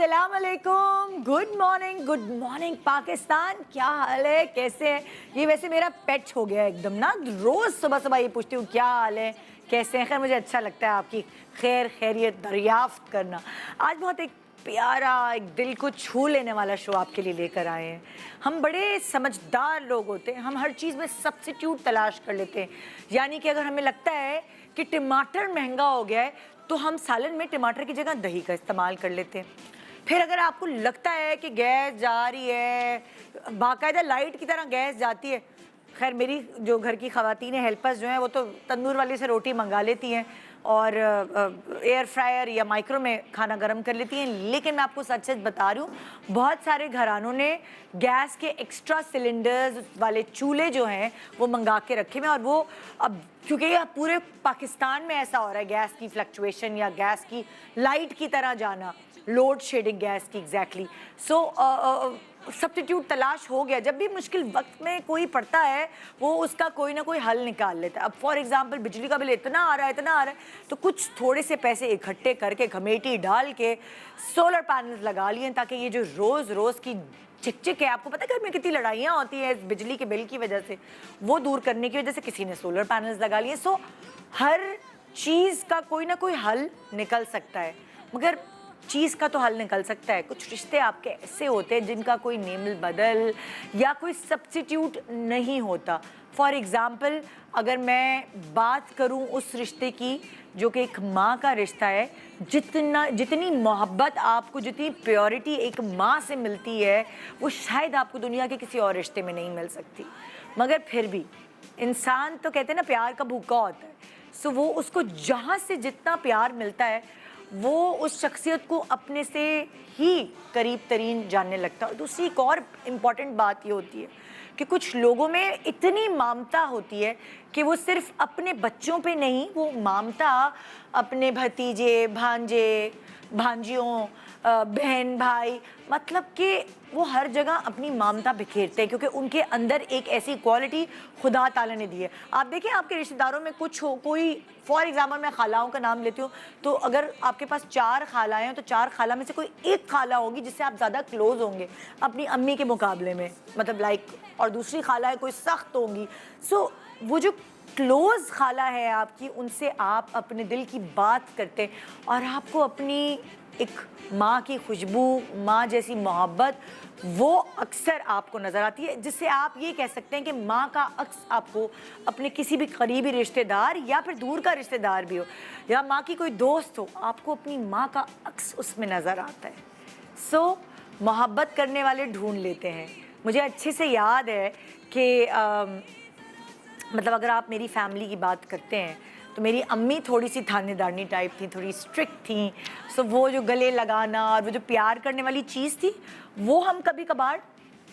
अस्सलाम वालेकुम, good morning Pakistan. क्या हाल है, कैसे हैं? ये वैसे मेरा पेट हो गया एकदम ना, रोज़ सुबह सुबह ये पूछती हूँ क्या हाल है, कैसे हैं। खैर मुझे अच्छा लगता है आपकी खैर खैरियत दरियाफ्त करना। आज बहुत एक प्यारा, एक दिल को छू लेने वाला शो आपके लिए लेकर आए हैं। हम बड़े समझदार लोग होते हैं, हम हर चीज़ में सब्स्टिट्यूट तलाश कर लेते हैं। यानी कि अगर हमें लगता है कि टमाटर महंगा हो गया है तो हम सालन में टमाटर की जगह दही का इस्तेमाल कर लेते हैं। फिर अगर आपको लगता है कि गैस जा रही है, बाकायदा लाइट की तरह गैस जाती है। खैर मेरी जो घर की ख़वातीन हेल्पर्स जो हैं वो तो तंदूर वाली से रोटी मंगा लेती हैं और एयर फ्रायर या माइक्रो में खाना गर्म कर लेती हैं। लेकिन मैं आपको सच सच बता रही हूँ, बहुत सारे घरानों ने गैस के एक्स्ट्रा सिलेंडर्स वाले चूल्हे जो हैं वो मंगा के रखे हुए हैं। और वो अब क्योंकि ये पूरे पाकिस्तान में ऐसा हो रहा है, गैस की फ्लक्चुएशन या गैस की लाइट की तरह जाना, लोड शेडिंग गैस की एग्जैक्टली। सो सब्स्टिट्यूट तलाश हो गया। जब भी मुश्किल वक्त में कोई पड़ता है वो उसका कोई ना कोई हल निकाल लेता है। अब फॉर एग्जांपल बिजली का बिल इतना आ रहा है तो कुछ थोड़े से पैसे इकट्ठे करके कमेटी डाल के सोलर पैनल्स लगा लिए ताकि ये जो रोज़ की चिक है, आपको पता है घर में कितनी लड़ाइयाँ होती हैं इस बिजली के बिल की वजह से, वो दूर करने की वजह से किसी ने सोलर पैनल्स लगा लिए। सो हर चीज़ का कोई ना कोई हल निकल सकता है, मगर चीज़ का तो हल निकल सकता है। कुछ रिश्ते आपके ऐसे होते हैं जिनका कोई नेमल बदल या कोई सब्स्टिट्यूट नहीं होता। फॉर एग्ज़ाम्पल अगर मैं बात करूं उस रिश्ते की जो कि एक माँ का रिश्ता है, जितनी मोहब्बत आपको, जितनी प्योरिटी एक माँ से मिलती है वो शायद आपको दुनिया के किसी और रिश्ते में नहीं मिल सकती। मगर फिर भी इंसान तो कहते हैं ना प्यार का भूखा होता है। सो वो उसको जहाँ से जितना प्यार मिलता है वो उस शख्सियत को अपने से ही करीब तरीन जानने लगता है। और दूसरी एक और इम्पॉर्टेंट बात ये होती है कि कुछ लोगों में इतनी ममता होती है कि वो सिर्फ अपने बच्चों पे नहीं, वो ममता अपने भतीजे, भांजे, भांजियों, बहन भाई, मतलब कि वो हर जगह अपनी ममता बिखेरते हैं क्योंकि उनके अंदर एक ऐसी क्वालिटी खुदा ताला ने दी है। आप देखें आपके रिश्तेदारों में कुछ हो, कोई फॉर एग्जाम्पल मैं खालाओं का नाम लेती हूँ, तो अगर आपके पास 4 खालाएँ हैं तो 4 खाला में से कोई एक खाला होगी जिससे आप ज़्यादा क्लोज होंगे अपनी अम्मी के मुकाबले में, मतलब लाइक, और दूसरी खालाएँ कोई सख्त होंगी। सो वो जो क्लोज खाला है आपकी, उनसे आप अपने दिल की बात करते हैं और आपको अपनी एक माँ की खुशबू, माँ जैसी मोहब्बत वो अक्सर आपको नज़र आती है, जिससे आप ये कह सकते हैं कि माँ का अक्स आपको अपने किसी भी करीबी रिश्तेदार या फिर दूर का रिश्तेदार भी हो या माँ की कोई दोस्त हो, आपको अपनी माँ का अक्स उसमें नज़र आता है। सो मोहब्बत करने वाले ढूंढ लेते हैं। मुझे अच्छे से याद है कि मतलब अगर आप मेरी फैमिली की बात करते हैं तो मेरी अम्मी थोड़ी सी थानेदारनी टाइप थी, थोड़ी स्ट्रिक्ट थी। सो वो जो गले लगाना और वो जो प्यार करने वाली चीज़ थी वो हम कभी कभार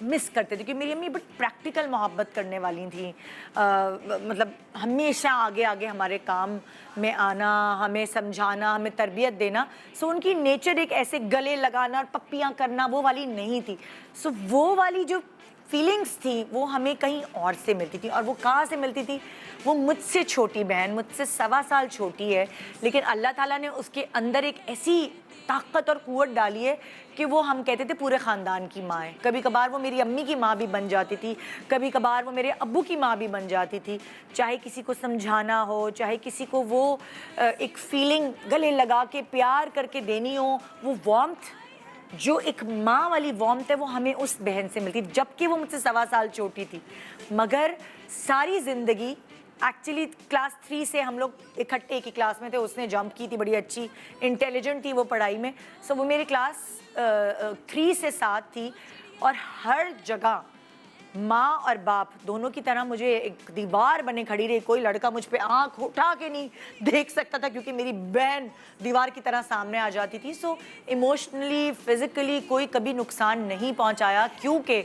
मिस करते थे, क्योंकि मेरी अम्मी बट प्रैक्टिकल मोहब्बत करने वाली थी। मतलब हमेशा आगे आगे हमारे काम में आना, हमें समझाना, हमें तरबियत देना। सो उनकी नेचर एक ऐसे गले लगाना और पप्पियाँ करना वो वाली नहीं थी। सो वो वाली जो फीलिंग्स थी वो हमें कहीं और से मिलती थी। और वो कहाँ से मिलती थी? वो मुझसे छोटी बहन, मुझसे 1.25 साल छोटी है, लेकिन अल्लाह ताला ने उसके अंदर एक ऐसी ताकत और क़ुव्वत डाली है कि वो हम कहते थे पूरे ख़ानदान की माँ है। कभी कभार वो मेरी अम्मी की माँ भी बन जाती थी, कभी कभार वो मेरे अब्बू की माँ भी बन जाती थी। चाहे किसी को समझाना हो, चाहे किसी को वो एक फ़ीलिंग गले लगा के प्यार करके देनी हो, वो वार्मथ, जो एक माँ वाली वार्मथ है वो हमें उस बहन से मिलती, जबकि वो मुझसे 1.25 साल छोटी थी। मगर सारी ज़िंदगी एक्चुअली क्लास 3 से हम लोग इकट्ठे एक ही क्लास में थे। उसने जंप की थी, बड़ी अच्छी इंटेलिजेंट थी वो पढ़ाई में। सो वो मेरी क्लास 3 से 7 थी और हर जगह माँ और बाप दोनों की तरह मुझे एक दीवार बने खड़ी रही। कोई लड़का मुझ पे आंख उठा के नहीं देख सकता था क्योंकि मेरी बहन दीवार की तरह सामने आ जाती थी। सो इमोशनली, फिज़िकली कोई कभी नुकसान नहीं पहुंचाया, क्योंकि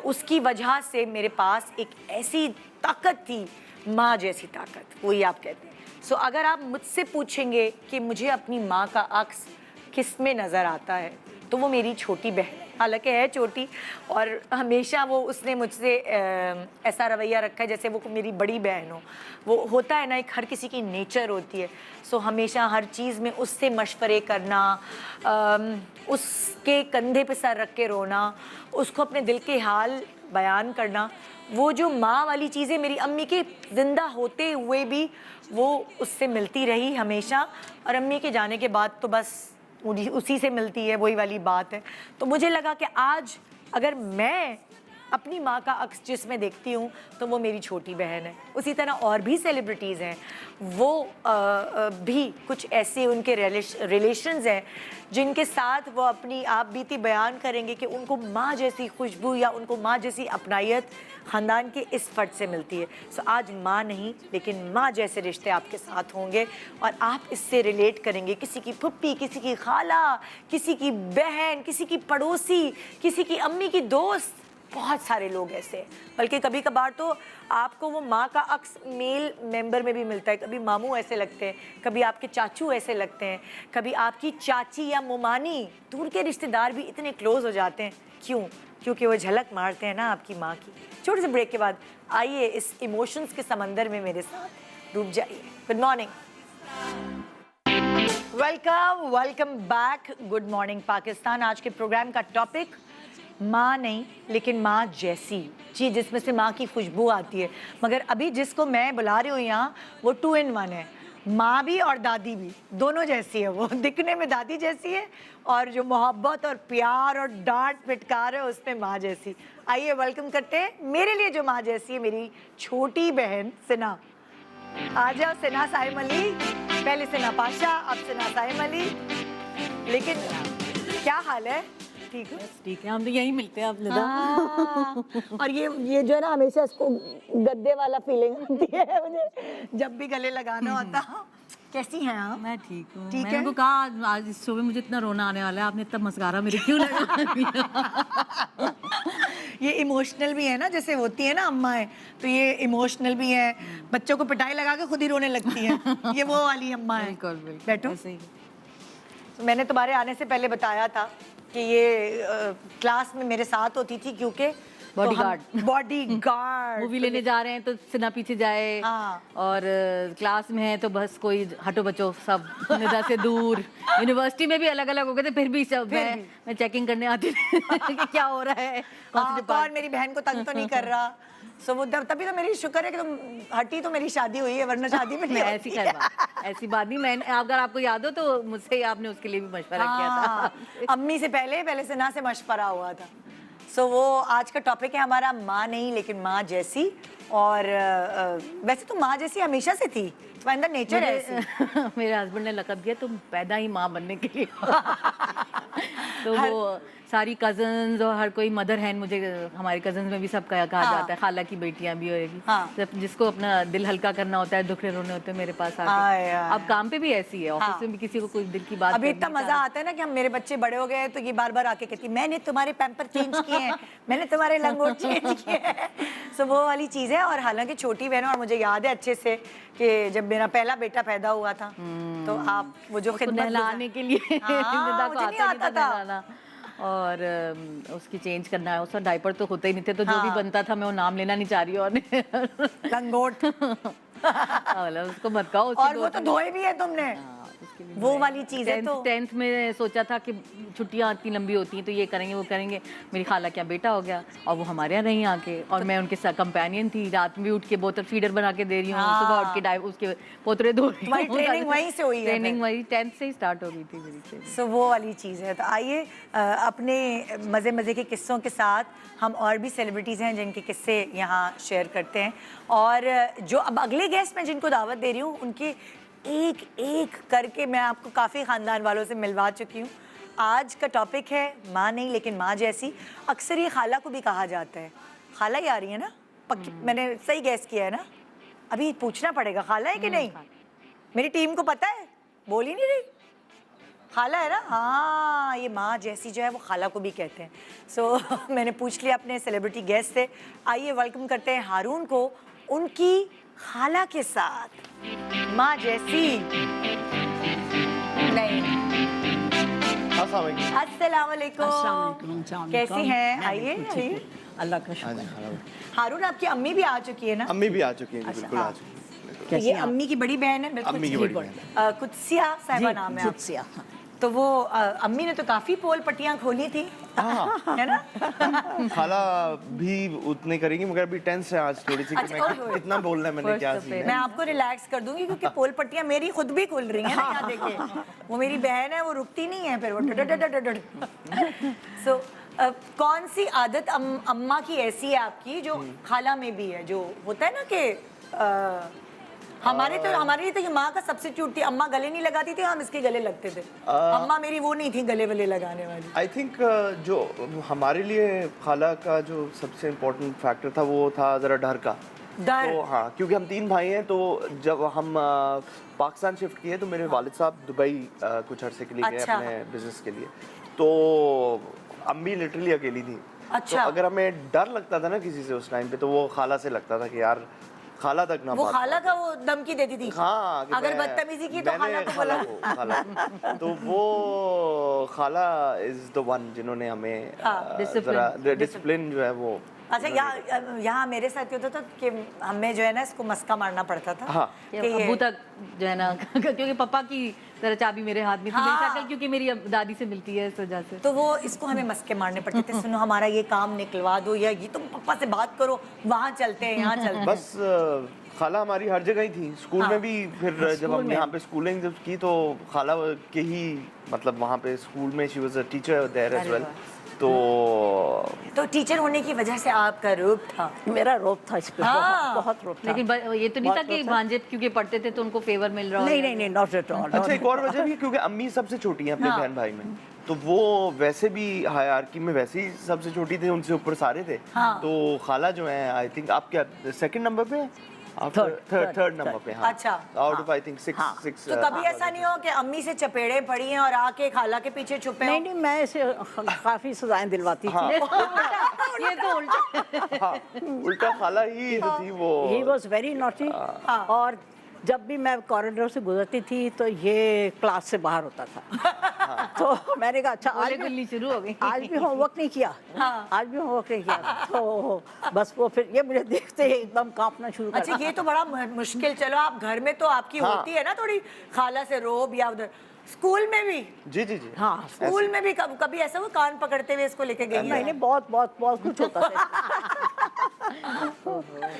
उसकी वजह से मेरे पास एक ऐसी ताकत थी, माँ जैसी ताकत, वही आप कहते हैं। सो अगर आप मुझसे पूछेंगे कि मुझे अपनी माँ का अक्स किस में नज़र आता है तो वो मेरी छोटी बहन है। हालांकि है छोटी, और हमेशा वो उसने मुझसे ऐसा रवैया रखा है जैसे वो मेरी बड़ी बहन हो। वो होता है ना, एक हर किसी की नेचर होती है। सो हमेशा हर चीज़ में उससे मशवरे करना, उसके कंधे पे सर रख के रोना, उसको अपने दिल के हाल बयान करना, वो जो माँ वाली चीज़ें मेरी अम्मी के ज़िंदा होते हुए भी वो उससे मिलती रही हमेशा, और अम्मी के जाने के बाद तो बस उसी से मिलती है, वही वाली बात है। तो मुझे लगा कि आज अगर मैं अपनी माँ का अक्स जिसमें देखती हूँ तो वो मेरी छोटी बहन है। उसी तरह और भी सेलिब्रिटीज़ हैं, वो भी कुछ ऐसे उनके रिलेशंस हैं जिनके साथ वो अपनी आप बीती बयान करेंगे कि उनको माँ जैसी खुशबू या उनको माँ जैसी अपनायत ख़ानदान के इस फर्द से मिलती है। सो आज माँ नहीं लेकिन माँ जैसे रिश्ते आपके साथ होंगे और आप इससे रिलेट करेंगे। किसी की फुप्पी, किसी की खाला, किसी की बहन, किसी की पड़ोसी, किसी की अम्मी की दोस्त, बहुत सारे लोग ऐसे। बल्कि कभी कभार तो आपको वो माँ का अक्स मेल मेंबर में भी मिलता है। कभी मामू ऐसे लगते हैं, कभी आपके चाचू ऐसे लगते हैं, कभी आपकी चाची या मुमानी, दूर के रिश्तेदार भी इतने क्लोज हो जाते हैं। क्यों? क्योंकि वो झलक मारते हैं ना आपकी माँ की। छोटे से ब्रेक के बाद आइए इस इमोशंस के समंदर में मेरे साथ डूब जाइए। Good morning, welcome back. Good morning Pakistan. आज के प्रोग्राम का टॉपिक माँ नहीं लेकिन माँ जैसी चीज़, जिसमें से माँ की खुशबू आती है। मगर अभी जिसको मैं बुला रही हूँ यहाँ, वो 2 in 1 है। माँ भी और दादी भी दोनों जैसी है। वो दिखने में दादी जैसी है और जो मोहब्बत और प्यार और डांट फिटकार है उसमें माँ जैसी। आइए वेलकम करते हैं मेरे लिए जो माँ जैसी है, मेरी छोटी बहन सिना। आ जाओ सिना साइम अली। पहले सिना पाशा, अब सिना साइम अली। लेकिन क्या हाल है? ठीक है, ठीक है, हम तो यही मिलते हैं अपने। और ये जो है ना, हमेशा इसको गद्दे वाला फीलिंग आती है मुझे जब भी गले लगाना होता। कैसी हैं आप? मैं ठीक हूँ। ठीक मैंने है? उनको कहा आज इस शो में मुझे इतना रोना आने वाला है, आपने इतना मस्कारा मेरे क्यों लगा दिया? ये इमोशनल भी है ना, जैसे होती है ना अम्माएं, तो ये इमोशनल भी है। बच्चों को पिटाई लगा के खुद ही रोने लगती है। ये वो वाली अम्मा है। बिल्कुल बिल्कुल, बैठो। ऐसे ही। तो मैंने तुम्हारे आने से पहले बताया था कि ये क्लास में मेरे साथ होती थी, क्योंकि बॉडीगार्ड मूवी लेने जा रहे हैं तो सिन्हा पीछे जाए। हाँ। और क्लास में है तो बस कोई हटो बचो सब निदा से दूर। यूनिवर्सिटी में भी अलग अलग हो गए थे, फिर भी सब मैं चेकिंग करने आती थी कि क्या हो रहा है, कौन मेरी बहन को तंग तो नहीं कर रहा। सो वो तभी तो मेरी शुक्र है कि तुम हटी तो मेरी शादी हुई है, वरना शादी में नहीं ऐसी खैर बात, ऐसी बात नहीं। मैंने अगर आपको याद हो तो मुझसे आपने उसके लिए भी मशवरा किया था। अम्मी से पहले सिन्हा से मशवरा हुआ था। सो वो आज का टॉपिक है हमारा माँ नहीं लेकिन माँ जैसी। और वैसे तो माँ जैसी हमेशा से थी, तुम्हारे अंदर नेचर है ऐसी। मेरे हस्बैंड ने लकब दिया तुम पैदा ही माँ बनने के लिए। तो वो सारी कजन्स और हर कोई मदर है, मुझे हमारे कजन्स में भी सब कहा जाता है, खाला की बेटियां भी होगी। जब जिसको अपना दिल हल्का करना होता है, दुखड़े रोने होते हैं, मेरे पास आके। अब काम पे भी ऐसी है, ऑफिस में भी किसी को कोई दिल की बात। अभी इतना मजा आता है ना कि हम मेरे बच्चे बड़े हो गए तो ये बार बार आके कहती मैंने तुम्हारे पैम्पर चेंज किए हैं, मैंने तुम्हारे लंगोट चेंज किए हैं। सो वो वाली चीज है। और हालांकि छोटी बहन, और मुझे याद है अच्छे से कि जब मेरा पहला बेटा पैदा हुआ था तो आप वो जो नहलाने के लिए मुझे नहीं आता था, और उसकी चेंज करना है, उसका डायपर तो होता ही नहीं थे, तो जो भी बनता था, मैं वो नाम लेना नहीं चाह रही और लंगोट। उसको मत कहो। और वो तो धोए भी है तुमने, वो वाली चीज है। तो 10th में सोचा था कि छुट्टियां इतनी लंबी होती हैं तो ये करेंगे वो करेंगे। मेरी खाला क्या बेटा हो गया और वो हमारे यहाँ रही आके, और मैं उनके साथ कंपेनियन थी। रात में भी उठ के बोतल फीडर बना के दे रही हूँ, सुबह उठ के उसके पोतरे धो रही हूँ। ट्रेनिंग वहीं से हुई है? ट्रेनिंग वही 10th से ही स्टार्ट हो गई थी मेरी। सो वो वाली चीज़ है। तो आइए अपने मज़े मज़े के किस्सों के साथ हम और भी सेलिब्रिटीज़ हैं जिनके किस्से यहाँ शेयर करते हैं। और जो अब अगले गेस्ट मैं जिनको दावत दे रही हूँ, उनके एक एक करके मैं आपको काफ़ी ख़ानदान वालों से मिलवा चुकी हूँ। आज का टॉपिक है माँ नहीं लेकिन माँ जैसी। अक्सर ये खाला को भी कहा जाता है। खाला ही आ रही है ना? पक्की मैंने सही गैस किया है ना? अभी पूछना पड़ेगा खाला है कि नहीं। मेरी टीम को पता है, बोल ही नहीं रही। खाला है ना? हाँ, ये माँ जैसी जो है वो खाला को भी कहते हैं। सो मैंने पूछ लिया अपने सेलिब्रिटी गेस्ट से। आइए वेलकम करते हैं हारून को उनकी खाला के साथ। माँ जैसी नहीं। अस्सलाम वालेकुम। अस्सलाम वालेकुम। कैसी हैं? आइए आइए। अल्लाह का हाँ शुक्र जी, है। हाँ। हारून आपकी अम्मी भी आ चुकी है ना? अम्मी भी आ चुकी हैं जी, बिल्कुल आ हाँ। चुकी हैं। तो ये अम्मी की बड़ी बहन है बिल्कुल। अम्मी की बड़ी बहन। कुत्सिया साहिबा नाम है आपका। जुत्सिया, हाँ। तो वो अम्मी ने तो काफी पोल पट्टियां खोली थी, है ना? खाला भी उतने करेंगी मगर अभी टेंस है आज थोड़ी सी कि अच्छा, मैं ओहो। कितना बोलना है मैंने First क्या तो सीन पे- मैं है। आपको रिलैक्स कर दूंगी क्योंकि पोल पट्टियां मेरी खुद भी खुल रही हैं ना, यहाँ देखिए। वो मेरी बहन है, वो रुकती नहीं है, फिर वो सो कौन सी आदत अम्मा की ऐसी है आपकी जो खाला में भी है, जो होता है ना कि हमारे तो ये माँ का सब्स्टिट्यूट थी। अम्मा गले नहीं लगाती थी, हम इसके गले लगते थे। अम्मा मेरी वो नहीं थी गले वले लगाने वाली। आई थिंक जो हमारे लिए खाला का जो सबसे इम्पोर्टेंट फैक्टर था वो था ज़रा डर का। डर। तो हाँ, क्योंकि हम 3 भाई हैं, तो जब हम पाकिस्तान शिफ्ट किए तो मेरे वालिद साहब दुबई कुछ अरसे के लिए गए अच्छा। अपने बिजनेस के लिए। तो अम्मी लिटरली अकेली थी। अच्छा। तो अगर हमें डर लगता था ना किसी से उस टाइम पे, तो वो खाला से लगता था कि यार खाला तक ना वो बात खाला करो। का वो धमकी देती थी। हाँ, कि अगर मैं- बदतमीजी की तो मैंने खाला को बोला। खाला तो वो खाला इज द वन जिन्होंने हमें हाँ, जरा डिसिप्लिन जो है वो। अच्छा, यहाँ मेरे साथ ये होता था कि हमें जो है ना इसको मस्का मारना पड़ता था। हाँ। कि ये- अबू तक जो है ना क्योंकि पापा की तरह चाबी मेरे हाथ में थी, मेरी हाँ। शक्ल क्योंकि मेरी दादी से मिलती है इस वजह से। तो वो इसको हमें मस्के मारने पड़ते थे, सुनो हमारा ये काम निकलवा दो, या ये तुम पापा से बात करो, वहाँ चलते हैं, यहाँ चलते हैं। बस खाला हमारी हर जगह ही थी, स्कूल हाँ। में भी। फिर जब हम यहाँ पे स्कूलिंग जब की तो खाला के ही मतलब वहाँ पे स्कूल में she was a teacher there as अरे वेल। वाह। तो टीचर होने की वजह से आपका रूप था। मेरा रोप था इस पे, हाँ। बहुत रोप था। लेकिन ये तो नहीं था बहुत कि अच्छा। भांजे क्योंकि पढ़ते थे तो उनको फेवर मिल रहा हो। नहीं नहीं नहीं, नॉट एट ऑल। अच्छा, एक और वजह भी है क्योंकि अम्मी सबसे छोटी हैं अपने हाँ। बहन भाई में, तो वो वैसे भी हायरार्की में वैसे ही सबसे छोटी थी, उनसे ऊपर सारे थे। हाँ। तो खाला जो है आई थिंक आप क्या सेकंड नंबर पे हैं? आप थर्ड नंबर पे। हाँ। अच्छा। आउट ऑफ आई थिंक 6 तो कभी ऐसा नहीं हो कि अम्मी से चपेड़े पड़ी हैं और आके खाला के पीछे छुपे हो? नहीं नहीं, मैं इसे काफी सजाएं दिलवाती थी। ये तो उल्टा। हाँ, उल्टा खाला ही जो थी वो। He was very naughty. और जब भी मैं कॉरिडोर से गुजरती थी तो ये क्लास से बाहर होता था। तो मैंने कहा अच्छा गोले गुल्ली शुरू हो गई। आज भी होमवर्क नहीं किया। आज भी होमवर्क नहीं किया। तो बस वो फिर ये मुझे देखते ही एकदम कांपना शुरू कर अच्छा, ये तो बड़ा मुश्किल। चलो आप घर में तो आपकी हाँ। होती है ना थोड़ी खाला से रोब, या उधर स्कूल में भी? जी जी जी। हाँ, स्कूल में भी कभी ऐसा हुआ कान पकड़ते हुए इसको लेके गई नहीं है? नहीं, बहुत बहुत बहुत कुछ होता था।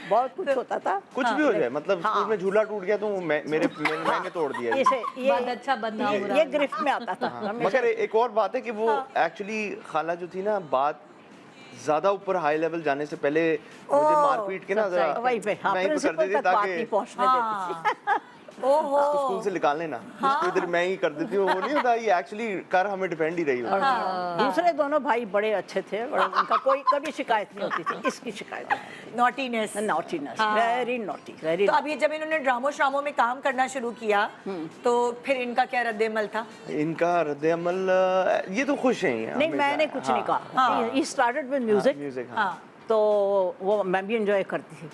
बहुत कुछ होता था। कुछ भी हो जाए, मतलब स्कूल में झूला टूट गया तो मैंने तोड़ दिया। इसे बहुत अच्छा बदनाम हो रहा ये है। गिरफ्त में आता था हमेशा। मगर एक और बात है कि वो एक्चुअली खाला जो थी ना, बात ज्यादा ऊपर हाई लेवल जाने से पहले मुझे मारपीट के ना जरा वही पे, हाँ, वहीं पे कर प्रिंसिपल देती तक बात ताकि नहीं पहुंचने देती थी। ओहो। उसको स्कूल से निकाल लेना, उसको इधर मैं ही कर देती हूँ। वो नहीं होता, ये एक्चुअली कर हमें डिफेंड ही रही होती। दूसरे दोनों भाई बड़े अच्छे थे, उनका कोई कभी शिकायत नहीं होती थी। इसकी शिकायत नॉटीनेस। नॉटीनेस, हाँ। Very naughty, very. तो अब ये जब इन्होंने ड्रामो श्रामो में काम करना शुरू किया तो फिर इनका क्या रद्द-ए-अमल था? इनका रद्द-ए-अमल ये तो खुश हैं ये नहीं, हमेशा। मैंने कुछ नहीं कहा। He started with music. Music. हाँ। तो वो मैं भी एंजॉय करती थी।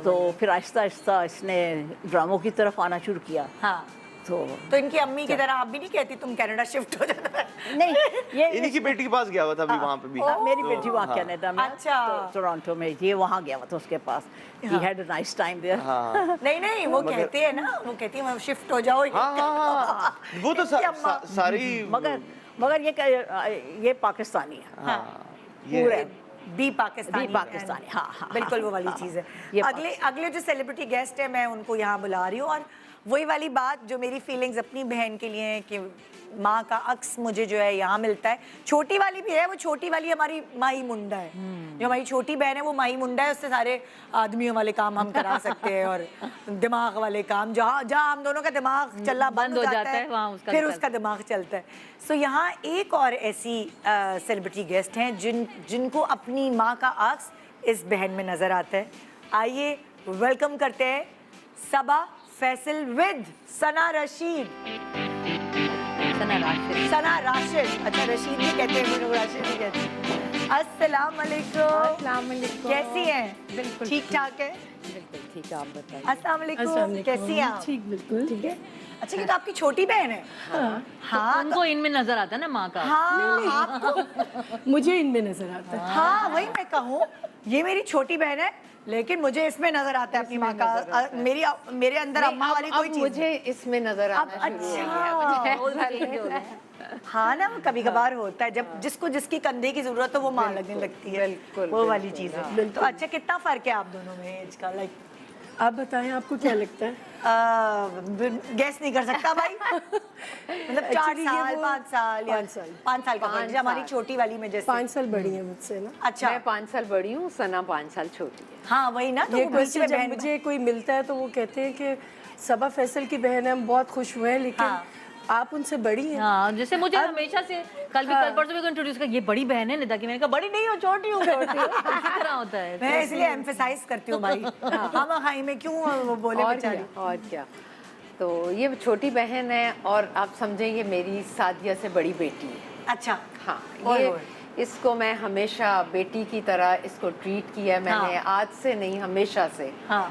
तो फिर आहिस्ता आहिस्ता इसने ड्रामों की तरफ आना शुरू किया। हाँ। तो इनकी अम्मी की तरह आप भी नहीं कहती तुम कनाडा शिफ्ट हो जाना? नहीं, ये इन्हीं की बेटी के पास गया हुआ था अभी वहाँ पे भी। मेरी बेटी वहाँ कनाडा में, अच्छा। टोरंटो में, ये वहाँ गया हुआ था उसके पास। He had a nice time there. हाँ नहीं नहीं, वो कहते हैं ना, वो कहती है शिफ्ट हो जाओ। हाँ हाँ, वो तो सारी मगर ये पाकिस्तानी है। हाँ। पूरे बी पाकिस्तानी। बी पाकिस्तानी, हाँ, हाँ, बिल्कुल वो वाली चीज़ है। ये अगले जो सेलिब्रिटी गेस्ट है मैं उनको यहाँ बुला रही हूँ, और वही वाली बात जो मेरी फीलिंग्स अपनी बहन के लिए है कि माँ का अक्स मुझे जो है यहाँ मिलता है। छोटी वाली भी है, वो छोटी वाली हमारी माही मुंडा है। जो हमारी छोटी बहन है वो माही मुंडा है, उससे सारे आदमियों वाले काम हम करा सकते हैं और दिमाग वाले काम, जहाँ हम दोनों का दिमाग चलना बंद हो जाता है वहाँ उसका फिर उसका दिमाग चलता है। सो यहाँ एक और ऐसी सेलिब्रिटी गेस्ट हैं जिनको अपनी माँ का अक्स इस बहन में नजर आता है। आइए वेलकम करते हैं सबा फैसल विद सना रशीद। सना राशिद, अच्छा रशीद भी कहते हैं, लोग राशिद भी कहते हैं। अस्सलाम वालेकुम। अस्सलाम वालेकुम। कैसी हैं? बिल्कुल ठीक ठाक है? बिल्कुल ठीक है, आप बताइए। अस्सलाम वालेकुम, कैसी हैं आप? ठीक, बिल्कुल। ठीक है। अच्छा, ये तो आपकी छोटी बहन है। हाँ उनको इनमें नजर आता है ना माँ का। हाँ आपको मुझे इनमें नजर आता है। हाँ वही मैं कहूँ, ये मेरी छोटी बहन है लेकिन मुझे इसमें नजर आता है अपनी माँ का। मेरे अंदर अम्मा वाली कोई चीज मुझे इसमें नजर अब आना शुरू हो गया। अच्छा हाँ ना, वो कभी कभार होता है जब जिसको जिसकी कंधे की जरूरत हो वो माँ लगने लगती है, बिल्कुल, वो वाली बिल्कुल, चीज है। तो अच्छा, कितना फर्क है आप दोनों में एज का? लाइक आप बताएं, आपको क्या लगता है? गैस नहीं कर सकता भाई। मतलब 4 Actually, ये साल वो 5 साल या 5 साल। 5 साल का फर्क है हमारी छोटी वाली में जैसे। 5 साल बड़ी है मुझसे ना। अच्छा मैं 5 साल बड़ी हूँ, सना 5 साल छोटी है। हाँ वही ना, तो ये वो बीच क्वेश्चन में जब बहन मुझे कोई मिलता है तो वो कहते हैं कि सबा फैसल की बहन है, हम बहुत खुश हुए हैं, लेकिन हाँ। आप उनसे बड़ी हैं। हाँ, जैसे मुझे हमेशा से कल परसों भी इंट्रोड्यूस किया, ये बड़ी बहन है निदा की। मैंने कहा बड़ी नहीं हो, छोटी हूँ। इसी तरह होता है। मैं इसलिए एम्फेसाइज करती हूँ भाई, हम खाई में क्यों वो बोले और बेचारी। क्या, और क्या। तो ये छोटी बहन है और आप समझें ये मेरी सादिया से बड़ी बेटी है। अच्छा हाँ, ओए ये ओए। इसको मैं हमेशा बेटी की तरह इसको ट्रीट किया है मैंने, आज से नहीं हमेशा से। हाँ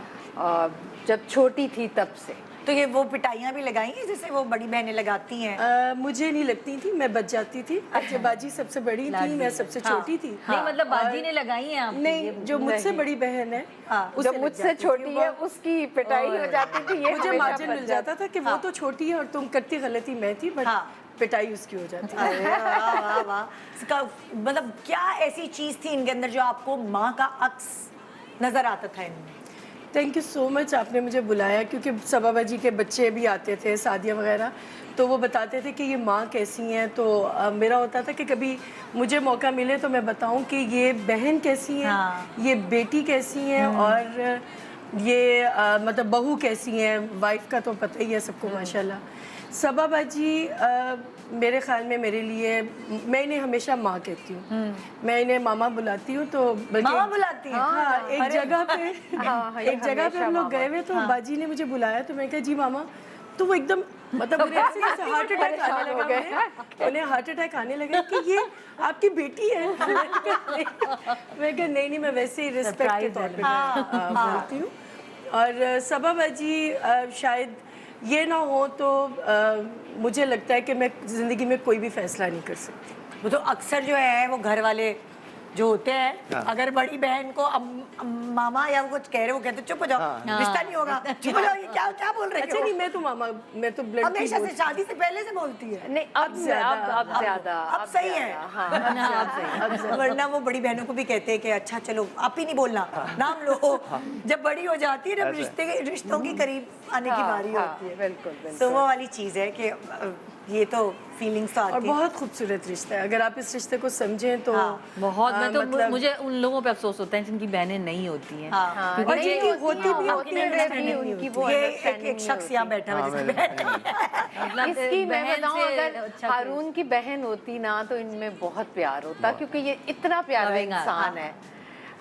जब छोटी थी तब से। तो ये वो पिटाइयाँ भी लगाई हैं जैसे वो बड़ी बहनें लगाती हैं? मुझे नहीं लगती थी, मैं बच जाती थी। अच्छा, बाजी सबसे बड़ी थी, मैं सबसे छोटी थी। नहीं मतलब बाजी ने लगाई है आप? नहीं, जो मुझसे बड़ी बहन है उसे जो लग मुझसे जाती थी। छोटी है उसकी पिटाई हो जाती थी। ये मुझे हमेशा मार्जिन बच मिल जाता था कि वो तो छोटी है और तुम करती गलती मैं थी, बट हाँ। पिटाई उसकी हो जाती है। अरे वाह वाह वाह। इसका मतलब क्या ऐसी चीज थी इनके अंदर जो आपको माँ का अक्स नजर आता था इनमें? थैंक यू सो मच, आपने मुझे बुलाया, क्योंकि सबाबाजी के बच्चे भी आते थे, सादिया वगैरह, तो वो बताते थे कि ये माँ कैसी हैं। तो मेरा होता था कि कभी मुझे मौका मिले तो मैं बताऊं कि ये बहन कैसी है, ये बेटी कैसी है, और ये मतलब बहू कैसी है। वाइफ का तो पता ही है सबको माशाल्लाह। सबाबाजी मेरे ख्याल में मेरे लिए, मैं इन्हें हमेशा माँ कहती हूँ, मैं इन्हें मामा बुलाती हूँ। तो बल्कि मामा बुलाती हैं? हाँ, एक जगह पे ये एक जगह पे हम लोग गए हुए, तो बाजी ने मुझे बुलाया, तो मैं कहा जी मामा, तो वो एकदम मतलब मुझे ऐसे जैसे हार्ट अटैक आने लगा, उन्हें हार्ट अटैक आने लगा कि ये आपकी बेटी है। मैं कहा नहीं, मैं वैसे ही रिस्पेक्ट के तौर पे बोलती हूँ। और सबाबाजी शायद ये ना हो तो मुझे लगता है कि मैं ज़िंदगी में कोई भी फैसला नहीं कर सकती। वो तो अक्सर जो है वो घर वाले जो होते हैं, अगर बड़ी बहन को मामा या वो कुछ कह रहे हो, कहते चुप हो जाओ, रिश्ता नहीं होगा, चुप हो जाओ, ये क्या क्या बोल रहे अच्छा हो? नहीं, मैं तो मामा, मैं तो ब्लड की हमेशा से शादी से पहले से बोलती है। नहीं, अब ज्यादा अब सही है। हाँ। वरना वो बड़ी बहनों को भी कहते हैं कि अच्छा चलो आप ही नहीं बोलना, नाम लो। जब बड़ी हो जाती है, जब रिश्तों की करीब आने की बारी होती है, बिल्कुल तो वो वाली चीज़ है कि ये तो फीलिंग्स तो और आती है। बहुत खूबसूरत रिश्ता है, अगर आप इस रिश्ते को समझें तो बहुत। मैं तो मतलब- मुझे उन लोगों पे अफसोस होता है जिनकी बहनें नहीं होती हैं। हाँ। और जिनकी होती भी होती है, उनकी वो ये understanding एक शख्स यहाँ बैठा हुआ है जिसकी बहन मतलब इसकी मैं बहन बताऊं, से अगर अच्छा हारून की बहन होती ना तो इनमें बहुत प्यार होता, क्योंकि ये इतना प्यारा Loving heart, इंसान है।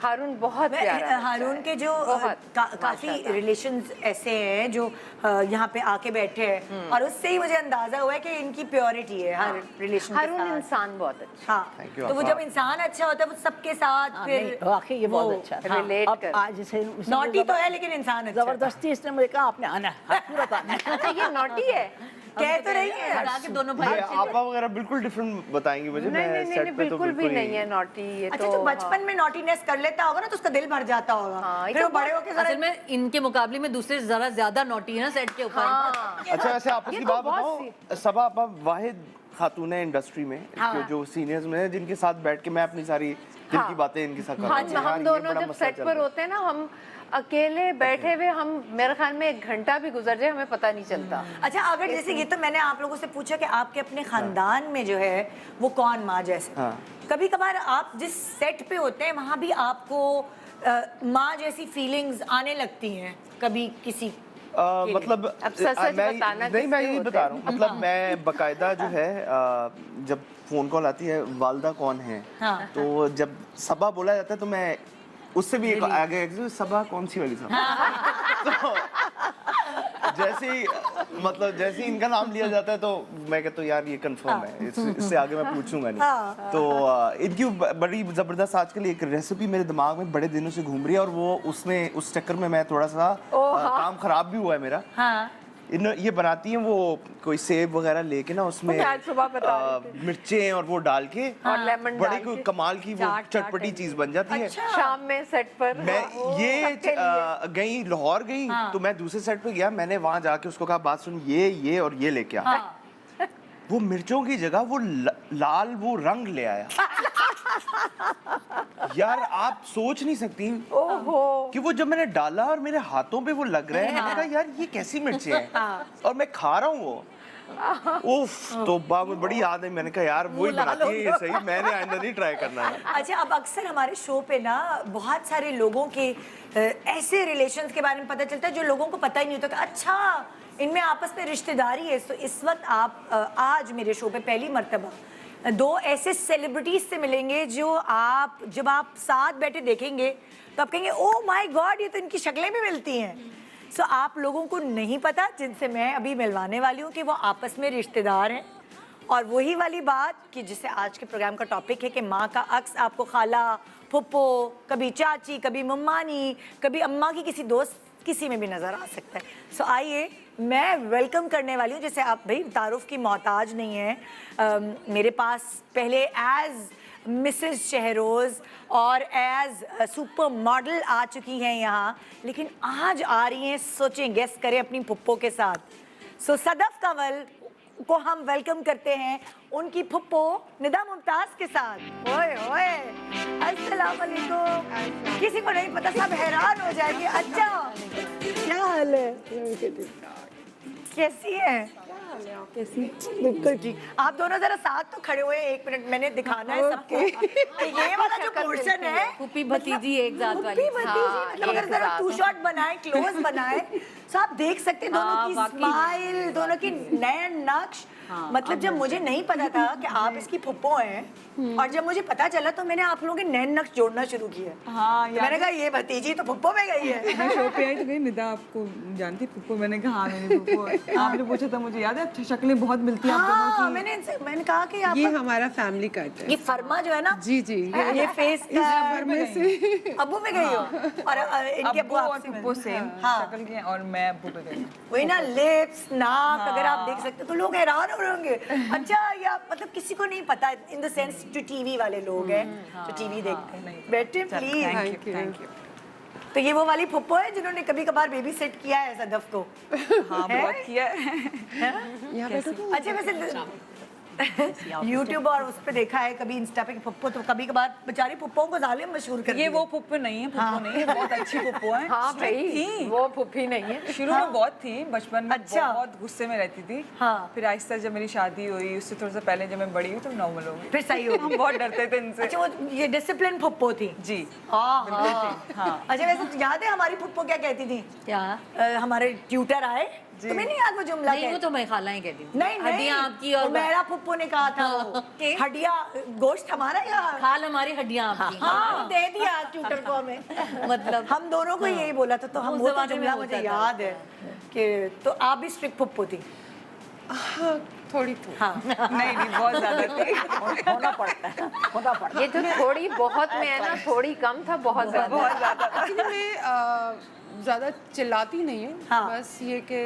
हारून बहुत प्यारा बच्चा हारून है। के जो बहुत, काफी माशाल्लाह। रिलेशंस ऐसे हैं जो यहाँ पे आके बैठे हैं, और उससे ही मुझे अंदाजा हुआ है कि इनकी प्योरिटी है हर रिलेशन के हारून साथ। इंसान बहुत अच्छा हाँ, Thank you, तो वो आपा। जब इंसान अच्छा होता है वो सबके साथ फिर वाकई ये बहुत अच्छा था। रिलेट अब कर। आज से नॉटी तो है लेकिन इंसान अच्छा है। जबरदस्ती इसने मुझे कहा आपने आना है, हाँ, पूरा आना है। अच्छा, ये नॉटी है। कह तो रही है लगा के दोनों भाई ये आपा वगैरह बिल्कुल डिफरेंट बताएंगी मुझे। नहीं मैं नहीं सेट नहीं, पे तो बिल्कुल भी नहीं है नॉटी ये अच्छा, तो। जो बचपन में नॉटीनेस कर लेता होगा ना तो उसका दिल भर जाता होगा, हाँ, ये फिर वो तो बड़े होके असल में इनके मुकाबले में दूसरे जरा ज्यादा नोटी है ना सेट के ऊपर। हाँ। अच्छा, वैसे आपस ये की तो बात बहुत बताओ, सबा आपा वाहिद खातून है इंडस्ट्री में जो सीनियर्स में है जिनके साथ बैठ के मैं अपनी सारी दिल की बातें इनके साथ कर रहा हूँ। हम दोनों जब सेट पर होते हैं ना, हम अकेले बैठे हुए, हम मेरे ख्याल में 1 घंटा भी गुजर जाए हमें पता नहीं चलता। अच्छा, अगर जैसे ये तो मैंने आप लोगों से पूछा कि आपके अपने खानदान में जो है वो कौन माँ जैसे, कभी कभार आप जिस सेट पे होते हैं वहाँ भी आपको माँ जैसी फीलिंग्स आने लगती हैं कभी किसी मतलब अब सच बताना नहीं, मैं यही किसके बता रहा हूँ, मतलब मैं बकायदा जो है जब फोन कॉल आती है वालदा कौन है, तो जब सबा बोला जाता है तो मैं उससे भी एक आगे सबा कौन सी वाली सबा। तो जैसे ही मतलब जैसे ही इनका नाम लिया जाता है तो मैं कहता हूँ यार ये कंफर्म है, इससे आगे मैं पूछूंगा नहीं। तो इनकी बड़ी जबरदस्त आजकल एक रेसिपी मेरे दिमाग में बड़े दिनों से घूम रही है, और वो उसमें उस चक्कर में मैं थोड़ा सा काम खराब भी हुआ है मेरा। ये बनाती हैं वो कोई सेब वगैरह लेके ना उसमें मैं आज सुबह बता रही मिर्चें और वो डाल के और लेमन बड़ी डाल कोई के। कमाल की वो चटपटी चीज बन जाती है। शाम में सेट पर मैं ये सबके लिए। गई लाहौर गई तो मैं दूसरे सेट पे गया, मैंने वहां जाके उसको कहा बात सुन ये और ये लेके आ। वो मिर्चों की जगह वो लाल वो रंग ले आया। यार आप सोच नहीं सकती कि वो जब मैंने डाला और मेरे हाथों पे वो लग रहा है, मैंने कहा यार ये कैसी मिर्चें हैं, और मैं खा रहा हूँ वो। उफ, तो में बड़ी याद है, मैंने कहा यार वही बनाती है ये सही, मैंने आइंदा नहीं ट्राई करना है। अच्छा, अब अक्सर हमारे शो पे ना बहुत सारे लोगों के ऐसे रिलेशंस के बारे में पता चलता है जो लोगों को पता ही नहीं होता कि अच्छा इनमें आपस में रिश्तेदारी है। तो इस वक्त आप आज मेरे शो पे पहली मर्तबा दो ऐसे सेलिब्रिटीज से मिलेंगे जो आप जब आप साथ बैठे देखेंगे तो आप कहेंगे ओ माय गॉड, ये तो इनकी शक्लें भी मिलती हैं। सो आप लोगों को नहीं पता जिनसे मैं अभी मिलवाने वाली हूँ कि वो आपस में रिश्तेदार हैं। और वही वाली बात कि जिसे आज के प्रोग्राम का टॉपिक है कि माँ का अक्स आपको खाला, फुप्पो, कभी चाची, कभी मम्मानी, कभी अम्मा की किसी दोस्त, किसी में भी नज़र आ सकता है। सो आइए मैं वेलकम करने वाली हूँ, जैसे आप भाई तारुफ की मोहताज नहीं है। मेरे पास पहले एज मिसेस शहरोज़ और एज सुपर मॉडल आ चुकी हैं यहाँ, लेकिन आज आ रही हैं, सोचें गेस करें, अपनी फुप्पो के साथ। सो सदफ कंवल को हम वेलकम करते हैं उनकी फुप्पो निदा मुमताज के साथ। ओए ओए, अस्सलाम वालेकुम। किसी को नहीं पता, सब हैरान हो जाएंगे। अच्छा, क्या हाल है? कैसी है? बिल्कुल ठीक। आप दोनों जरा साथ तो खड़े हुए, एक मिनट मैंने दिखाना है सबको कि ये वाला जो पोर्शन है फूफी भतीजी एक साथ वाली। फूफी भतीजी, मतलब अगर जरा टू शॉट बनाए, क्लोज बनाए तो आप देख सकते हैं दोनों की स्माइल, दोनों की नयन नक्श। मतलब जब मुझे नहीं पता था कि आप इसकी फुप्पो हैं और जब मुझे पता चला तो मैंने आप लोगों के नैन नक्श जोड़ना शुरू किया। तो मैंने कहा ये भतीजी तो फुप्पो में गई है। मैं शो पे आई तो गई, निदा आपको जानती फुप्पो? मैंने कहा हाँ मेरी फुप्पो है। आपने पूछा था, मुझे याद है शक्लें बहुत मिलती हैं आप दोनों की। मैंने कहा कि आप ये हमारा फैमिली कट है। ये फरमा जो है ना, जी जी, ये फेस घर में से अब्बू में गई हो और इनके अब्बू और फुप्पो सेम शक्ल के हैं और मैं अब्बू पे गई। वही ना, लिप्स, नाक अगर आप देख सकते हो तो लोग हैरान हो रहे होंगे। अच्छा, या मतलब किसी को नहीं पता इन द सेंस जो टीवी वाले लोग हैं जो टीवी देखते हैं। बैठे प्लीज। Thank you. तो ये वो वाली फुप्पो है जिन्होंने कभी कभार बेबी सेट किया है सदफ को? हाँ बहुत किया है। अच्छा, वैसे YouTube और उस पे देखा है, कभी इंस्टा पे फुप्पो, तो कभी कभार बेचारी फुप्पों को जालिम मशहूर कर ये वो फुप्पो नहीं है, फुप्पो नहीं है, बहुत अच्छी फुप्पो है। हाँ भाई, थी वो फुफी नहीं है। शुरू में बहुत थी, बचपन में अच्छा। बहुत गुस्से में रहती थी। हाँ। फिर आहिस्ता जब मेरी शादी हुई, उससे थोड़ा सा पहले जब मैं बड़ी हुई तो नॉर्मल हो गई। फिर सही हो हम बहुत डरते थे इनसे। अच्छा, वो ये डिसिप्लिन फुप्पो थी। जी हाँ। अच्छा, वैसे याद है हमारी फुप्पो क्या कहती थी? क्या? हमारे ट्यूटर आए, तुम्हें नहीं याद वो जुमला? नहीं, वो तो मैं खाला ही कहती थी। नहीं नहीं, हड्डियां आपकी और मेरा फुप्पो ने कहा था वो, कि? हड्डियां, गोश्त हमारा या खाल हमारी हड्डियां आपकी। हाँ, दे दिया ट्यूटर को हमें। मतलब हम दोनों को यही बोला था, तो हम उस वो तो जमाने में जुमला होता मुझे था। याद है कि तो आप भी स्ट्रिक्ट फुप्पो थी। थोड़ी थोड़ी। हाँ, नहीं बहुत ज्यादा थी। होना पड़ता है। ये तो थोड़ी बहुत में है ना, थोड़ी कम था, बहुत ज्यादा। एक्चुअली मैं ज्यादा चिल्लाती नहीं हूँ, हाँ। बस ये कि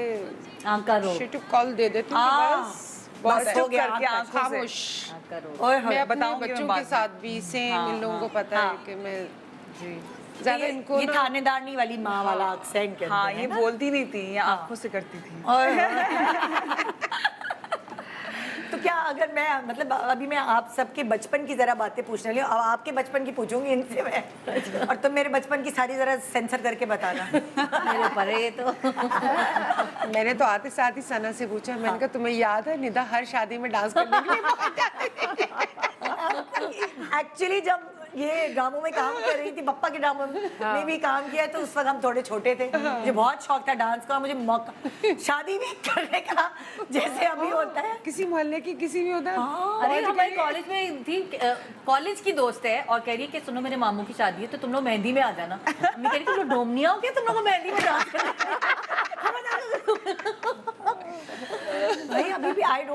आंका रो। शिट कॉल दे देती हूँ कि बस बस हो गया, करके आंखों से। खामोश। आंका रो। ओए मैं होए। अपने बताऊंगी मैं बच्चों बाद के में। साथ भी सेम इन लोगों को पता है कि मैं ज्यादा इनको ये ना थानेदारनी वाली माँ वाला एक्सेंट कहते हाँ, हैं ये ना? बोलती नहीं थी, ये आंखों से करती थी। ओए होए। तो क्या अगर मैं मतलब अभी मैं आप सबके बचपन की जरा बातें पूछने वाली हूँ, अब आपके बचपन की पूछूंगी इनसे मैं, और तुम मेरे बचपन की सारी जरा सेंसर करके बताना। मेरे पर ये तो मैंने तो आते साथ ही सना से पूछा, मैंने कहा तुम्हें याद है निदा हर शादी में डांस करने के लिए पहुंच जाती थी। एक्चुअली जब ये ड्रामों में काम कर रही थी, पप्पा के ड्रामों में भी काम किया, तो उस वक्त हम थोड़े छोटे थे, मुझे बहुत शौक था डांस का, मुझे मौका शादी भी करने का जैसे अभी होता है। किसी मोहल्ले की किसी भी उधर अरे हमारे कॉलेज में थी, कॉलेज की दोस्त है और कह रही है कि सुनो मेरे मामू की शादी है तो तुम लोग मेहंदी में आ जाना। मैं कह रही तुम लोग डोमनिया हो क्या, तुम लोग को मेहंदी में डांस करना।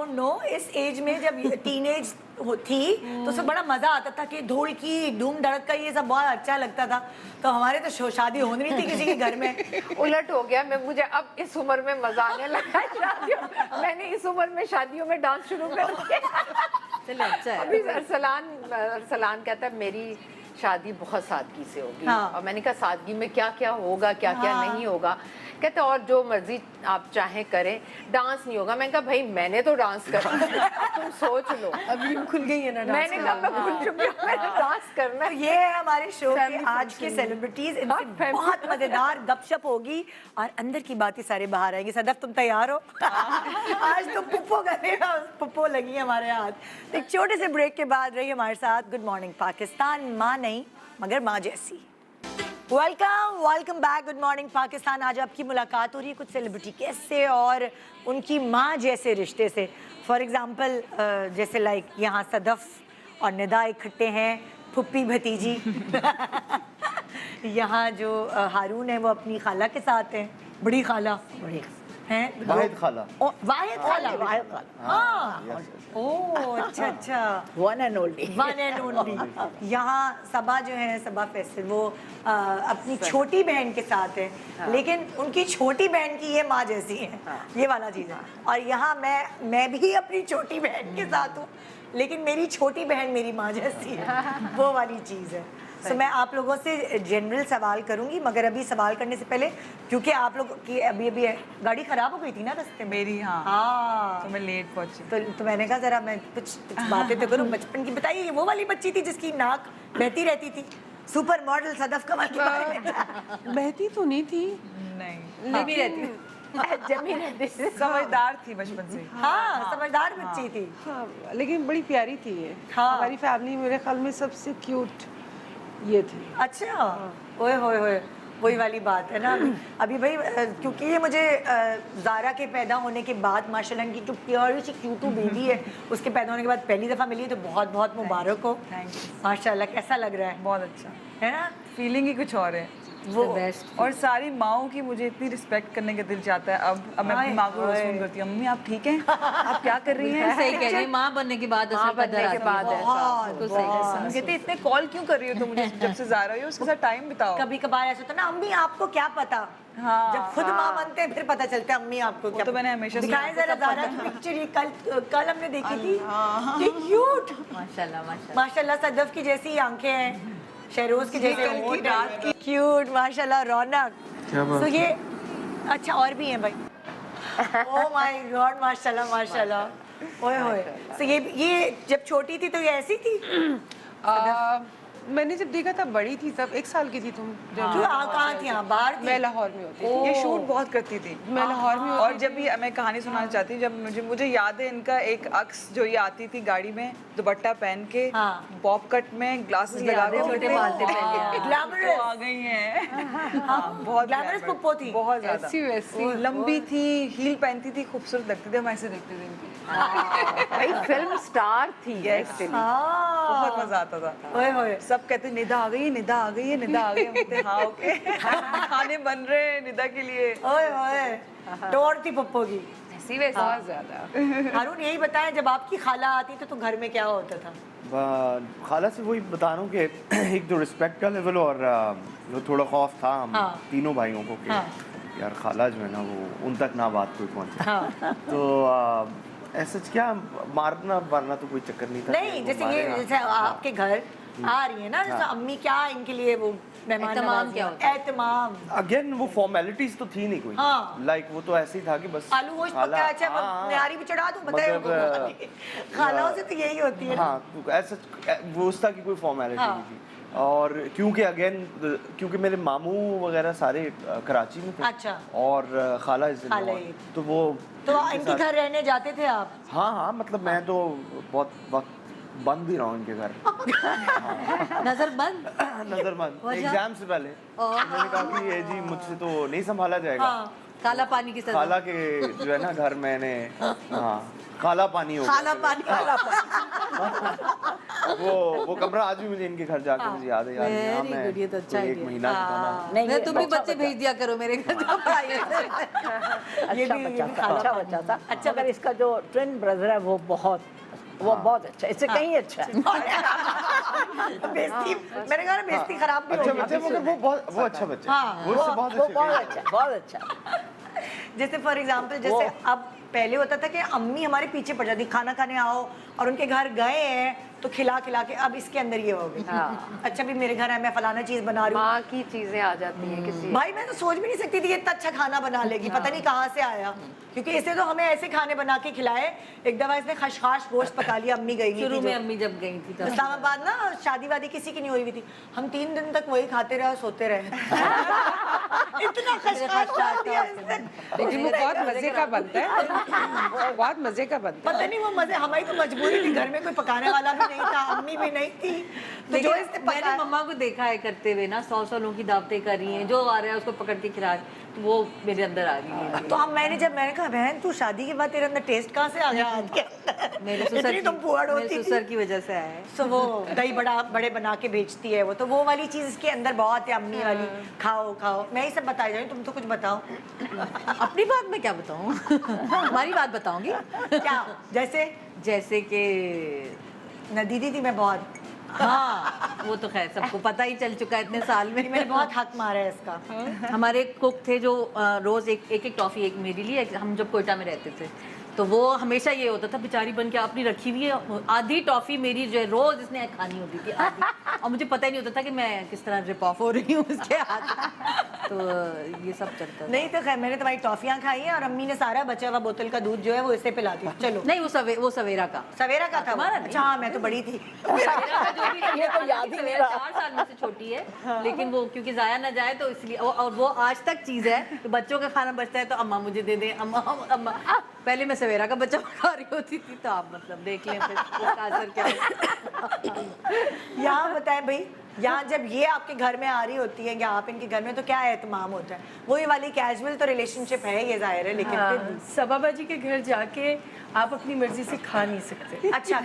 डोंट नो, इस एज में जब टीनेज थी तो उसमें बड़ा मजा आता था कि ढोलकी धूम धड़का ये सब बहुत अच्छा लगता था। तो हमारे तो शादी होनी नहीं थी किसी के घर में। उलट हो गया। मैं मुझे अब इस उम्र में मजा आने लगा है शादियों। मैंने इस उम्र में शादियों में डांस शुरू कर दिया। चलो अच्छा है। अभी अरसलान कहता है मेरी शादी बहुत सादगी से होगी। हाँ। और मैंने कहा सादगी में क्या क्या होगा, क्या क्या नहीं होगा। कहते और जो मर्जी आप चाहें करें, डांस नहीं होगा। मैंने कहा भाई मैंने तो डांस करना, तुम सोच लो। अभी खुल गई है ना डांस मैंने कहा मैं भूल चुकी हूँ, मैंने डांस करना तो ये है हमारे शो के आज के सेलिब्रिटीज। इनसे family बहुत मजेदार गपशप होगी और अंदर की बातें सारे बाहर आएंगी। सदफ तुम तैयार हो? आज तो पुप्पो करे, पुप्पो लगी हमारे हाथ। तो एक छोटे से ब्रेक के बाद रही हमारे साथ गुड मॉर्निंग पाकिस्तान, माँ नहीं मगर माँ जैसी। Welcome back, good morning Pakistan. आज आपकी मुलाकात हो रही है कुछ सेलिब्रिटी केस से और उनकी माँ जैसे रिश्ते से। फॉर एग्जांपल जैसे लाइक यहाँ सदफ और निदा इकट्ठे हैं, फुप्पी भतीजी। यहाँ जो हारून है वो अपनी खाला के साथ है, बड़ी खाला हैं, वाहिद खाला। वाहिद खाला। हाँ, Yes, yes. ओह अच्छा अच्छा, one and only. One and only. यहाँ सबा जो है, सबा फैसल, वो अपनी छोटी बहन के साथ है। लेकिन उनकी छोटी बहन की ये माँ जैसी है। ये वाला चीज़ है। और यहाँ मैं भी अपनी छोटी बहन के साथ हूँ, लेकिन मेरी छोटी बहन मेरी माँ जैसी है। वो वाली चीज़ है। तो मैं आप लोगों से जनरल सवाल करूंगी, मगर अभी सवाल करने से पहले, क्योंकि आप लोग की अभी गाड़ी खराब हो गई थी ना रास्ते में मेरी, हाँ हाँ, तो मैं लेट पहुंची। तो मैंने कहा जरा मैं कुछ बातें तो करूं बचपन की। बताइए, वो वाली बच्ची थी जिसकी नाक बहती रहती थी, सुपर मॉडल सदफ कमल के बारे में। बहती तो नहीं थी, नहीं, जमी रहती हूँ। जमी रहती थी। समझदार थी बचपन से। हाँ, समझदार बच्ची थी। हाँ, लेकिन बड़ी प्यारी थी ये। हाँ। हमारी फैमिली मेरे ख्याल में सबसे क्यूट ये थी। अच्छा, ओए होए होए, वही वाली बात है ना। अभी भाई क्योंकि ये मुझे ज़ारा के पैदा होने के बाद माशाल्लाह इनकी जो प्यारी सी क्यूटू बेबी है, उसके पैदा होने के बाद पहली दफ़ा मिली है, तो बहुत बहुत मुबारक हो। Thank you. माशाल्लाह, कैसा लग रहा है? बहुत अच्छा, है ना फीलिंग ही कुछ और है। वो बेस्ट। और सारी माओं की मुझे इतनी रिस्पेक्ट करने का दिल चाहता है। अब मैं अपनी माँ को रोज फोन करती हूँ, मम्मी आप ठीक हैं, आप क्या कर रही हैं? सही कह रही है, माँ बनने के बाद माँ बनने के बाद ऐसा बिल्कुल सही कह रही हम कहते इतने कॉल क्यों कर रही हो तुम मुझे, जब से ज़ारा हुई हो उसके साथ टाइम बिताओ। कभी कभार ऐसा होता है ना, अम्मी आपको क्या पता। हाँ, जब खुद माँ बनते हैं फिर पता चलता है अम्मी आपको क्या तो मैंने पता। हमेशा दिखाएं सुना, जरा ज़ारा की पिक्चर, ये कल हमने देखी थी, ये क्यूट माशाल्लाह माशाल्लाह। माशाल्लाह सदफ की जैसी आंखें हैं, शहरोज के जैसे कल की होंठ रात हैं, क्यूट माशाल्लाह, रौनक। क्या बात तो ये अच्छा और भी हैं भाई। ओह माय गॉड, माशाल्लाह माशाल्लाह, ओए होए। तो ये जब छोटी थी तो ये ऐसी थी? मैंने जब देखा था बड़ी थी, तब 1 साल की थी तुम जब। क्यों कहाँ थी? यहाँ बाहर थी? मैं लाहौर में होती थी। ये शूट बहुत करती थी। मैं लाहौर में और जब भी मैं कहानी सुनाना चाहती हूँ, जब मुझे याद है इनका एक अक्स जो ये आती थी गाड़ी में दुपट्टा पहन के, हाँ। बॉब कट में ग्लासेस लगा के, छोटे बाल थे पहले। ग्लैमरस, आ गई हैं। हाँ, बहुत ग्लैमरस पुप्पो थी। बहुत ज्यादा। ऐसी वैसी। लंबी थी, हील पहनती थी, खूबसूरत लगती थी, हम ऐसे देखते थे इनकी। भाई फिल्म स्टार थी एक्चुअली। बहुत मजा आता था। ओए होए। सब कहते निदा आ गई है, निदा आ गई है, निदा आ गई है। हम कहते हाँ ओके, खाने बन रहे हैं निदा के लिए। ओए होए, टोर थी पप्पो की। ऐसी वैसी बहुत ज्यादा। हारून यही बताएं, जब आपकी खाला आती तो घर में क्या होता था? खाला से वही बता रहा हूँ कि एक तो रिस्पेक्ट का लेवल और वो थोड़ा खौफ था हम तीनों भाइयों को कि यार खाला जो है ना वो उन तक ना बात कोई पहुँचे। तो ऐसा क्या मारना वारना तो कोई चक्कर नहीं था। नहीं, जैसे आपके घर आ रही है ना, जैसे अम्मी क्या इनके लिए वो मेहमान एहतमाम क्या होता है? एहतमाम। अगेन वो फॉर्मेलिटीज तो थी नहीं कोई। हाँ। लाइक वो तो ऐसे ही था कि बस आलू गोश्त पका, अच्छा न्यारी भी चढ़ा दूं, बताए खालाओं से तो यही होती है। हाँ, तो ऐसा वो उस तरह की कोई फॉर्मेलिटी नहीं थी। और क्योंकि मेरे मामू वगैरह सारे कराची में थे। अच्छा। और खाला तो वो तो इनके घर रहने जाते थे आप? हाँ हाँ, मतलब मैं तो बहुत वक्त बंद भी रहा हूँ इनके घर। नजर बंद। नजर बंद एग्जाम से पहले मैंने कहा कि ये जी मुझसे तो नहीं संभाला जाएगा। काला पानी की सजा। खाला के जो है ना घर मैंने हाँ काला पानी हो काला पानी, काला वो कमरा आज भी मुझे इनके घर जाके मुझे याद है यार यहाँ Very मैं good, ये तो अच्छा कोई एक idea। महीना था ना नहीं, मैं ये तुम भी अच्छा बच्चे भेज दिया करो मेरे घर जब आए। अच्छा बच्चा था। अच्छा, अगर इसका जो ट्विन ब्रदर है वो बहुत अच्छा, इससे कहीं अच्छा है। बेइज्जती, मैंने कहा ना बेइज्जती खराब भी अच्छा होगी। बच्चे मगर वो अच्छा बच्चा है वो उससे बहुत वो अच्छे बहुत हैं। अच्छा, बहुत अच्छा। जैसे फॉर एग्जाम्पल जैसे अब पहले होता था कि अम्मी हमारे पीछे पड़ जाती, खाना खाने आओ और उनके घर गए हैं तो खिला खिला के, अब इसके अंदर ये हो गई। अच्छा भी मेरे घर है, मैं फलाना चीज बना रही हूँ। माँ की चीजें आ जाती हैं किसी। भाई मैं तो सोच भी नहीं सकती थी ये इतना अच्छा खाना बना लेगी, पता नहीं कहाँ से आया, क्योंकि इसे तो हमें ऐसे खाने बना के खिलाए। एक दफा इसने खशखाश गोश्त पका लिया, अम्मी गई नहीं शुरू थी में जो। अम्मी जब गई थी तब इस्लामाबाद ना शादी वादी किसी की नहीं हुई हुई थी, हम 3 दिन तक वही खाते रहे और सोते रहे। इतना खशखाश बना दिया इसने। लेकिन वो बहुत मजे का बनता है, वो बहुत मजे का बनता है। पता नहीं वो मजे, हमारी तो मजबूरी थी, घर में कोई पकाने वाला भी नहीं था, अम्मी भी नहीं थी, तो जो इसने लेकिन मैंने पकाया मम्मा को देखा है करते हुए ना, 100 लोगों की दावतें कर रही हैं, जो आ रहा है उसको पकड़ के खिला, तो वो मेरे अंदर आ गई है। तो हम मैंने कहा बहन तू शादी के बाद तेरे अंदर टेस्ट कहाँ से आ गया हाथ के अंदर? मेरे ससुर इतनी तुम पुअड़ मेरे होती ससुर थी। की वजह से आया है। तो वो दही बड़े बना के बेचती है वो, तो वो वाली चीज इसके अंदर बहुत है, अम्मी वाली। खाओ खाओ, मैं ही सब बताई जाऊँ, तुम तो कुछ बताओ। अपनी बात मैं क्या बताऊँ? हमारी बात बताऊंगी। क्या? जैसे कि न दीदी थी मैं बहुत, हाँ, वो तो खैर सबको पता ही चल चुका है इतने साल में। मैंने बहुत हक मारा है इसका। हमारे कुक थे जो रोज एक टॉफी, एक मेरे लिए, हम जब कोयटा में रहते थे तो वो हमेशा ये होता था, बेचारी बन के अपनी रखी हुई है, आधी टॉफी मेरी जो है रोज इसने खानी होती थी, आधी। और मुझे पता ही नहीं होता था कि मैं किस तरह रिप ऑफ हो रही हूँ उसके हाथ। तो ये सब चलता था। नहीं तो खैर मैंने तुम्हारी टॉफियाँ खाई हैं और अम्मी ने सारा बचा हुआ बोतल का दूध जो है वो इसे पिला दिया। चलो नहीं, वो सवेरा का। सवेरा का था तुम्हारा वो? नहीं। अच्छा हाँ, मैं तो बड़ी थी। सवेरा का जो भी है, ये तो याद ही नहीं रहा। 4 साल में से छोटी है, लेकिन वो क्योंकि जाया ना जाए तो इसलिए, और वो आज तक चीज है कि बच्चों का खाना बचता है तो अम्मा मुझे दे दे, अम्मा। पहले मैं सवेरा का बच्चा खा रही होती थी, तो आप मतलब देख लें फिर उसका असर क्या है। यहाँ बताएं भाई, यहाँ जब ये आपके घर में आ रही होती है या आप इनके घर में, तो क्या एहतमाम होता है? वही वाली कैजुअल तो रिलेशनशिप है, ये जाहिर है, लेकिन फिर भी। सबाबा जी के घर जाके आप अपनी मर्जी से खा नहीं सकते। अच्छा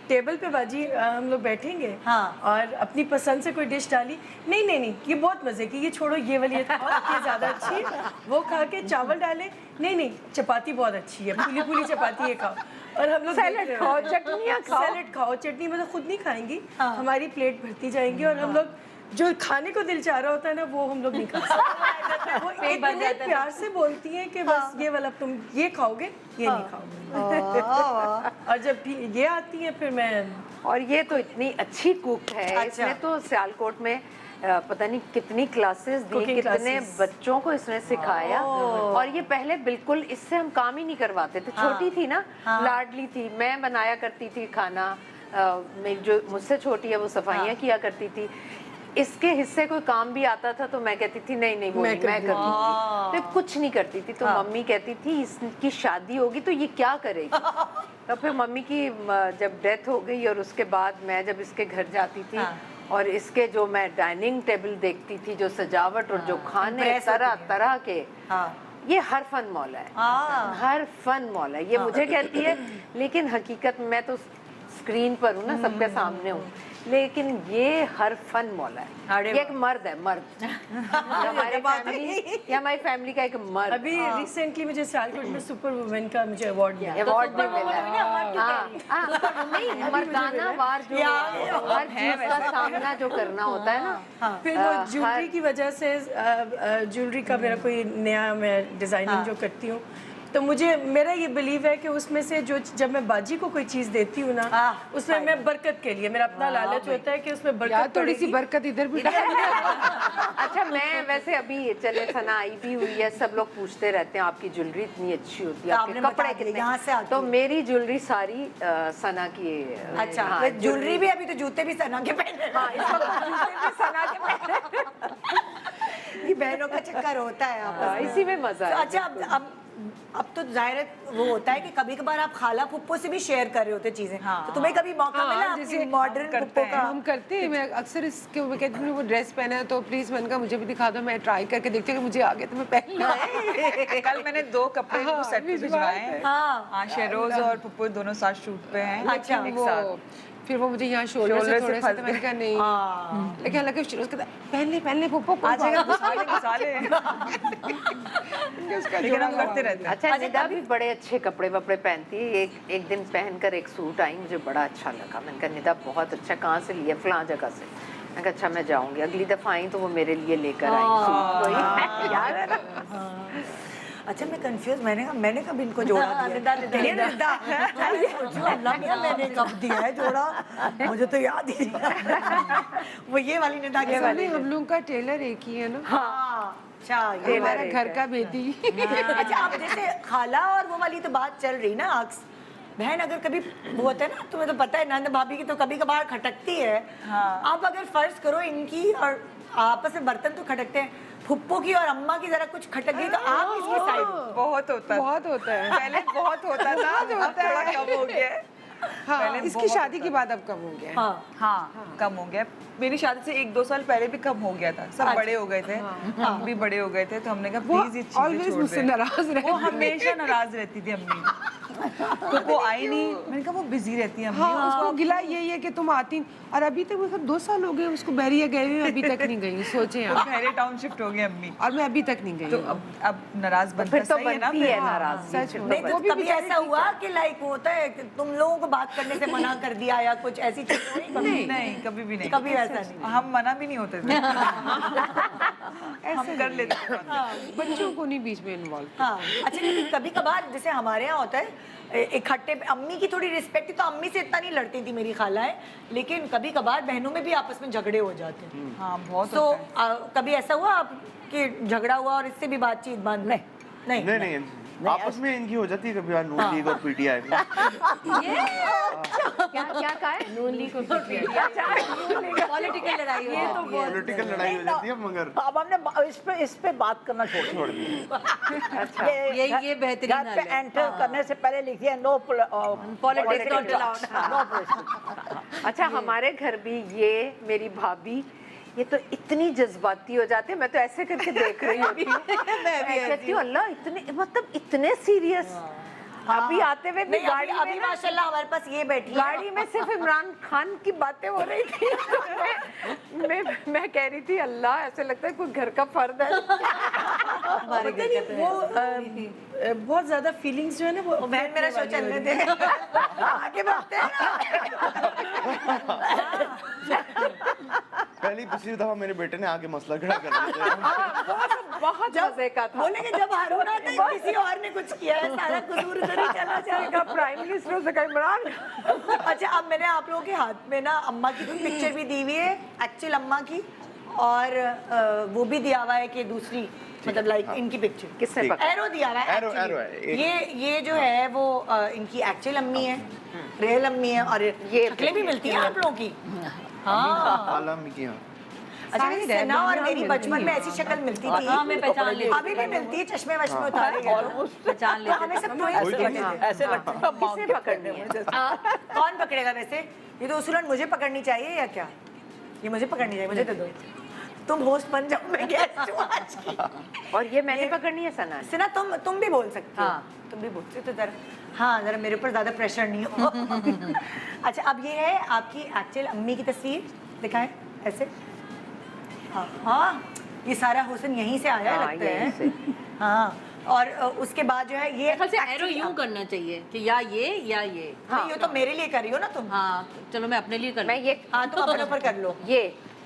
टेबल पे बाजी हम लोग बैठेंगे, हाँ। और अपनी पसंद से कोई डिश डाली, नहीं ये बहुत मजे की, ये छोड़ो, ये वाली ये खाओ, ये ज्यादा अच्छी है, वो खा के चावल डाले, नहीं चपाती बहुत अच्छी है, फूली फूली चपाती है, खाओ। और हम लोग सैलेड खाओ, चटनियाँ खाओ। सैलेड खाओ, चटनी मतलब खुद नहीं खाएंगी, हमारी प्लेट भरती जाएंगी, और हम लोग जो खाने को दिल चाह रहा होता है ना, वो हम लोग नहीं खा सकते। वो इतने प्यार से बोलती हैं कि बस ये वाला तुम ये खाओगे, ये नहीं खाओगे। और जब भी ये आती है फिर मैं, और ये तो इतनी अच्छी कुक है। अच्छा। इसने तो सियालकोट में पता नहीं कितनी क्लासेस दी, Cooking कितने classes। बच्चों को इसने सिखाया। और ये पहले बिल्कुल इससे हम काम ही नहीं करवाते थे, छोटी थी ना, लाडली थी, मैं बनाया करती थी खाना, मेरी जो मुझसे छोटी है वो सफाइयाँ किया करती थी। इसके हिस्से कोई काम भी आता था तो मैं कहती थी नहीं वो नहीं, मैं करती थी, तो कुछ नहीं करती थी। तो मम्मी कहती थी इसकी शादी होगी तो ये क्या करेगी। तो फिर मम्मी की जब डेथ हो गई और उसके बाद मैं जब इसके घर जाती थी और इसके जो मैं डाइनिंग टेबल देखती थी, जो सजावट और जो खाने तरह तरह के, ये हर फन मौला है, हर फन मौला है। ये मुझे कहती है, लेकिन हकीकत में मैं तो स्क्रीन पर हूँ ना, सबके सामने हूँ, लेकिन ये हर फन मौला है। ये एक मर्द है, मर्द। ये हमारी फैमिली का एक मर्द। अभी रिसेंटली मुझे सियालकोट में सुपर वुमेन का मुझे अवार्ड मिला। अवार्ड भी मिला है। नहीं, मर्दाना वार जो हर चीज का सामना जो करना होता है ना। फिर वो ज्वेलरी की वजह से, ज्वेलरी का मेरा कोई नया मैं डिजाइनिंग जो करती हूँ, तो मुझे मेरा ये बिलीव है कि उसमें से जो जब मैं बाजी को कोई चीज देती हूँ ना, उसमें मैं बरकत के लिए, मेरा अपना लालच होता है कि उसमें बरकत, थोड़ी सी बरकत इधर भी अच्छा, मैं वैसे अभी चले सना आई भी हुई है, सब लोग पूछते रहते हैं आपकी ज्वेलरी इतनी अच्छी होती है, आपके कपड़े कितने, यहाँ से आती तो है। मेरी ज्वेलरी सारी सना की। अच्छा, हाँ, ज्वेलरी भी, अभी तो जूते भी सना के पहने। हाँ, इस वक्त जूते भी सना के पहने। ये बहनों का चक्कर होता है आपस में। इसी में मजा है। अच्छा अब तो जाहिर है वो होता है कि कभी कभार आप खाला फुप्पो से भी शेयर कर रहे होते चीजें, तो तुम्हें कभी मौका मिला आपकी मॉडर्न फुप्पो का? हम करते हैं। मैं अक्सर इसके मैं कहती हूँ वो ड्रेस पहना है तो प्लीज मैंने कहा मुझे भी दिखा दो, मैं ट्राई करके देखती हूँ कि मुझे आ गया तो मैं पहन लूँ। कल मैंने 2 कपड़े इनको सेट पे भिजवाए हैं। हाँ। हाँ, शेरोज और पुप्पू दोनों साथ शूट पे हैं। अच्छा। एक साथ। फिर वो मुझे यहाँ शोल्डर शोल्डर से से थोड़े से फंस तो मैंने कहा नहीं, लेकिन हालांकि शुरू कहता पहन ले पुप्पो आ जाएगा, घुसा ले। लेकिन हम करते रहते हैं। अच्छा, निदा भी बड़े अच्छे कपड़े वपड़े पहनती है। एक दिन पहनकर एक सूट आई, मुझे बड़ा अच्छा लगा। मैंने कहा निदा बहुत अच्छा, कहाँ से लिया? फलां जगह से। मैंने कहा अच्छा मैं जाऊंगी, अगली दफा आई तो वो मेरे लिए लेकर आई सूट। कोई याद है ना? अच्छा मैं कंफ्यूज, मैंने कब इनको जोड़ा दिया? निदा अल्लाह मियां मैंने कब दिया है जोड़ा, मुझे तो याद ही नहीं। वो ये वाली निदा के वाली हम लोग का टेलर एक ही है ना। हाँ अच्छा ये हमारा घर का बेटी। अच्छा अब जैसे खाला और वो वाली तो बात चल रही ना, अक्स बहन अगर कभी वो होता है ना, तुम्हें तो पता है नंद भाभी की तो कभी कभार खटकती है। अब अगर फर्ज करो इनकी और आपस में बर्तन तो खटकते हैं, फुप्पो की और अम्मा की जरा कुछ खटक गई तो आप इसकी साइड हो। बहुत होता है, बहुत होता है। पहले बहुत होता था, अब थोड़ा कम हो गया है। हाँ, पहले इसकी बहुत शादी के बाद अब कम हो गया है। हाँ, कम हो गया। मेरी शादी से 1-2 साल पहले भी कम हो गया था। सब बड़े हो गए थे, हम भी बड़े हो गए थे, तो हमने कहा प्लीज ये चीजें ऑलवेज छोड़ मुझसे दें। नाराज रहती वो हमेशा नाराज रहती थी अम्मी। तो वो आई नहीं, मैंने कहा वो बिजी रहती है अम्मी। हाँ, उसको गिला यही है कि तुम आती, और अभी तक मतलब 2 साल हो गए उसको बैरिया गए हुए, अभी तक नहीं गई। सोचे तो आप। पहले टाउन शिफ्ट हो गई अम्मी, और मैं अभी तक नहीं गई तो हूँ। अब नाराज बनता फिर तो सही है ना। बनती फिर है नाराज। सच में। नहीं तो वो भी कभी बेचारी ऐसा हुआ कि लाइक होता है कि तुम लोगों को बात करने से मना कर दिया या कुछ ऐसी चीज हुई कभी? नहीं, कभी भी नहीं। कभी ऐसा नहीं। हम मना भी नहीं होते थे। हम कर लेते थे। बच्चों को नहीं बीच में इन्वॉल्व। हाँ अच्छा लेकिन कभी कभार जैसे हमारे यहाँ होता है इकट्ठे पे अम्मी की थोड़ी रिस्पेक्ट थी तो अम्मी से इतना नहीं लड़ती थी मेरी खालाएं, लेकिन कभी कभार बहनों में भी आपस में झगड़े हो जाते हैं। हाँ बहुत तो होता है। कभी ऐसा हुआ आप कि झगड़ा हुआ और इससे भी बातचीत बंद? नहीं नहीं आपस में इनकी हो जाती है कभी यार, नून लीग और पीटीआई में। क्या कहा है? नून लीग को पॉलिटिकल लड़ाई हो जाती है। पॉलिटिकल लड़ाई हो जाती है मगर अब हमने इस पे बात करना छोड़ दिया। अच्छा ये बेहतरीन घर हाल पे है। एंटर करने से पहले लिखिए no Politics not allowed. No politics. अच्छा, हमारे घर भी ये मेरी भाभी ये तो इतनी जज्बाती हो जाते हैं, मैं तो ऐसे करके देख रही होती हूँ। मैं कहती हूँ अल्लाह इतने मतलब इतने सीरियस। अभी आते हुए भी नहीं गाड़ी अभी में ना, माशाल्लाह हमारे पास ये बैठी है। गाड़ी में सिर्फ इमरान खान की बातें हो रही थी। तो मैं कह रही थी अल्लाह ऐसे लगता है कोई घर का फर्द है। हमारे घर का तो वो बहुत ज्यादा फीलिंग्स जो है ना वो बहन मेरा शो चलने दे, आगे बढ़ते हैं पहली पिछली दफा मेरे बेटे ने आके मसला खड़ा कर दिया। बहुत मजे का था। बोले कि जब हारून आता है किसी और ने कुछ किया है, सारा कसूर उधर ही चला जाएगा। प्राइम मिनिस्टर से कहा इमरान। अच्छा अब मैंने आप लोगों के हाथ में ना अम्मा की कोई पिक्चर भी दी हुई है, एक्चुअल अम्मा की, और वो भी दिया हुआ है कि दूसरी मतलब लाइक इनकी पिक्चर किसने ठीक। पकड़ा? एरो दिया हुआ है एरो actually। है, ये जो है वो इनकी एक्चुअल अम्मी है, रियल अम्मी है, और ये शक्लें भी मिलती हैं आप लोगों की। हाँ खाला अम्मी की हाँ। अच्छा सना और मेरी बचपन में ऐसी शक्ल मिलती थी। हाँ, मैं पहचान लेती हूँ। अभी भी मिलती है, चश्मे वश्मे उतारे गए पहचान लेते हमें सब twins लगते थे। ऐसे लगता है किसे पकड़नी है? कौन पकड़ेगा वैसे? ये तो उसूलन मुझे पकड़नी चाहिए या क्या? ये मुझे पकड़नी चाहिए, मुझे दे दो। तुम होस्ट बन जाओ, मैं गेस्ट हूँ आज की। और ये मैंने पकड़नी है सना ने। सिना तुम भी बोल सकती हो। हाँ। तुम भी बोल सकते हो जरा। हाँ जरा मेरे ऊपर ज्यादा प्रेशर नहीं हो। अच्छा अब ये है आपकी एक्चुअल अम्मी की तस्वीर, दिखाएं ऐसे। हाँ हाँ ये सारा हुस्न यहीं से आया हाँ, लगता यहीं है। से। हाँ और उसके बाद जो है ये ख्याल से एरो actually यूं करना चाहिए कि या ये या ये। हाँ, ये तो मेरे लिए कर रही हो ना तुम। हाँ चलो मैं अपने लिए कर मैं ये हाँ तुम अपने ऊपर कर लो। ये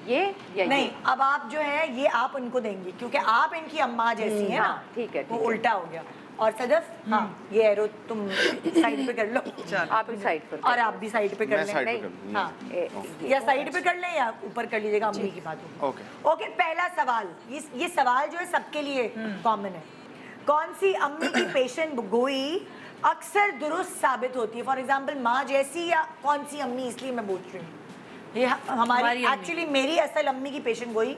या नहीं ये? अब आप जो है ये आप उनको देंगी क्योंकि आप इनकी अम्मा जैसी है ना। हाँ, ठीक है, वो ठीक है। उल्टा हो गया। और सदफ हाँ ये एरो तुम साइड पे कर लो। आप भी साइड पर और आप भी साइड पे कर मैं लें। साइड पे नहीं, कर लूँ। हाँ या साइड पे कर लें या ऊपर कर लीजिएगा, अम्मी की बात होगी। ओके ओके पहला सवाल, ये सवाल जो है सबके लिए कॉमन है। कौन सी अम्मी की पेशेंट गोई अक्सर दुरुस्त साबित होती है? फॉर एग्जाम्पल माँ जैसी या कौन सी अम्मी, इसलिए मैं पूछ रही हूँ। ये हमारी हमारी अम्मी। एक्चुअली मेरी असल अम्मी की पेशेंट गोई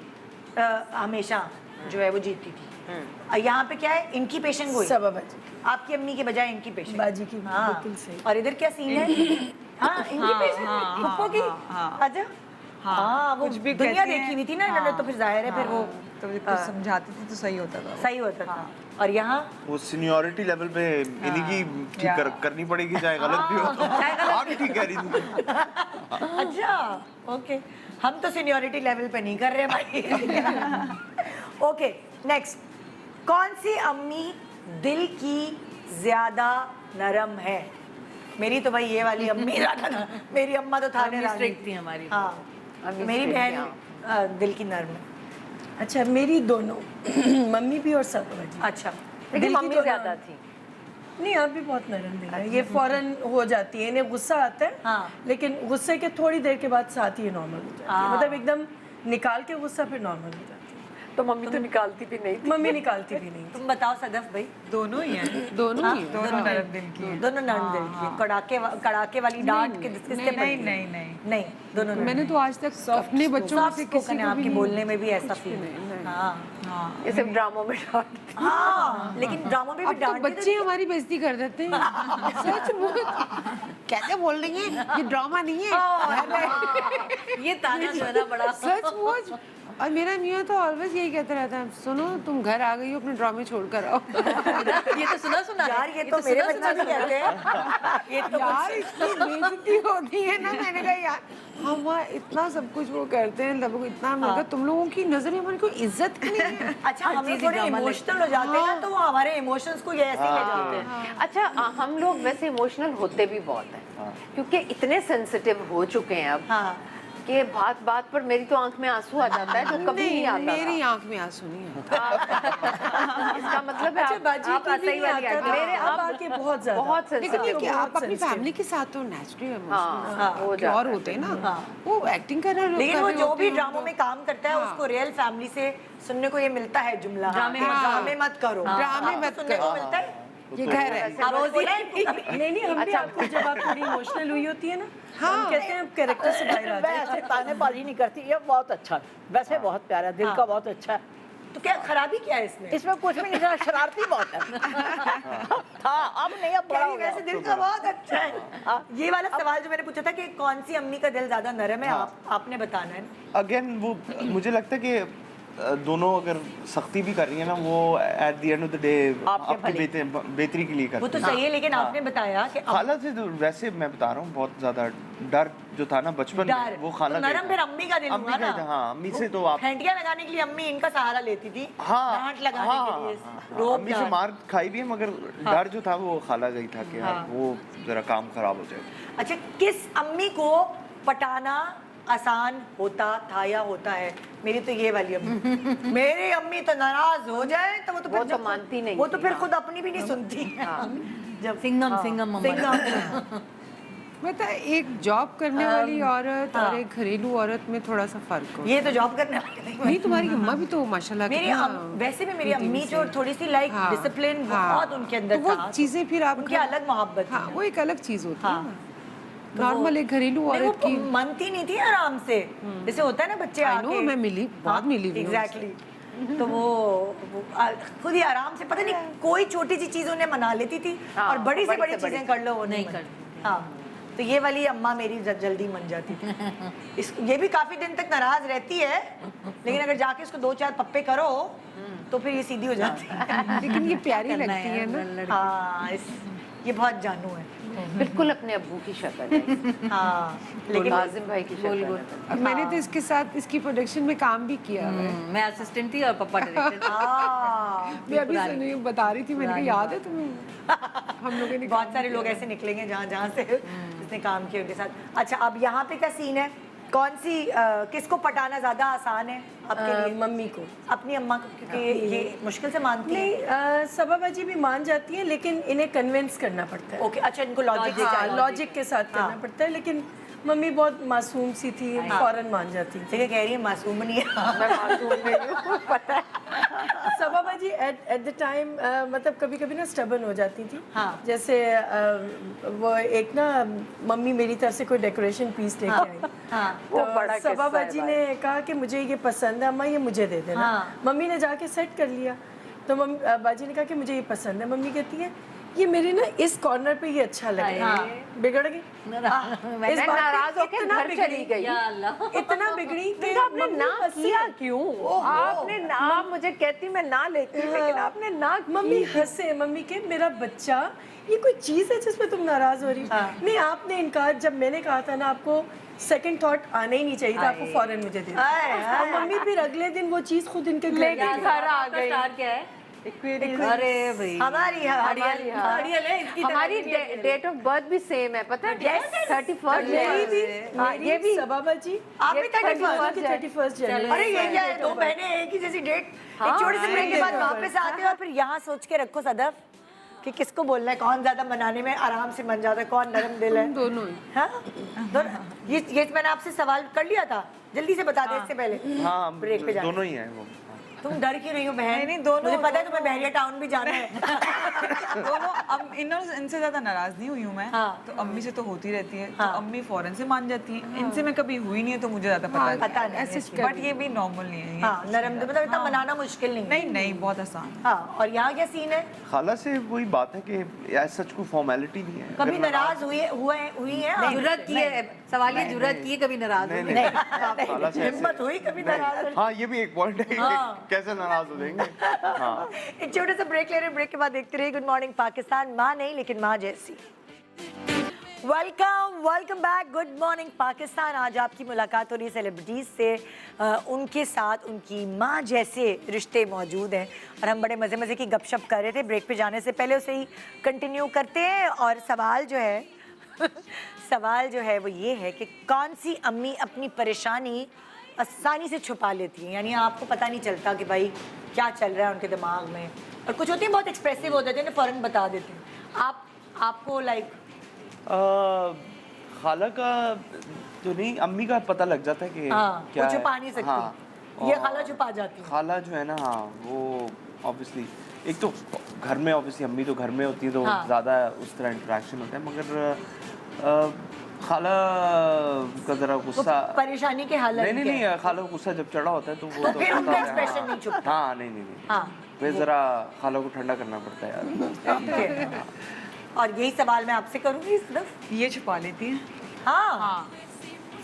हमेशा जो है वो जीती थी। यहाँ पे क्या है, इनकी पेशेंट हुई, सबा बाजी आपकी अम्मी के बजाय इनकी पेशेंट। बाजी की हाँ। बिल्कुल सही। और इधर क्या सीन है? हाँ, इनकी पेशेंट, पप्पो की। अच्छा, हाँ, वो कुछ भी दुनिया कहती देखी हैं। हुई थी ना इन्होंने, तो फिर जाहिर है फिर वो तो कुछ समझाती थी तो सही होता था। सही होता था। और यहाँ वो सीनियरिटी लेवल पे इन्हीं की ठीक करनी पड़ेगी, चाहे गलत भी हो। आप भी ठीक कह रही थी। अच्छा, ओके, हम तो सीनियरिटी लेवल पे नहीं कर रहे भाई। ओके, नेक्स्ट, कौन सी अम्मी दिल की ज्यादा नरम है? मेरी तो भाई ये वाली अम्मी ज्यादा, मेरी अम्मा तो थाने रानी स्ट्रिक्ट थी हमारी। हाँ, अम्मी मेरी strict थी, बहन दिल की नरम है। अच्छा, मेरी दोनों मम्मी भी और सबा बाजी। अच्छा, लेकिन दिल की मम्मी तो ज्यादा थी। नहीं, आप भी बहुत नरम दिल है, ये फौरन हो जाती है, इन्हें गुस्सा आता है हाँ। लेकिन गुस्से के थोड़ी देर के बाद साथ ही ये नॉर्मल हो जाती है, मतलब एकदम निकाल के गुस्सा फिर नॉर्मल हो जाती है। तो मम्मी तो निकालती भी नहीं थी। मम्मी निकालती भी नहीं। तुम बताओ सदफ भाई। दोनों ही हैं। दोनों ही दोनों नरम दिल की हैं। दोनों नरम दिल की है। कड़ाके वाली डांट के किसके नहीं पड़ी? नहीं नहीं नहीं, दोनों नरम। मैंने तो आज तक अपने बच्चों में सॉफ्ट से स्पोकन किसी है, को भी आपकी नहीं- बोलने में भी ऐसा फील है। हाँ, ये सिर्फ ड्रामों में डांटती। हाँ, लेकिन ड्रामों में भी अब तो डांट बच्चे हमारी बेइज्जती कर देते हैं। सच में कैसे बोल रही हैं, ये ड्रामा नहीं है। ये ताना जो है ना बड़ा सचमुच। और मेरा मियाँ तो ऑलवेज यही कहता रहता है, सुनो तुम घर आ गई हो, अपने ड्रामे छोड़ कर आओ। ये तो सुना यार, ये तो मेरे बच्चे भी कहते हैं। ये तो यार इतनी बेइज्जती होती है ना, मैंने कहा यार हम वहाँ इतना सब कुछ वो करते हैं, लोगों को इतना मगर तुम लोगों की नजर में हमारी कोई इज्जत ही नहीं है। अच्छा, हम लोग थोड़े इमोशनल हो जाते हैं ना, तो वो हमारे इमोशंस को ये ऐसे ले जाते हैं। अच्छा, हम लोग वैसे इमोशनल होते भी बहुत हैं, क्योंकि इतने सेंसिटिव हो चुके हैं अब हाँ, कि बात बात पर मेरी तो आंख में आंसू आ जाता है, जो कभी नहीं आता मेरी आंख में आंसू नहीं आता। था। इसका मतलब है अच्छा, आप बाजी आप की भी सही नहीं वाली आता आंख। था, मेरे अब आप आके बहुत ज्यादा। बहुत लेकिन ये सेंसिटिव कि आप अपनी sensitive। फैमिली के साथ तो नेचुरली हाँ, हो जाता और है। होते हैं ना, वो एक्टिंग कर रहे हैं, लेकिन कर वो रहे जो होते भी हैं, ड्रामों में काम करता है उसको रियल फैमिली से सुनने को ये मिलता है जुमला, ड्रामे मत करो, ड्रामे मत सुनने को करो। मिलता है। ये घर है। आप रोज ही नहीं, हम भी आपको जब आप थोड़ी इमोशनल हुई होती है ना, हम कहते हैं कैरेक्टर से बाहर आ मैं जाए। ऐसे तानेबाजी नहीं करती, ये बहुत अच्छा है, वैसे बहुत प्यारा है, दिल का बहुत अच्छा है। तो क्या खराबी क्या है इसमें? इसमें कुछ भी नहीं, शरारती बहुत है। हाँ, अब नहीं, अब बड़ा हो गया। वैसे दिल का बहुत अच्छा है। ये वाला सवाल जो मैंने पूछा था कि कौन सी अम्मी का दिल ज्यादा नरम है, आपने बताना है ना। अगेन वो मुझे लगता है कि दोनों अगर सख्ती भी कर रही है ना, वो at the end of the day आपकी बेहतरी के लिए करती वो तो सही है, लेकिन आपने बताया कि खाला से तो वैसे मैं बता रहा हूँ बहुत ज्यादा डर जो था ना बचपन डर, में, वो खाला तो नरम फिर अम्मी का दिल हुआ ना। हाँ, अम्मी से तो आप फेंटियां लगाने के लिए अम्मी इनका सहारा लेती थी, हाँ डांट लगाने के लिए, रोब अम्मी से डांट। मार खाई भी है, मगर डर जो था वो खाला का ही था कि यार वो जरा काम खराब हो जाए। अच्छा, किस अम्मी को पटाना आसान होता था या होता है? मेरी तो ये वाली अम्मी। मेरी अम्मी तो नाराज हो जाए तो वो तो फिर वो तो मानती नहीं वो तो थी, फिर हाँ। खुद अपनी भी नहीं सुनती। जब सिंगम मम्मा। सिंगम मतलब एक जॉब करने वाली औरत और एक घरेलू औरत में थोड़ा सा फर्क हो। ये तो जॉब करने वाली नहीं। नहीं, तुम्हारी अम्मा भी तो माशाल्लाह मेरी कितना वैसे भी मेरी अम्मी जो थोड़ी सी लाइक हाँ, डिसिप्लिन हाँ। बहुत उनके अंदर तो वो था, चीजें फिर आप उनकी अलग मोहब्बत थी। हाँ, वो एक अलग चीज होती हाँ। है ना। नॉर्मल एक घरेलू नहीं, औरत वो की मनती नहीं थी आराम से, जैसे होता है ना बच्चे I आके know, मैं मिली, बहुत मिली हुई हूँ एग्जैक्टली। तो वो खुद ही आराम से, पता नहीं कोई छोटी सी चीज उन्हें मना लेती थी, हाँ, और बड़ी से बड़ी बड़ी से चीजें कर लो वो नहीं नहीं करती। हाँ, तो ये वाली अम्मा मेरी जल्दी मन जाती थी। ये भी काफी दिन तक नाराज रहती है, लेकिन अगर जाके इसको 2-4 पप्पे करो तो फिर ये सीधी हो जाती है। लेकिन ये प्यारी लगती है ना। हाँ, ये बहुत जानू है। बिल्कुल अपने अब्बू की शक्ल है। हाँ, लेकिन आजिम भाई की शक्ल है। अब मैंने तो इसके साथ इसकी प्रोडक्शन में काम भी किया हुआ है। मैं असिस्टेंट थी और पापा डायरेक्टर। हाँ, मैं अभी सुनी बता रही थी, मैंने कहा याद है तुम्हें हम लोगों ने बहुत सारे लोग ऐसे निकलेंगे जहाँ से जिसने काम किया उनके साथ। अच्छा, अब यहाँ पे क्या सीन है? कौन सी किसको पटाना ज्यादा आसान है आपके लिए? मम्मी को। अपनी अम्मा को, क्योंकि ये मुश्किल से मानती है। नहीं, सबा बाजी भी मान जाती है, लेकिन इन्हें कन्विंस करना पड़ता है। ओके, अच्छा, इनको लॉजिक हाँ, लॉजिक के साथ करना पड़ता है, लेकिन मम्मी बहुत मासूम सी थी, फौरन मान जाती थी। ठीक है, कह रही है मासूम नहीं है। मैं मासूम नहीं हूँ, पता है। सबा बाजी एट द टाइम मतलब कभी कभी ना स्टबन हो जाती थी। हाँ। जैसे वो एक ना मम्मी मेरी तरफ से कोई डेकोरेशन पीस लेके आई। हाँ। वो बड़ा तो सबा किस्सा है बाजी ने कहा कि मुझे ये पसंद है अम्मा, ये मुझे दे देना। हाँ। मम्मी ने जाके सेट कर लिया, तो बाजी ने कहा कि मुझे ये पसंद है। मम्मी कहती है ये मेरे ना इस कॉर्नर पे ये अच्छा लग रहा है। बिगड़ गई, मैं इस बात पे नाराज होकर इतना घर बिगड़ी, चली गई। इतना बिगड़ी कि तो आपने मम्मी ना हंसे। किया क्यों? आपने ना, आप मुझे कहती मैं ना लेती, लेकिन आपने ना की। मम्मी हंसे, मम्मी के मेरा बच्चा ये कोई चीज है जिसमें तुम नाराज हो रही हो? नहीं, आपने इनकार, जब मैंने कहा था ना आपको सेकंड थॉट आना ही नहीं चाहिए था, आपको फौरन मुझे दे दिया। और मम्मी फिर अगले दिन वो चीज खुद इनके घर लेके लेके घर आ गई। स्टार क्या है? अरे भाई हमारी हमारी डेट ऑफ बर्थ भी सेम है, पता है? 31 मेरी भी, ये भी सबा बाजी आप भी 31 जनवरी। अरे ये क्या है, दो बहनें एक ही जैसी डेट। एक छोटे से ब्रेक के बाद वापस आते हैं और फिर यहाँ सोच के रखो सदफ कि किसको बोलना है, कौन ज्यादा मनाने में आराम से मन जाता है, कौन नरम दिल है। दोनों ही। हाँ? दोनों। ये मैंने आपसे सवाल कर लिया था, जल्दी से बता दे इससे पहले। हाँ, ब्रेक पे जाने दोनों ही हैं वो। तुम डर क्यों रही हो बहन? नहीं, दोनों- मुझे पता है तुम्हें बहरिया टाउन भी जाना है। दोनों अब इनसे ज्यादा नाराज नहीं हुई हूँ मैं। हाँ। तो अम्मी से तो होती रहती है, तो हाँ। अम्मी फौरन से मान जाती हैं। इनसे मैं कभी हुई नहीं है, तो मुझे ज्यादा पता पता नहीं। नहीं। बट ये भी नॉर्मल नहीं है ये। हाँ, नरम दिल, मतलब इतना मनाना मुश्किल नहीं है। नहीं नहीं, बहुत आसान। हाँ, और यहाँ क्या सीन है? खाला से वही बात है कि यार सच कोई फॉर्मेलिटी नहीं है। कभी अगर नाराज हुई है? जुर्रत की है सवाल, ये जुर्रत की है कभी नाराज नहीं, हो? नहीं, खाला से ऐसे- हिम्मत हुई कभी नाराज होने? हाँ, ये भी एक पॉइंट है कि कैसे नाराज हो जाएंगे। हाँ, एक छोटा सा ब्रेक ले रहे हैं, ब्रेक के बाद देखते रहिए गुड मॉर्निंग पाकिस्तान। माँ नहीं लेकिन माँ जैसी। Welcome back, good morning Pakistan. आज आपकी मुलाकात हो रही है सेलिब्रिटीज़ से, उनके साथ उनकी माँ जैसे रिश्ते मौजूद हैं और हम बड़े मज़े मज़े की गपशप कर रहे थे। ब्रेक पे जाने से पहले उसे ही कंटिन्यू करते हैं और सवाल जो है वो ये है कि कौन सी अम्मी अपनी परेशानी आसानी से छुपा लेती हैं, यानी आपको पता नहीं चलता कि भाई क्या चल रहा है उनके दिमाग में, और कुछ होती हैं बहुत एक्सप्रेसिव हो जाते हैं, फ़ौरन बता देते हैं। आपको लाइक खाला का तो नहीं, अम्मी का पता लग जाता है कि हाँ, क्या वो है। छुपा नहीं सकती। हाँ, ये और खाला छुपा जाती है। खाला जो है ना, हाँ, वो ऑब्वियसली एक तो घर में, ऑब्वियसली अम्मी तो घर में होती है तो हाँ। ज़्यादा उस तरह इंटरेक्शन होता है, मगर खाला का ज़रा गुस्सा, परेशानी के हालत नहीं, खाला को गुस्सा जब चढ़ा होता है तो वो तो फिर उनका पता है, एक्सप्रेशन हाँ। नहीं छुपता। हाँ, नहीं, हाँ। फिर ज़रा खाला को ठंडा करना पड़ता है यार। Okay. और यही सवाल मैं आपसे करूंगी इस दफ़। ये छुपा लेती है। हाँ,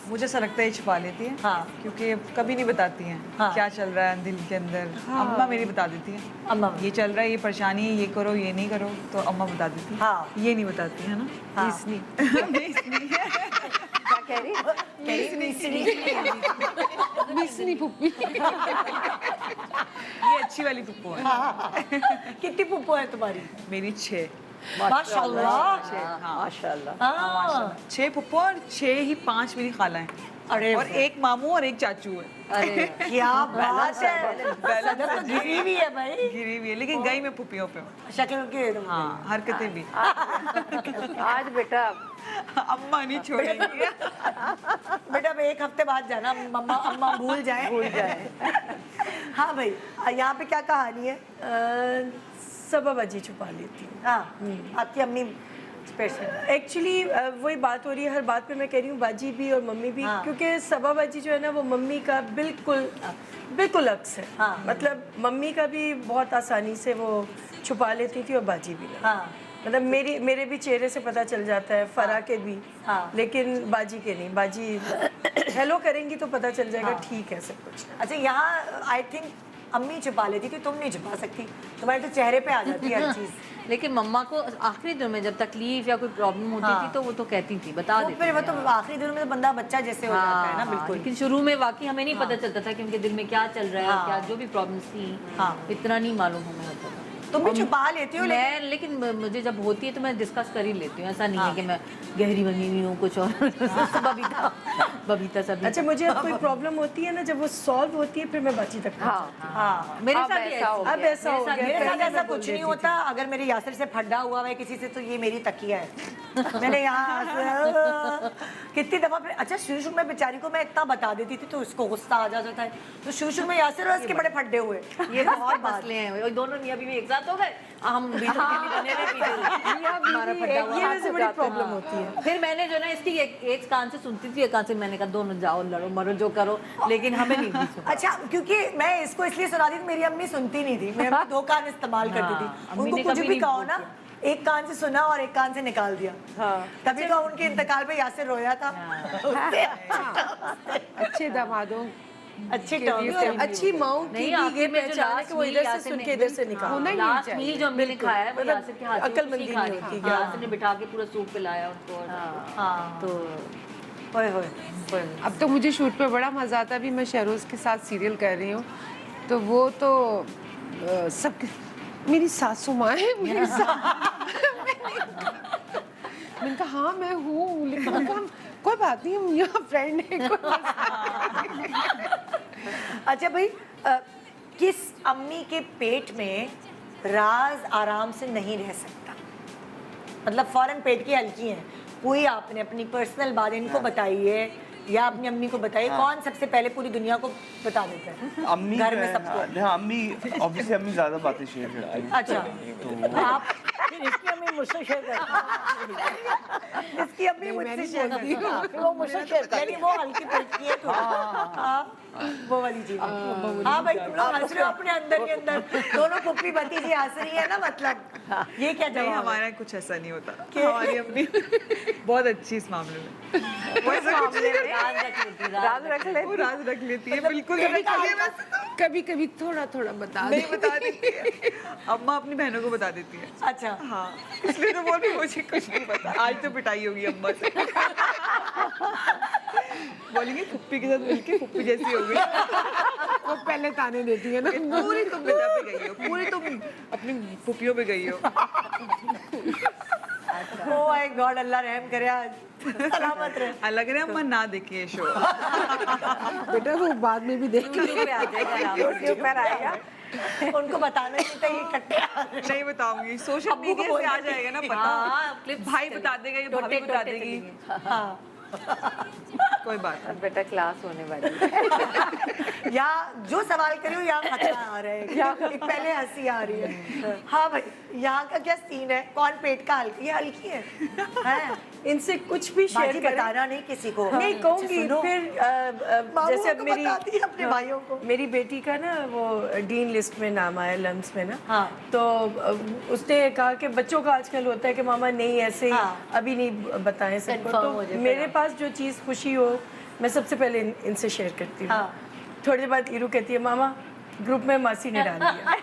मुझे ऐसा लगता है ये छुपा लेती है। हाँ। क्योंकि कभी नहीं बताती हैं हाँ। क्या चल रहा है दिल के अंदर। अम्मा मेरी बता देती है, अम्मा। ये चल रहा है, ये परेशानी है, ये करो, ये नहीं करो, तो अम्मा बता देती है। हाँ। ये नहीं बताती है ना। हाँ। इसलिए क्या कह रही? मिसनी पुप्पी। ये अच्छी वाली पुप्पो है। कितनी पुप्पो है तुम्हारी? मेरी 6। माशाल्लाह। हाँ, माशाल्लाह। हाँ। 6 पुप्पो और 6 ही 5 मेरी खाला हैं। अरे और एक मामू और एक चाचू है। अरे क्या बात है, सदर तो गिरी भी है भाई, गिरी हुई है, लेकिन गई मैं पुप्पियों पे हूँ। शक्ल के। हाँ, हरकतें भी। आज बेटा अम्मा नहीं छोड़ेंगी। बेटा अब एक हफ्ते बाद जाना, मम्मा अम्मा भूल जाए। हाँ भाई, यहाँ पे क्या कहानी है? सबा बाजी छुपा लेती हूँ। हाँ, आपकी अम्मी स्पेशल। एक्चुअली वही बात हो रही है, हर बात पे मैं कह रही हूँ बाजी भी और मम्मी भी। हाँ। क्योंकि सबा बाजी जो है ना वो मम्मी का बिल्कुल अक्स है। हाँ। मतलब मम्मी का भी बहुत आसानी से वो छुपा लेती थी और बाजी भी नहीं। हाँ। मतलब मेरे भी चेहरे से पता चल जाता है, फरा के भी। हाँ। लेकिन बाजी के नहीं, बाजी हेलो करेंगी तो पता चल जाएगा। हाँ। ठीक है सब कुछ। अच्छा, यहाँ आई थिंक अम्मी छुपा लेती थी, तुम नहीं छुपा सकती, तुम्हारे तो चेहरे पे आ जाती है हर चीज़। लेकिन मम्मा को आखिरी दिनों में जब तकलीफ या कोई प्रॉब्लम होती हाँ। थी तो वो तो कहती थी, बता तो देती फिर वो थी। तो आखिरी दिनों में तो बंदा बच्चा जैसे हो जाता है ना, हाँ, बिल्कुल। लेकिन शुरू में वाकई हमें नहीं पता चलता था कि उनके दिल में क्या चल रहा है, हाँ। क्या जो भी प्रॉब्लम्स थी, हाँ। इतना नहीं मालूम हमें होता था। तुम भी छुपा लेती हो, लेकिन मुझे जब होती है तो मैं डिस्कस कर ही लेती हूँ, ऐसा नहीं है कि मैं गहरी बनी हुई हूँ कुछ और। बबीता सभी। अच्छा, मुझे अब कोई प्रॉब्लम होती है ना, जब वो सॉल्व होती है फिर मैं बाजी तक पहुंच जाती हूँ। हाँ, मेरे अब साथ भी ऐसा हो ऐसा अब गया। ऐसा हो गया। मेरे साथ पहले ऐसा मैं बोल कुछ नहीं देती होता। अगर मेरे यासिर से फड्डा हुआ है किसी से तो ये मेरी तकिया है। मैंने यहाँ कितनी दफा फिर अच्छा शुरू में बेचारी को मैं इतना बता देती थी तो उसको गुस्सा आ जाता था, तो शुरू में यासिर और इसके बड़े फड्डे हुए। ये बहुत मसले हैं, और दोनों मियां बीवी एक साथ हो गए, हम बीच में बने रहे पीछे हमारा फड्डा हुआ। ये वैसे बड़ी प्रॉब्लम होती है। फिर मैंने जो ना इसकी एक कान से सुनती थी, एक कान से मैंने कहा दोनों जाओ लड़ो मरो जो करो, लेकिन हमें नहीं दी सुना। अच्छा क्योंकि मैं इसको इसलिए सुनाती थी, मेरी अम्मी सुनती नहीं थी, मैं अपने 2 कान इस्तेमाल करती थी। अम्मी उनको ने कुछ कभी भी नहीं कहो ना, एक कान से सुना और एक कान से निकाल दिया। तभी तो उनके इंतकाल पे यासिर रोया था। अच्छे दामादों अच्छी के टर्म लिए से। सही अच्छी माओ की नहीं, भी आखिर ये में जो पहचान है लास्ट कि वो इधर मील से यासिर सुन ने- के इधर से निकाल। होना ही लास्ट चाहिए। मील जो हमने ने खाया है वो मतलब यासिर के हाथ से अक्लमंदी उसी नहीं खाने होती, की। यासिर ने बिठा के पूरा सूप पिलाया उनको। हाँ तो ओए होए। अब तो मुझे शूट पे बड़ा मजा आता है। अभी मैं शहरोज के साथ सीरियल कर रही हूँ, तो वो तो सब मेरी सासू माँ है, मेरी मैंने कहा हाँ मैं हूँ, लेकिन मैंने कहा, कोई बात नहीं हम यहाँ फ्रेंड है। अच्छा भाई किस अम्मी के पेट में राज आराम से नहीं रह सकता? मतलब फौरन पेट की हल्की है, कोई आपने अपनी पर्सनल बात इनको बताइए या अपनी अम्मी को बताइए, कौन सबसे पहले पूरी दुनिया को बता देता है? अम्मी घर जो में है, सबको। हाँ, अम्मी ऑब्वियसली अम्मी ज्यादा बातें शेयर करती हैं। अच्छा तो आप फिर इसकी अम्मी मुझसे शेयर करती है। इसकी अम्मी मुझसे शेयर करती है। फिर वो मुझसे शेयर करती यानी वो हल्की पेट की है तो हाँ, वो वाली चीज। हाँ भाई तुम लोग हंस रहे हो अपने अंदर ही अंदर, दोनों पुप्पी भतीजी हंस रही है ना, मतलब ये क्या नहीं, जवाब है? हमारे यहाँ कुछ ऐसा नहीं होता। हमारी अम्मी बहुत अच्छी इस मामले में। वो ऐसा कुछ नहीं राज रख लेती है, राज रख ले। वो राज रख लेती है, बिल्कुल नहीं रखती है वैसे तो। कभी कभी थोड़ा थोड़ा बता नहीं बता देती है, अम्मा अपनी बहनों को बता देती है। अच्छा हाँ, इसलिए तो बोल रही हूँ, मुझे कुछ नहीं पता। आज तो पिटाई होगी अम्मा से। बोलेंगे फुप्पी के साथ मिलके फुप्पी जैसी हो गई। वो पहले ताने देती है ना। पूरी तुम बेटा पे गई हो, पूरी तुम अपनी फुप्पियों पे गई हो। ओ माय गॉड, अल्लाह रहम करे, आज सलामत रहे। लग रहा है अम्मा ना देखिए ये शो। बेटा वो बाद में भी देख YouTube पे आ जाएगा आराम से। यूट्यूब पर आएगा, उनको बताना नहीं था ये कट्टे। नहीं बताऊंगी, सोशल अब्बू को मीडिया से आ बोल जाएगा ना हाँ, पता। clips भाई बता देगा, ये भाभी बता देगी। हाँ कोई बात नहीं। अब बेटा क्लास होने वाली है। या जो सवाल करी हो यहाँ खतरा आ रहा है, या एक पहले हंसी आ रही है। हाँ भाई यहाँ का क्या सीन है, कौन पेट का हल्की? ये हल्की है, हैं? इनसे कुछ भी शेयर बाकी करें। बताना नहीं किसी को। नहीं कहूँगी सुनो, फिर मामू जैसे अब को मेरी बता दिया अपने भाइयों को। मेरी बेटी का ना वो डीन लिस्ट में नाम आया लम्स में ना, हाँ। तो उसने कहा कि बच्चों का आजकल होता है कि मामा नहीं ऐसे ही हाँ। अभी नहीं बताएं सबको, Confirm हो तो जाए मेरे फिर। पास जो चीज़ खुशी हो मैं सबसे पहले इनसे शेयर करती हूँ। हाँ। थोड़ी देर बाद ईरू कहती है मामा ग्रुप में मासी ने डाल दिया।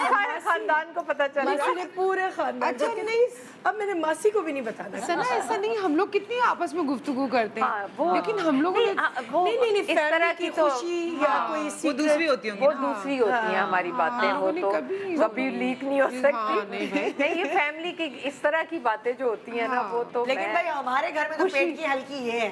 सारे खानदान को पता चल मासी ने पूरे खानदान अच्छा, को- नहीं। अब मैंने मासी को भी नहीं बताना। सना ऐसा नहीं, हम लोग कितनी आपस में गुफ्तगू करते हाँ, हैं, वो- लेकिन हम लोग नहीं, वो नहीं इस तरह फैमिली की की तो खुशी या कोई वो secret- दूसरी होती होंगी वो ना। दूसरी होती हैं हमारी बातें, हाँ, वो नहीं, तो कभी- कभी लीक नहीं हो हाँ, सकती। नहीं भाई। नहीं, ये फैमिली की इस तरह की बातें जो होती हैं ना, वो तो लेकिन मैं- भाई हमारे घर में तो पेट की हल्की ये है,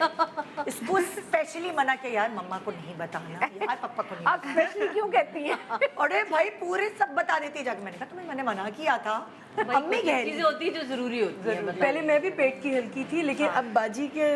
इसको स्पेशली मना के यार मम्मा को नहीं बताना, यार पापा को नहीं आप स्पेशली क्यों कहती हैं? बताना। अरे भाई पूरे सब बता देती जाके। मैंने कहा तुम्हें मैंने मना किया था, अम्मी कह रही चीजें होती है जो जरूरी होती है बताना। पहले मैं भी पेट की हल्की थी, लेकिन अब बाजी के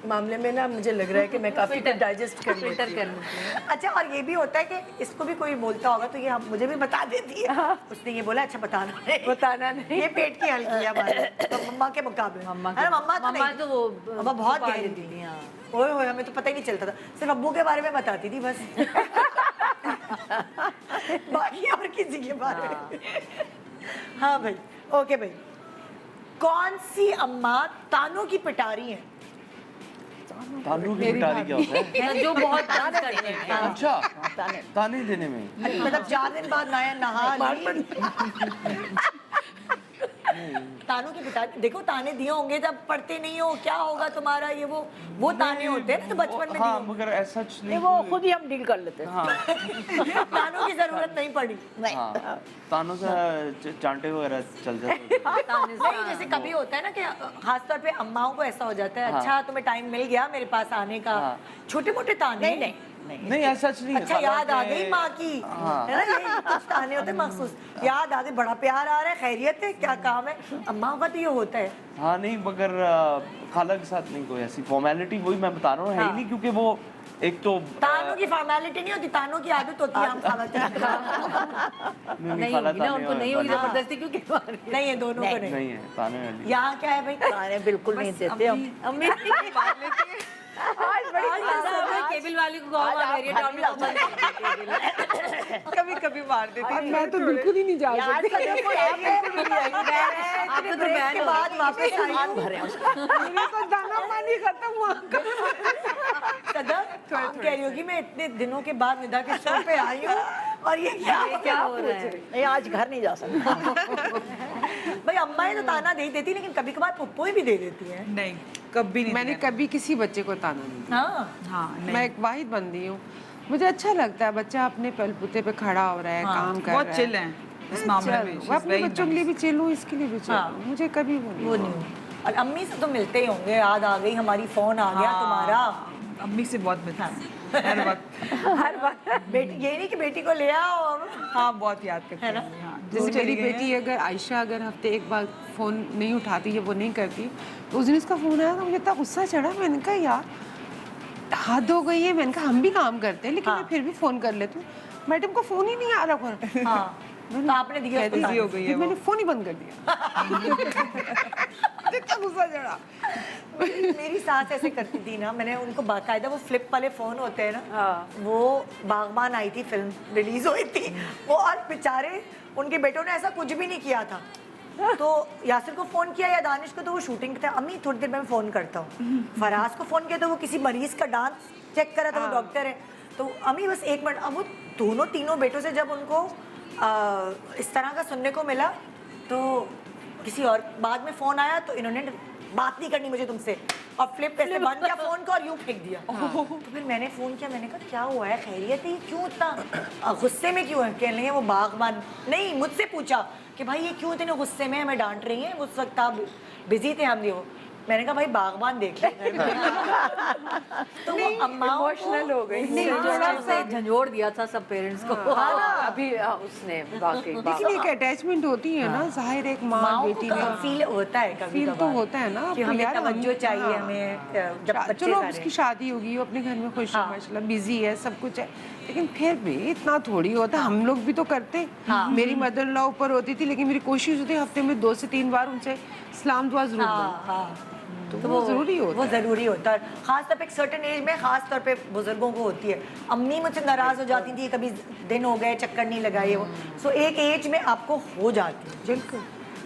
मामले में ना मुझे लग रहा है कि मैं काफी कुछ डाइजेस्ट कर लेती फिल्टर हूँ। कर लेती है। अच्छा और ये भी होता है कि इसको भी कोई बोलता होगा तो ये मुझे भी बता देती है। उसने ये बोला अच्छा बताना नहीं, बताना नहीं। ये पेट की हल्की है हमारे, तो मम्मा के मुकाबले। मम्मा अरे मम्मा तो मम्मा नहीं तो वो मम्मा बहुत छुपा गहरी देती थी। थी, हाँ। ओए होए हमें तो पता ही नहीं चलता था, सिर्फ अब्बू के बारे में बताती थी बस। बाकी और किसी के बारे में। हाँ भाई ओके भाई, कौन सी अम्मा तानों की पिटारी है? तानू की पिटारी क्या होता है? जो बहुत डांस करते हैं। अच्छा, ताने देने में। मतलब 4 दिन बाद नया नहा ली। तानों की पिटारी, देखो ताने दिए होंगे जब पढ़ते नहीं हो, क्या होगा तुम्हारा, ये वो ताने होते हैं ना तो बचपन में हाँ दिए मगर ऐसा नहीं, वो खुद ही हम डील कर लेते हैं। हाँ होंगे। तानों की जरूरत नहीं पड़ी। हाँ, तानों से चांटे वगैरह चल जाते हैं। नहीं जैसे कभी होता है ना कि खासतौर पे अम्माओं को ऐसा हो जाता है, अच्छा तुम्हें टाइम मिल गया मेरे पास आने का, छोटे मोटे ताने। नहीं नहीं ऐसा सच नहीं है। अच्छा खाला याद आ के- गई माँ की, है ना, ये कुछ ताने होते हैं मखसूस। याद आ गई, बड़ा प्यार आ रहा है, खैरियत है, क्या काम है, अम्मा का तो ये होता है। हाँ नहीं, मगर खाला के साथ नहीं कोई ऐसी फॉर्मेलिटी, वही मैं बता रहा हूँ, है ही नहीं, क्योंकि वो एक तो तानों की फॉर्मेलिटी नहीं होती, तानों की आदत होती है, हम खाते हैं। नहीं खाला होगी ना, ताने उनको नहीं होगी जबरदस्ती क्योंकि नहीं है, दोनों को नहीं। नहीं है ताने वाली। यहाँ क्या है भाई, ताने बिल्कुल नहीं देते हम। अम्मी आज बड़ी केबल वाली को गाँव में मेरी टाउन में बंद कर दी। कभी कभी मार देती अब मैं तो बिल्कुल ही नहीं जा सकती। आपने ब्रेक के बाद वापस आई हूँ। मेरे तो दाना पानी खत्म हुआ। कदम आप कह रही होगी मैं इतने दिनों के बाद निदा के शो पे आई हूँ और ये क्या हो रहा है? नहीं, आज घर नहीं जा सकता। भाई अम्मा तो ताना नहीं देती, लेकिन कभी कभार पुप्पो भी दे देती है। नहीं, कभी नहीं मैंने दिया। कभी किसी बच्चे को ताना नहीं दिया। हाँ हाँ नहीं। मैं एक वाहिद बंदी हूँ, मुझे अच्छा लगता है बच्चा अपने बलबूते पे खड़ा हो रहा है, काम कर बहुत रहा चिल है इस मामले चल, में। वो अपने बच्चों के लिए भी चिल हूँ, इसके लिए भी चिल हूँ। मुझे कभी वो नहीं। और अम्मी से तो मिलते ही होंगे, याद आ गई हमारी, फोन आ गया तुम्हारा अम्मी से बहुत मिलता हर वक्त। हर वक्त। बेटी ये नहीं कि बेटी को ले आओ अब। हाँ बहुत याद करते हैं हाँ। जैसे मेरी बेटी अगर आयशा अगर हफ्ते एक बार फोन नहीं उठाती या वो नहीं करती, तो उस दिन उसका फोन आया तो मुझे इतना गुस्सा चढ़ा, मैंने कहा यार हद हो गई है। मैंने कहा हम भी काम करते हैं लेकिन मैं फिर भी फोन कर लेती हूँ, मैडम को फोन ही नहीं आ रहा पर। हाँ तो आपने दिया उसको बिजी हो गई है फिर वो। मैंने फोन ही बंद कर दिया। इतना गुस्सा चढ़ा। मेरी सास ऐसे करती थी ना, मैंने उनको बाकायदा वो फ्लिप वाले फोन होते हैं ना, वो बागबान आई थी, फिल्म रिलीज हुई थी वो, और बेचारे उनके बेटों ने ऐसा कुछ भी नहीं किया था, तो यासिर को फोन किया या दानिश को, तो वो शूटिंग था, अम्मी थोड़ी देर में फोन करता हूँ। फराज को फोन किया तो वो किसी मरीज का डांस चेक कर रहा था, वो डॉक्टर है, तो अम्मी बस 1 मिनट। अब वो दोनों तीनों बेटों से जब उनको इस तरह का सुनने को मिला, तो किसी और बाद में फोन आया तो इन्होंने बात नहीं करनी मुझे तुमसे, और फ्लिप ऐसे बंद किया फोन को और यूं फेंक दिया। तो फिर मैंने फोन किया, मैंने कहा क्या हुआ है, खैरियत है, क्यों इतना गुस्से में क्यों है? कह रही है वो बागबान नहीं, मुझसे पूछा कि भाई ये क्यों इतने गुस्से में हमें डांट रही हैं, उस वक्त आप बिजी थे हम, वो मैंने कहा भाई बागबान देख ले। तो वो अम्मा इमोशनल हो गई। से झंझोड़ दिया था सब पेरेंट्स को। अभी उसने वाकई लेकिन एक अटैचमेंट होती है ना, जाहिर एक माँ माँ बेटी में फील होता है, कभी फील तो होता है ना कि हमें यार, तवज्जो हम- चाहिए, हाँ। हमें जब बच्चे चलो सारे उसकी शादी होगी, वो अपने घर में खुश है माशाल्लाह, बिजी है, सब कुछ है, लेकिन फिर भी इतना थोड़ी होता है। हम लोग भी तो करते। मेरी मदर इन लॉ ऊपर होती थी, लेकिन मेरी कोशिश होती है हफ्ते में 2 से 3 बार उनसे सलाम दुआ जरूर दूं। तो वो जरूरी होता वो है। जरूरी होता है, खास तौर पे एक सर्टेन एज में, खास तौर पे बुजुर्गों को होती है। अम्मी मुझसे नाराज हो जाती थी, कभी दिन हो गए चक्कर नहीं लगाए वो, सो एक एज में आपको हो जाती है। बिल्कुल।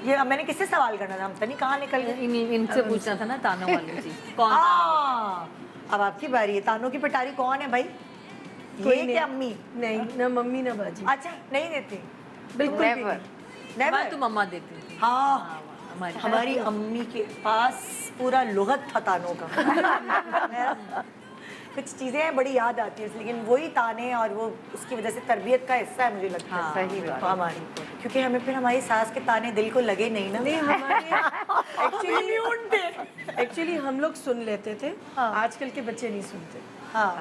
ये अब मैंने किससे सवाल करना था, हम तनी कहाँ निकल गए? इनसे पूछना था ना तानों वाले से, कौन हाँ, अब आपकी बारी है। तानों की पिटारी कौन है भाई? ये क्या अम्मी? नहीं, ना मम्मी ना बाजी। अच्छा नहीं देती, बिल्कुल भी नेवर। हमारी तो मम्मा देती। हाँ हमारी हमारी अम्मी के पास पूरा लुगत था तानों का। कुछ चीज़ें बड़ी याद आती है, लेकिन वही ताने और वो उसकी वजह से तरबियत का हिस्सा है, मुझे लगता है। सही बात। हमारी, क्योंकि हमें फिर हमारी सास के ताने दिल को लगे नहीं ना। नहीं, हमारे एक्चुअली हम लोग सुन लेते थे, आजकल के बच्चे नहीं सुनते। हाँ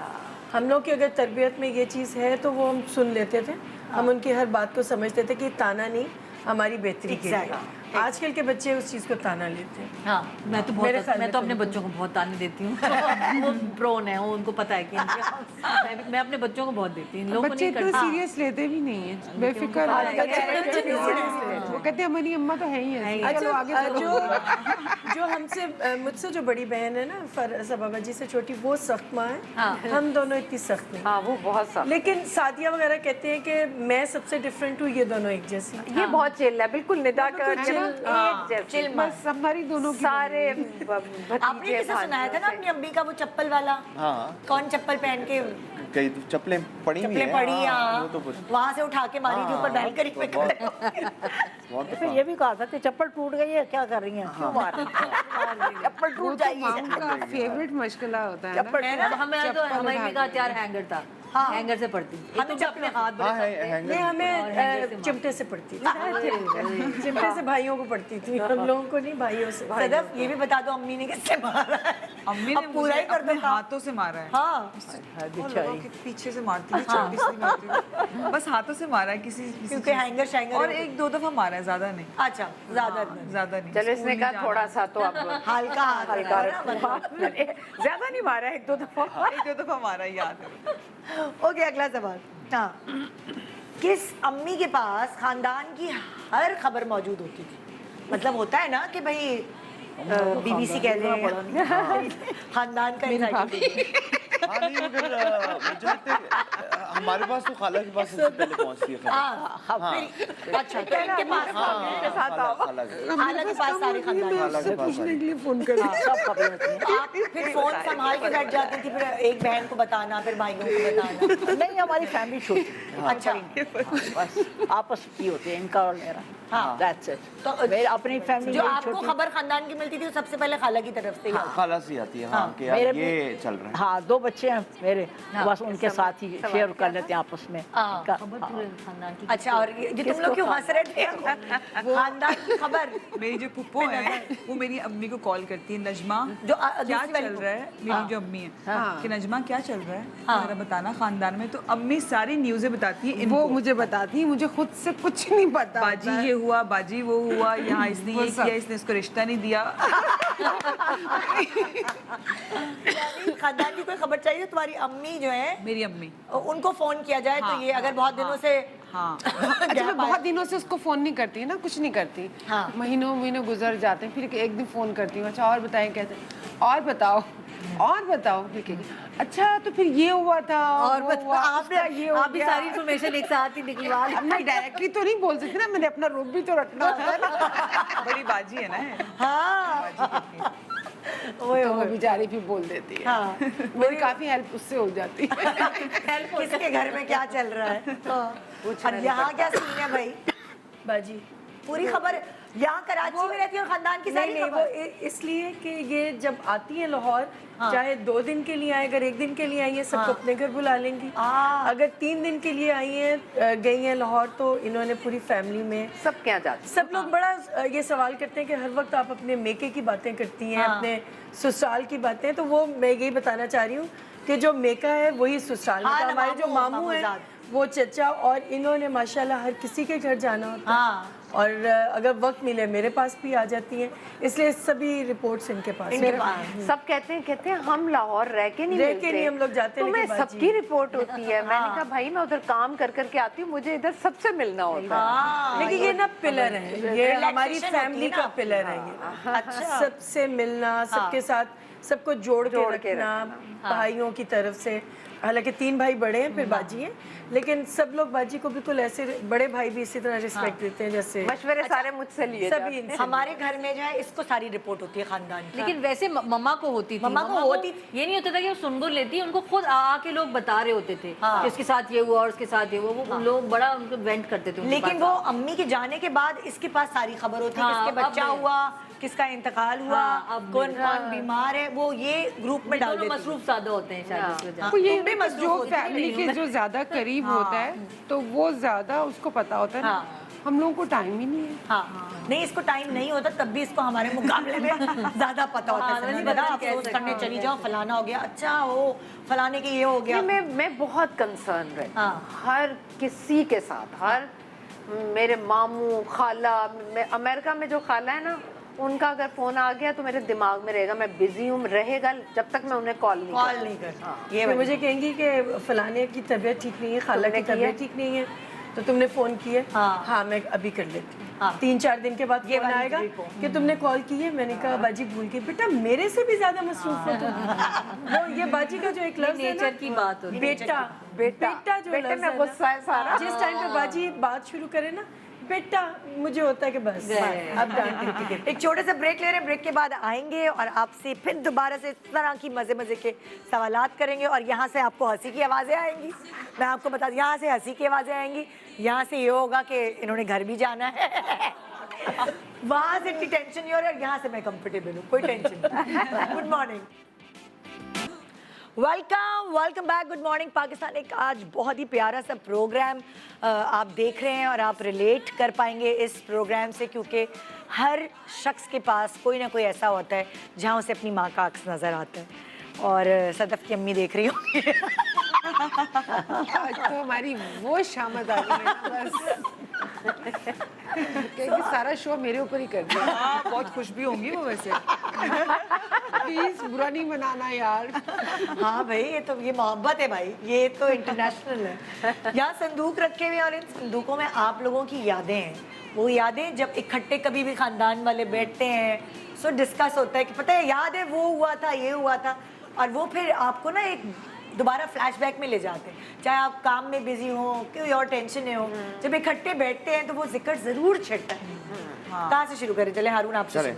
हम लोग की अगर तरबियत में ये चीज़ है तो वो हम सुन लेते थे, हम उनकी हर बात को समझते थे कि ताना नहीं, हमारी बेहतरी के लिए। आजकल के बच्चे उस चीज़ को ताना लेते हैं। हाँ मैं तो मेरे बहुत, ख्याल मैं में तो तो अपने बच्चों को बहुत ताने देती हूँ। वो प्रोन है, वो उनको पता है कि मैं अपने बच्चों को बहुत देती हूँ, इन लोगों को बच्चे नहीं इतना करती। सीरियस लेते भी नहीं है, बेफिक्र वो कहते हैं हमारी अम्मा तो है ही ऐसी। चलो आगे चलो। जो हमसे मुझसे जो बड़ी बहन है ना, सबा जी से छोटी, वो सख्त माँ है। हम दोनों इतनी सख्त नहीं। हाँ वो बहुत सख्त। लेकिन सादिया वगैरह कहते हैं कि मैं सबसे डिफरेंट हूँ, ये दोनों एक जैसी। ये बहुत चिल है, बिल्कुल निदा का चिल एक जैसे। बस हमारी दोनों की सारे आपने किसे सुनाया था ना अपनी अम्मी का वो चप्पल वाला? हाँ कौन चप्पल पहन के? कई चप्पलें पड़ी हुई चप्पलें हैं, पड़ी, हाँ, हाँ, वो तो कुछ वहाँ से उठा के मारी थी ऊपर बैल्कनी में। बहुत फिर ये भी कहा था कि चप्पल टूट गई है, क्या कर रही हैं, क्यों मार रही हैं? चप्पल वो टूट तो जाएगी। माँ का फेवरेट मशगला होता है ना। हमें तो हमारी अम्मी का हथियार हैंगर था, हैंगर से पढ़ती थी। हमें तो अपने हाथ बड़े हाँ, सख्त थे। हैंगर नहीं हमें चिमटे से पड़ती थी चिमटे से भाइयों को पड़ती थी हम लोगों को नहीं भाइयों से सदफ ये भी बता दो अम्मी ने कैसे मारा है अम्मी ने अब पूरा मुझे ही कर अपने दो काम। हाथों से मारा है हाँ और लोगों के पीछे से मारती थी, छोटी सी मारती थी। बस हाथों से मारा है किसी क्योंकि चीज़- हैंगर शैंगर और है। एक दो दफा मारा है, ज्यादा नहीं। अच्छा ज्यादा नहीं। ज्यादा नहीं। चलो इसने स्कूल कहा नहीं जाना। थोड़ा सा तो अब हल्का हल्का ज्यादा नहीं मारा है, एक दो दफा। एक दो दफा मारा है, याद है। ओके अगला सवाल। हाँ किस अम्मी के पास खानदान की हर खबर मौजूद होती थी? मतलब होता है ना कि भाई बीबीसी कह लें खानदान का encyclopedia। हाँ नहीं मगर मुझे लगता है हमारे पास तो खाला के पास सबसे पहले पहुंचती है खबर। अच्छा तो इनके पास खाला खाला के पास सारी खानदान खाला के पास पूछने के लिए फोन कर सब खबरें होती हैं। आप फिर फोन संभाल के बैठ जाती थी, फिर एक बहन को बताना, फिर भाइयों को बताना। नहीं हमारी फैमिली छोटी है। अच्छा बस आपस की होती है इनका और मेरा। हाँ। That's it। तो मेरी अपनी फैमिली जो आपको खबर खानदान की मिलती थी वो सबसे पहले खाला की तरफ से ही आती। खाला से आती है हाँ कि यार मेरे ये चल रहा है। हाँ 2 बच्चे हैं मेरे, बस उनके साथ ही शेयर कर लेते हैं आपस में। हाँ। इनका- पूरे खानदान की। अच्छा और ये तुम लोग क्यों हंस रहे थे? खानदान की खबर मेरी जो पुप्पो है वो मेरी अम्मी को कॉल करती है, नजमा जो क्या दूसरी वाली चल रहा है, मेरी जो अम्मी है कि नजमा क्या चल रहा है जरा बताना खानदान में। तो अम्मी सारी न्यूज़ें बताती है वो इनको। मुझे बताती है, मुझे खुद से कुछ नहीं पता बाजी होता है। ये हुआ, बाजी वो हुआ, यहाँ इसने वो ये सब। किया, इसने इसको रिश्ता नहीं दिया। यानी खानदान की कोई खबर चाहिए तो तुम्हारी अम्मी जो है मेरी अम्मी उनको फोन किया जाए तो ये अगर बहुत दिनों से हाँ अच्छा मैं बहुत दिनों से उसको फोन नहीं करती ना, कुछ नहीं करती। हाँ। महीनों महीनों गुजर जाते हैं, फिर एक दिन फोन करती हूँ, अच्छा और बताएं कैसे, और बताओ और बताओ, फिर कहेगी, अच्छा तो फिर ये हुआ था और वो हुआ, उसका ये हो आप भी गया। सारी इन्फॉर्मेशन एक साथ ही निकलवा अब मैं डायरेक्टली तो नहीं बोल सकती ना, मैंने अपना रूप भी तो रखना होता है ना। बड़ी बाजी है ना। हाँ तो वो बेचारी भी बोल देती है। हाँ मेरी काफी हेल्प उससे हो जाती है। किसके घर में क्या चल रहा है। और यहाँ क्या सीन है भाई? बाजी पूरी खबर यहाँ कराची में रहती है और खानदान की सारी नहीं वो खबर। इसलिए कि ये जब आती है लाहौर चाहे 2 दिन के लिए आए, अगर 1 दिन के लिए आई है सबको अपने घर बुला लेंगी। अगर 3 दिन के लिए आई है गई है लाहौर तो इन्होंने पूरी फैमिली में सब क्या जाते सब लोग बड़ा ये सवाल करते हैं कि हर वक्त आप अपने मेके की बातें करती हैं, अपने ससुराल की बातें। तो वो मैं यही बताना चाह रही हूँ कि जो मेका है वही ससुराल में हाँ, था। ना, हमारे जो मामू मामू हैं मामूजाद। वो चचा, और इन्होंने माशाल्लाह हर किसी के घर जाना होता है। हाँ और अगर वक्त मिले मेरे पास भी आ जाती हैं, इसलिए सभी रिपोर्ट्स इनके पास हैं। सब कहते हैं हम लाहौर रह के नहीं रह के मिलते। नहीं हम लोग जाते, तुम्हें लेकिन बाजी- सबकी रिपोर्ट होती है। मैंने कहा भाई मैं उधर काम कर करके आती हूँ, मुझे इधर सबसे मिलना होता है। लेकिन ये ना पिलर है, ये हमारी Relaxation होती फैमिली है का ना। पिलर है ये। अच्छा सबसे मिलना, सबके साथ सबको जोड़ के रखना, भाइयों की तरफ से। हालांकि 3 भाई बड़े हैं फिर बाजी हैं, लेकिन सब लोग बाजी को बिल्कुल ऐसे, बड़े भाई भी इसी तरह रिस्पेक्ट देते हैं जैसे मशवरे सारे मुझसे लिए सभी जाते हैं। हमारे घर में जो है इसको सारी रिपोर्ट होती है खानदान की। लेकिन वैसे मम्मा को होती थी। मम्मा को होती ये नहीं होता था कि वो सुनबुल लेती, उनको खुद आके लोग बता रहे होते थे कि इसके साथ ये हुआ और उसके साथ ये हुआ। वो लोग बड़ा उनको वेंट करते थे उनके लेकिन पास वो आके। अम्मी के जाने के बाद इसके पास सारी खबर होती है, हाँ, किसके बच्चा अब- हुआ, किसका इंतकाल हुआ, हाँ, अब कौन कौन बीमार है, वो ये ग्रुप में डाल दोनों देती मसरूफ ज्यादा होते हैं शायद इस वजह से। तो ये तुम भी है कि मजबूत जो होती फैमिली के जो ज्यादा करीब होता है तो वो ज्यादा उसको पता होता है ना। हम लोगों को टाइम ही नहीं है। हाँ नहीं इसको टाइम नहीं होता तब भी इसको हमारे मुकाबले में ज्यादा पता होता है। वैसे समझ बता बता कैसे अफसोस करने चली जाओ, फलाना हो गया, अच्छा हो फलाने के ये हो गया। ये मैं बहुत कंसर्न रहती हूँ हाँ। हर किसी के साथ। हर मेरे मामू, खाला, अमेरिका में जो खाला है ना, उनका अगर फोन आ गया तो मेरे दिमाग में रहेगा, मैं बिजी हूँ, रहेगा जब तक मैं उन्हें कॉल नहीं कॉल करूँ। नहीं कर ये ये मुझे कहेंगी कि फलाने की तबीयत ठीक नहीं है, खाला की तुमने की है? तबीयत ठीक नहीं है, तो तुमने फोन किया? हाँ मैं अभी कर लेती हूँ। 3-4 दिन के बाद ये फोन वाली आएगा report। कि तुमने कॉल की है। मैंने कहा बाजी भूल गई, बेटा मेरे से भी ज्यादा मसरूफ हो तुम। वो ये बाजी का जो एक लफ्ज है ना, नेचर की बात होती है। बेटा बेटा जो बेटे लफ्ज में है ना, गुस्सा है सारा। जिस टाइम पे बाजी बात शुरू करे ना, बेटा मुझे होता है कि बस अब डांट। एक छोटे से ब्रेक ले रहे हैं, ब्रेक के बाद आएंगे और आपसे फिर दोबारा से इस तरह की मजे मजे के सवालात करेंगे। और यहाँ से आपको हंसी की आवाज़ें आएंगी, मैं आपको बता दूँ, यहाँ से हंसी की आवाज़ें आएंगी, यहाँ से ये होगा कि इन्होंने घर भी जाना है वहाँ से इतनी टेंशन नहीं हो रही और यहाँ से मैं कंफर्टेबल हूँ, कोई टेंशन नहीं। Good morning. Welcome back. Good morning Pakistan. एक आज बहुत ही प्यारा सा प्रोग्राम आप देख रहे हैं और आप रिलेट कर पाएंगे इस प्रोग्राम से, क्योंकि हर शख्स के पास कोई ना कोई ऐसा होता है जहाँ उसे अपनी माँ का अक्स नज़र आता है। और सदफ की अम्मी देख रही होंगी। आज तो हमारी वो शामत आ गई है बस क्योंकि सारा शो मेरे ऊपर ही कर दिया। हाँ, बहुत खुश भी होंगी वो वैसे। प्लीज बुरा नहीं मनाना यार। हाँ भाई, ये मोहब्बत है भाई, ये तो इंटरनेशनल है। यहाँ संदूक रखे हुए हैं और इन संदूकों में आप लोगों की यादें हैं। वो यादें जब इकट्ठे कभी भी खानदान वाले बैठते हैं, सो डिस्कस होता है कि पता है याद है वो हुआ था, ये हुआ था, और वो फिर आपको ना एक दोबारा फ्लैशबैक में ले जाते हैं। चाहे आप काम में बिजी हो, कोई और टेंशन में हो, जब इकट्ठे बैठते हैं तो वो जिक्र जरूर छिड़ता है। कहाँ से शुरू करें? चले हारून आपसे चले।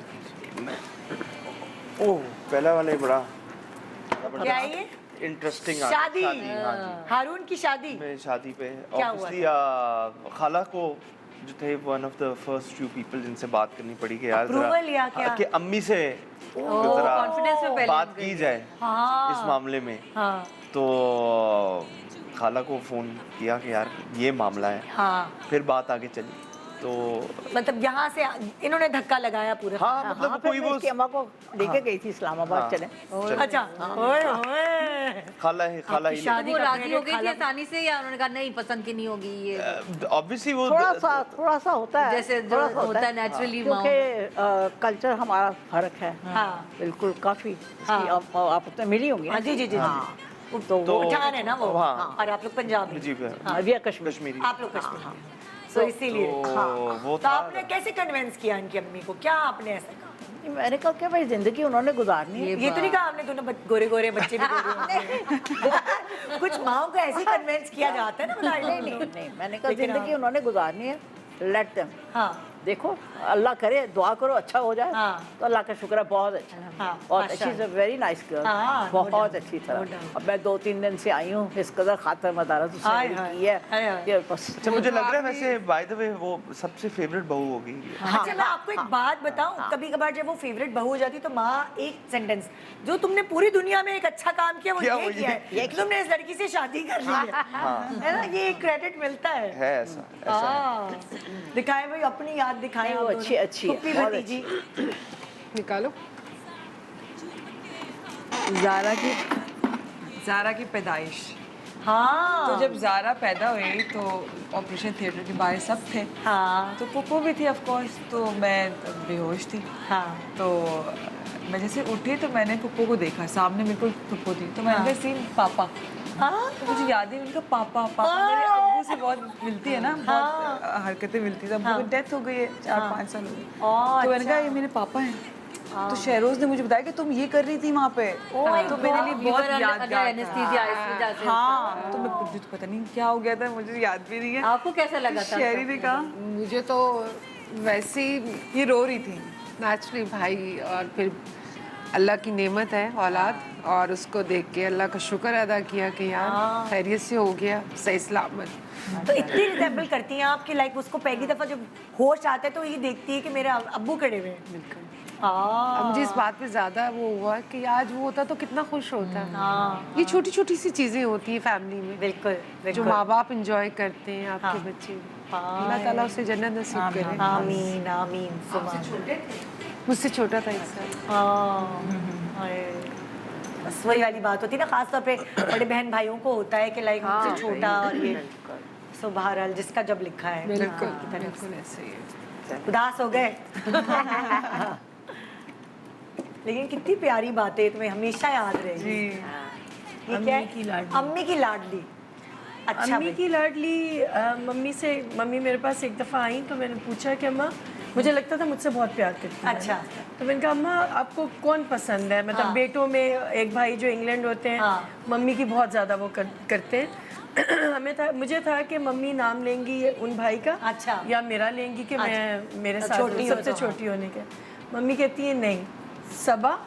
ओह, पहला वाला ही बड़ा क्या है ये? इंटरेस्टिंग शादी। हाँ जी। हारून की शादी मैं शादी पे क्या हुआ ऑब्वियसली खाला को जो थे one of the first few people जिनसे बात करनी पड़ी कि यार Approval या क्या? कि अम्मी से confidence में पहले बात की जाए इस मामले में। हाँ तो खाला को फोन किया कि यार ये मामला है। हाँ, फिर बात आगे चली तो मतलब यहाँ से इन्होंने धक्का लगाया पूरा। हाँ मतलब हाँ, कोई फिर वो मैं इसकी अम्मा को लेके गई थी इस्लामाबाद। हाँ। चले अच्छा, ओए ओए। खाला ही आपकी शादी वो का राजी हो credit गई थी खाला- आसानी से, या उन्होंने कहा नहीं पसंद की नहीं होगी ये, ऑब्वियसली वो थोड़ा सा होता है, जैसे जो थोड़ा सा होता है naturally क्योंकि कल्चर हमारा फर्क है। हाँ बिल्कुल काफी। हाँ। आप तो मिली होंगी हाँ, जी जी जी हाँ। तो वो पठान है ना वो। हाँ। और आप लोग पंजाबी, जी हाँ, ये कश्मीर। कश्मीरी। आप लोग कश्मीरी, तो इसीलिए वो तो था आपने कैसे कन्विंस किया इनकी अम्मी को? क्या आपने ऐसा कहा? मैंने कहा क्या भाई, जिंदगी उन्होंने गुजारनी है। ये तो नहीं कहा आपने दोनों गोरे गोरे बच्चे भी गोरे होंगे। कुछ माओ को ऐसे कन्विंस किया जाता है ना, नहीं, मैंने कहा लेकिन जिंदगी उन्होंने गुजारनी है, लेट देम। हाँ देखो अल्लाह करे, दुआ करो अच्छा हो जाए। हाँ। तो अल्लाह का शुक्र है, बहुत अच्छा है। हाँ, बहुत माशाअल्लाह। अच्छी, वेरी नाइस गर्ल, हाँ, no बहुत doubt, अच्छी no तरह। doubt। अब मैं 2-3 दिन से आई हूँ, इस कदर खातर मदारत हाय, उसने हाय, की हाय, है हाय। ये बस। अच्छा मुझे लग रहा है वैसे बाय द वे वो सबसे फेवरेट बहू होगी। अच्छा, मैं आपको एक बात बताऊं, कभी कभार जब वो फेवरेट बहू हो जाती तो माँ एक सेंटेंस, जो तुमने पूरी दुनिया में एक अच्छा काम किया वो क्या ये वो किया है कि तुमने इस लड़की से शादी कर ली है। है ना, ये क्रेडिट मिलता है। ऐसा ऐसा हाँ, दिखाएं भाई अपनी याद दिखाएं। नहीं, वो आप दोनों। अच्छी है, फुप्पी बहुत भतीजी। निकालो। ज़ारा की पैदाइश। हाँ तो जब ज़ारा पैदा हुई तो ऑपरेशन थिएटर के बाहर सब थे। हाँ तो पुप्पो भी थी ऑफ कोर्स, तो मैं बेहोश थी। हाँ तो मैं जैसे उठी तो मैंने पुप्पो को देखा, सामने बिल्कुल पुप्पो थी, तो मैंने कहा सीन पापा। हाँ तो मुझे याद है उनका पापा मेरे अब्बू से बहुत मिलती है ना, बहुत हरकतें मिलती है। तो अब्बू की डेथ हो गई है, 4-5 साल हो गए। तो मैंने कहा ये मेरे पापा हैं। तो शहरोज ने मुझे बताया कि तुम ये कर रही थी वहाँ पे। तो मेरे लिए बहुत यादगार था। हाँ, तो मैं मुझे तो पता नहीं क्या हो गया था, मुझे याद भी नहीं है। आपको कैसा लगा था? शहरी ने कहा मुझे तो वैसे ही ये रो रही थी। नेचुरली भाई, और फिर अल्लाह की नेमत है औलाद, और उसको देख के अल्लाह का शुक्र अदा किया कि यार खैरियत से हो गया, सही सलामत। तो इतनी रिजेंबल करती हैं आपकी लाइफ, उसको पहली दफा जब होश आता है तो ये देखती है कि मेरे अब्बू खड़े हुए हैं। बिल्कुल। हाँ अब मुझे इस बात पे ज्यादा वो हुआ कि आज वो होता तो कितना खुश होता। ये छोटी छोटी सी चीजें होती हैं फैमिली में, बिल्कुल जो बिल्कुल। माँ बाप इंजॉय करते हैं आपके हाँ। बच्चे। अल्लाह ताला उसे जन्नत नसीब करे। आमीन आमीन सुभान। मुझसे छोटा था एक साल। बस वही वाली बात होती है ना, खास तौर पे बड़े बहन भाइयों को होता है कि लाइक मुझसे छोटा, और ये सो बहरहाल जिसका जब लिखा है। बिल्कुल की तरफ बिल्कुल ऐसे ही है। से। उदास हो गए। लेकिन कितनी प्यारी बातें तुम्हें हमेशा याद रहेगी। ये क्या है? अम्मी की लाडली। अम्मी की लाडली। अच्छा अम्मी भाई। की लाडली मम्मी मेरे पास एक दफ़ा आई तो मैंने पूछा कि अम्मा, मुझे लगता था मुझसे बहुत प्यार करती है। अच्छा। तो मैंने कहा अम्मा आपको कौन पसंद है? मतलब बेटों में एक भाई जो इंग्लैंड होते हैं, मम्मी की बहुत ज़्यादा वो करते हैं। मुझे था कि मम्मी नाम लेंगी उन भाई का, अच्छा। या मेरा लेंगी कि मैं मेरे साथ छोटी हो सबसे तो, छोटी होने के। मम्मी कहती है नहीं, सबा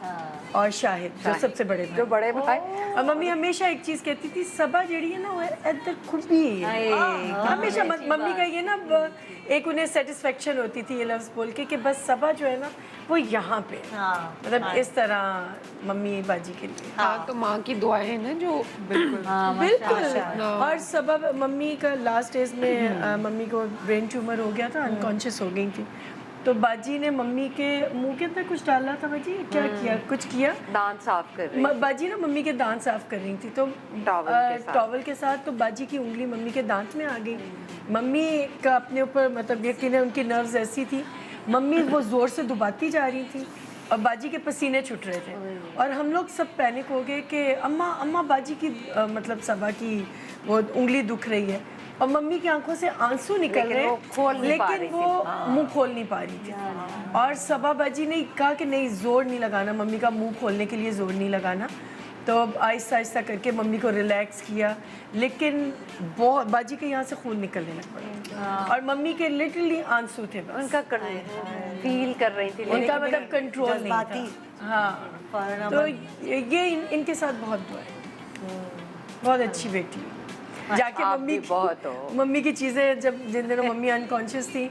और शाहिद जो सबसे बड़े भाई। जो बड़े भाई और मम्मी हमेशा एक चीज कहती थी, सबा जड़ी है ना वो इधर खुबी है हमेशा। मम्मी का ये ना एक उन्हें सेटिस्फेक्शन होती थी ये लफ्ज बोल के कि बस सबा जो है ना वो यहाँ पे मतलब इस तरह मम्मी बाजी के लिए। हाँ तो माँ की दुआएं हैं ना जो बिल्कुल बिल्कुल। और सबब मम्मी का लास्ट डेज में मम्मी को ब्रेन ट्यूमर हो गया था, अनकॉन्शियस हो गई थी, तो बाजी ने मम्मी के मुंह के अंदर कुछ डाला था। बाजी क्या किया, कुछ किया, दांत साफ कर रही बाजी ना मम्मी के दांत साफ कर रही थी, तो टॉवल के साथ तो बाजी की उंगली मम्मी के दांत में आ गई। मम्मी का अपने ऊपर मतलब यकीन है उनकी नर्व्स ऐसी थी, मम्मी वो जोर से दबाती जा रही थी और बाजी के पसीने छूट रहे थे और हम लोग सब पैनिक हो गए कि अम्मा अम्मा बाजी की मतलब सबा की वो उंगली दुख रही है और मम्मी की आंखों से आंसू निकल रहे हैं लेकिन वो मुंह खोल नहीं पा रही थी। और सबा बाजी ने कहा कि नहीं जोर नहीं लगाना, मम्मी का मुंह खोलने के लिए जोर नहीं लगाना। तो आहिस्ता आहिस्ता करके मम्मी को रिलैक्स किया, लेकिन बहुत बाजी के यहाँ से खून निकलने लग पड़ा और मम्मी के लिटरली आंसू थे बस। उनका फील कर रही थी उनका मतलब कंट्रोल नहीं था। हाँ तो ये इनके साथ बहुत दुआ है, बहुत अच्छी बेटी है। जाके आप मम्मी भी बहुत हो। मम्मी की चीज़ें जब जिन दिनों मम्मी अनकॉन्शियस थी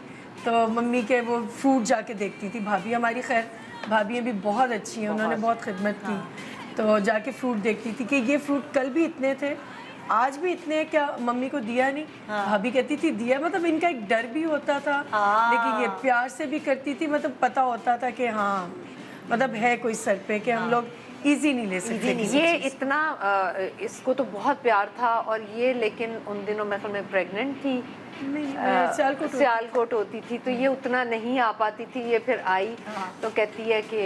तो मम्मी के वो फ्रूट जाके देखती थी। भाभी हमारी खैर भाभी भी बहुत अच्छी हैं, उन्होंने बहुत खिदमत की, तो जाके फ्रूट देखती थी कि ये फ्रूट कल भी इतने थे आज भी इतने, क्या मम्मी को दिया नहीं? भाभी कहती थी दिया, मतलब इनका एक डर भी होता था लेकिन ये प्यार से भी करती थी, मतलब पता होता था कि हाँ मतलब है कोई सर पे कि हम लोग इजी नहीं ले सकते। ये इतना इसको तो बहुत प्यार था और ये लेकिन उन दिनों मैं प्रेग्नेंट थी, सियालकोट होती थी तो ये उतना नहीं आ पाती थी। ये फिर आई तो कहती है कि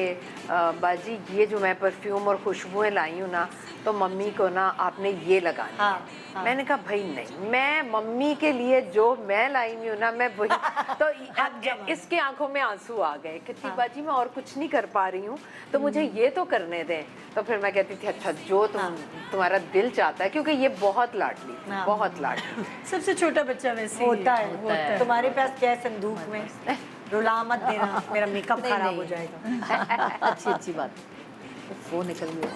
बाजी ये जो मैं परफ्यूम और खुशबुएं लाई हूँ ना तो मम्मी को ना आपने ये लगाना। मैंने कहा भाई नहीं, मैं मम्मी के लिए जो मैं लाई हुई हूँ ना मैं वही तो इसके आंखों में आंसू आ गए कि बाजी मैं और कुछ नहीं कर पा रही हूँ तो मुझे ये तो करने दें। तो फिर मैं कहती थी अच्छा जो तुम्हारा दिल चाहता है, क्योंकि ये बहुत लाडली बहुत लाडली सबसे छोटा बच्चा वैसे होता है। तुम्हारे पास क्या है संदूक में? रुला मत देना, मेरा मेकअप खराब हो जाएगा। अच्छी बात। वो निकल गया।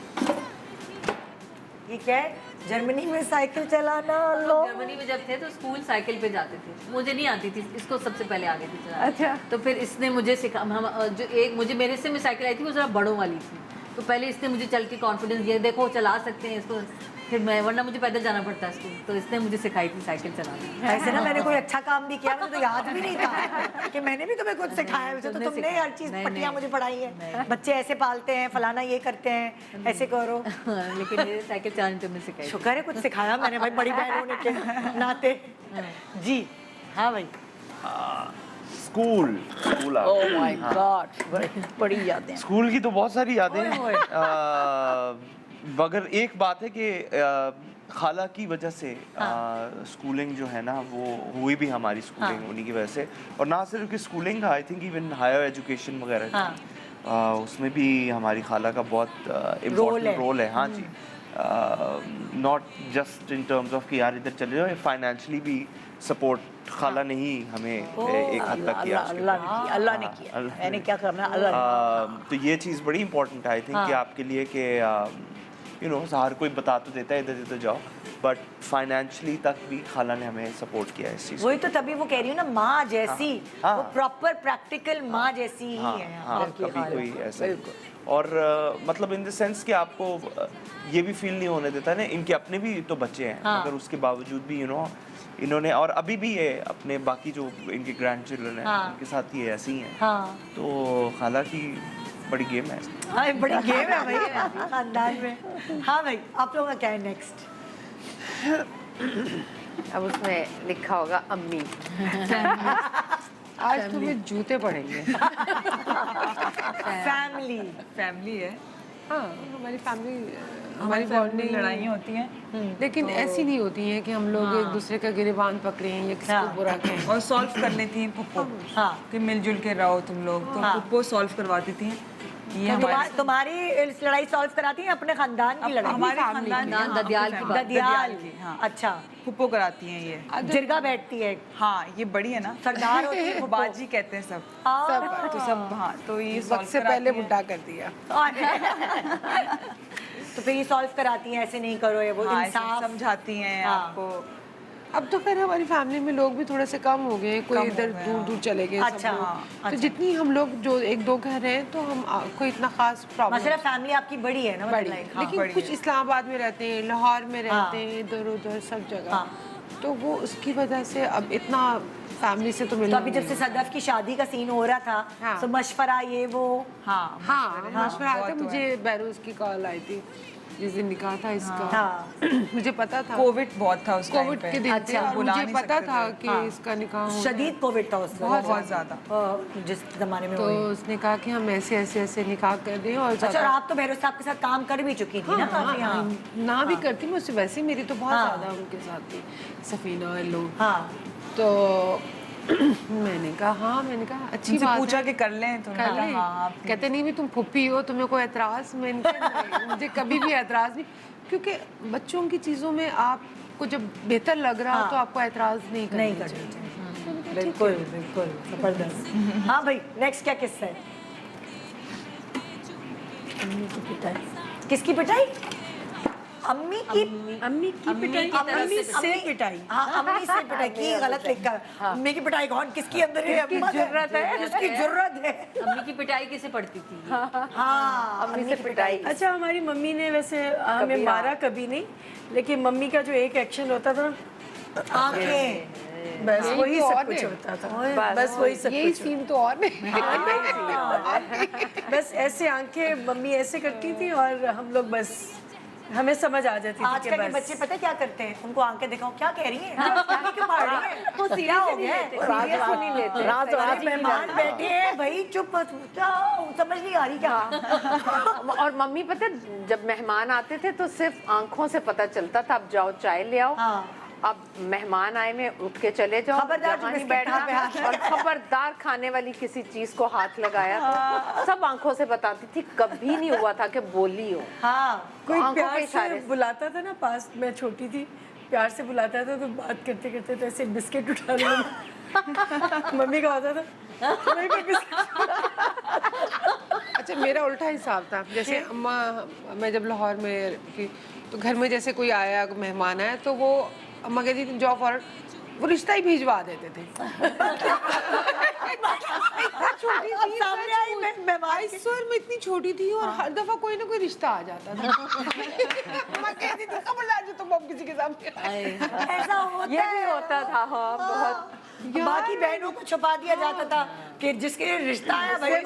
ये क्या है? जर्मनी में साइकिल चलाना लोग जर्मनी में जब थे तो स्कूल साइकिल पे जाते थे, मुझे नहीं आती थी, इसको सबसे पहले आ गई थी चलाना। अच्छा। तो फिर इसने मुझे सिखा, हम जो एक मुझे मेरे से में साइकिल आई थी वो जरा बड़ों वाली थी, तो पहले इसने मुझे चल के कॉन्फिडेंस दिया, देखो चला सकते हैं इसको, फिर मैं वरना मुझे पैदल जाना पड़ता है स्कूल, तो इसने मुझे सिखाई थी साइकिल चलाना। ऐसे ना मैंने कोई अच्छा काम भी किया, मुझे तो याद भी नहीं था कि मैंने भी तुम्हें कुछ सिखाया है। तो तुमने हर चीज पट्टियां मुझे पढ़ाई है, बच्चे ऐसे पालते हैं, फलाना ये करते हैं, ऐसे करो। लेकिन ये साइकिल चलाने तुमने सिखाई। शुक्र है कुछ सिखाया मैंने भाई, बड़ी बहन होने के नाते। जी हाँ भाई। स्कूल ओह माय गॉड, बड़ी यादें। स्कूल की तो बहुत सारी यादें हैं, मगर एक बात है कि खाला की वजह से स्कूलिंग जो है ना वो हुई भी हमारी स्कूलिंग उन्हीं की वजह से, और ना सिर्फ कि schooling, I think even higher education वगैरह उसमें भी हमारी खाला का बहुत इम्पोर्टेंट रोल है। हाँ जी, not just in terms of कि यार इधर चले जाओ, फाइनेंशियली भी सपोर्ट खाला ने ही हमें एक हद तक किया। अल्लाह ने किया, मैंने क्या करना, अल्लाह। तो ये चीज़ बड़ी इंपॉर्टेंट है आई थिंक कि आपके लिए कि यू नो हर कोई बता तो देता है इधर इधर जाओ, बट फाइनेंशियली तक भी खाला ने हमें सपोर्ट किया इस चीज़। वही तो तभी वो कह रही हूँ ना, माँ जैसी, वो प्रॉपर प्रैक्टिकल माँ जैसी ही है। हाँ, कभी कोई ऐसा और मतलब इन द सेंस कि आपको ये भी फील नहीं होने देता ना, इनके अपने भी तो बच्चे हैं मगर उसके बावजूद भी यू नो इन्होंने, और अभी भी ये अपने बाकी जो इनके ग्रैंड चिल्ड्रन हैं उनके साथ ये ऐसे ही हैं। तो खाला की बड़ी गेम है। हाँ बड़ी गेम है भाई खानदान में। हाँ भाई, आप लोगों का क्या है नेक्स्ट? अब उसमें लिखा होगा अम्मी। आज तुम्हें जूते पड़ेंगे। फैमिली है। हाँ हमारी फैमिली, हमारी बॉन्डिंग, लड़ाइयाँ होती हैं लेकिन ऐसी नहीं होती हैं कि हम लोग एक दूसरे का गिरेबान पकड़े हैं या किसी को बुरा कहें। और सॉल्व कर लेती हैं पुप्पो कि मिलजुल के रहो तुम लोग, तो पुप्पो सॉल्व करवाती थी। ये हमारे तुम्हारी इस लड़ाई सॉल्व कराती है अपने खानदान की लड़ाई? हमारे खानदान की, खानदान ददियाल की बात। ददियाल की, हाँ। अच्छा, फुप्पो कराती हैं ये। जिरगा बैठती है, हाँ ये बड़ी है ना, सरदार होती है फुप्पो। बाजी कहते हैं सब। हाँ। तो सब, हाँ तो ये वक्त सॉल्व से पहले कराती हैं। बुढ़ा कर दिया। तो फिर ये सॉल्व कराती हैं, ऐसे नहीं करो, ये वो हाँ, ऐसे इंसाफ। समझाती हैं हाँ। आपको। अब तो खैर हमारी फैमिली में लोग भी थोड़े से कम हो गए, कोई कम हो इधर गए, दूर हाँ। दूर चले गए अच्छा, सब लोग। हाँ, तो अच्छा। जितनी हम लोग जो एक दो घर हैं तो हम कोई इतना खास प्रॉब्लम माशाल्लाह फैमिली आपकी बड़ी है ना, मतलब बड़ी, like, हाँ। लेकिन बड़ी कुछ है। इस्लामाबाद में रहते हैं, लाहौर में हाँ। रहते हैं, इधर उधर सब जगह। हाँ। तो वो उसकी वजह से अब इतना फैमिली से तो तो मिलना अभी जब से सदफ की शादी का सीन हो रहा था, हाँ। तो मशवरा ये वो, हाँ हाँ मशवरा आया था, बहुत हुआ मुझे बैरूज की कॉल आई थी जिस दिन निकाह था इसका। हाँ। मुझे पता था कोविड बहुत था उस टाइम कोविड पे। के दिन थे अच्छा, और बुला मुझे नहीं पता सकते था थे। कि इसका निकाह होगा। शदीद कोविड था उस वक्त, बहुत ज्यादा। जिस जमाने में तो हुई। उसने कहा कि हम ऐसे ऐसे ऐसे निकाह कर दें और अच्छा, और ज़्यादा- आप तो बहरोज साहब के साथ काम कर भी चुकी थी ना काफी? हाँ ना भी करती मैं उससे, वैसे मेरी तो बहुत हाँ। ज़्यादा उनके साथ थी, सफीना और लोग। हाँ। तो मैंने कहा हाँ, मैंने कहा अच्छी उनसे बात पूछा है कि कर लें तो कर ले। हाँ कहते नहीं भी तुम फुप्पी हो, तुम्हें कोई एतराज़? मैंने कहा नहीं, मुझे कभी भी एतराज़ नहीं, क्योंकि बच्चों की चीज़ों में आपको जब बेहतर लग रहा हो तो आपको एतराज़ नहीं नहीं करना करनी चाहिए। चाहिए, बिल्कुल बिल्कुल, जबरदस्त। हाँ भाई, नेक्स्ट क्या किस्सा है? अम्मी की पिटाई। किसकी पिटाई? अम्मी की अम्मी की पिटाई, अम्मी से पिटाई। हाँ, अम्मी से पिटाई की गलत लिखा। अम्मी की पिटाई कौन, किसकी अंदर है? किसकी जुर्रत है? किसकी जुर्रत है? अम्मी की पिटाई किसे पड़ती थी? हाँ, अम्मी से पिटाई। अच्छा, हमारी मम्मी ने वैसे हमें कभी मारा कभी नहीं, लेकिन मम्मी का जो एक एक्शन होता था ना, आंखें। बस यही वही तो सब और कुछ है। होता था, बस वही सब यही कुछ सीन तो और नहीं। बस ऐसे आंखें मम्मी ऐसे करती थी और हम लोग बस, हमें समझ आ जाती थी आजकल कि के बस बच्चे पता है क्या करते हैं? उनको आंखें दिखाओ, क्या कह रही है, क्यों मार रही है, वो क्या हो गया है? सीरियस नहीं लेते। अरे मेहमान बैठे हैं भाई, चुप, समझ नहीं आ रही क्या? और मम्मी पता है, जब मेहमान आते थे तो सिर्फ आंखों से पता चलता था, अब जाओ चाय ले आओ। हाँ। अब मेहमान आए में उठ के चले जाओ, खबरदार जहाँ नहीं बिस्किट बैठना, खा पे हाथ और खबरदार खाने वाली किसी चीज को हाथ लगाया तो सब आंखों से बताती थी, कभी नहीं हुआ था कि बोली हो। हाँ, कोई आंखों के प्यार से इशारे से। बुलाता था ना, पास मैं छोटी थी, प्यार से बुलाता था तो बात करते करते तो ऐसे बिस्किट उठा लिया। मम्मी का होता था नहीं कोई बिस्किट। अच्छा, मेरा उल्टा हिसाब था। जैसे अम्मा, मैं जब लाहौर में थी तो घर में जैसे कोई आया, मेहमान आया, तो वो अम्मा कहती थी जाओ फौरन, वो रिश्ता ही भिजवा देते थे। छोटी थी, सामने आई मेहमान की। स्वर में इतनी छोटी थी और हर दफा कोई ना कोई रिश्ता आ जाता था। अम्मा कहती थी खबरदार जो तुम अब किसी के सामने आए। ऐसा होता ये भी है। होता था, हाँ बहुत। बाकी बहनों को छुपा दिया जाता था कि जिसके रिश्ता है भाई वही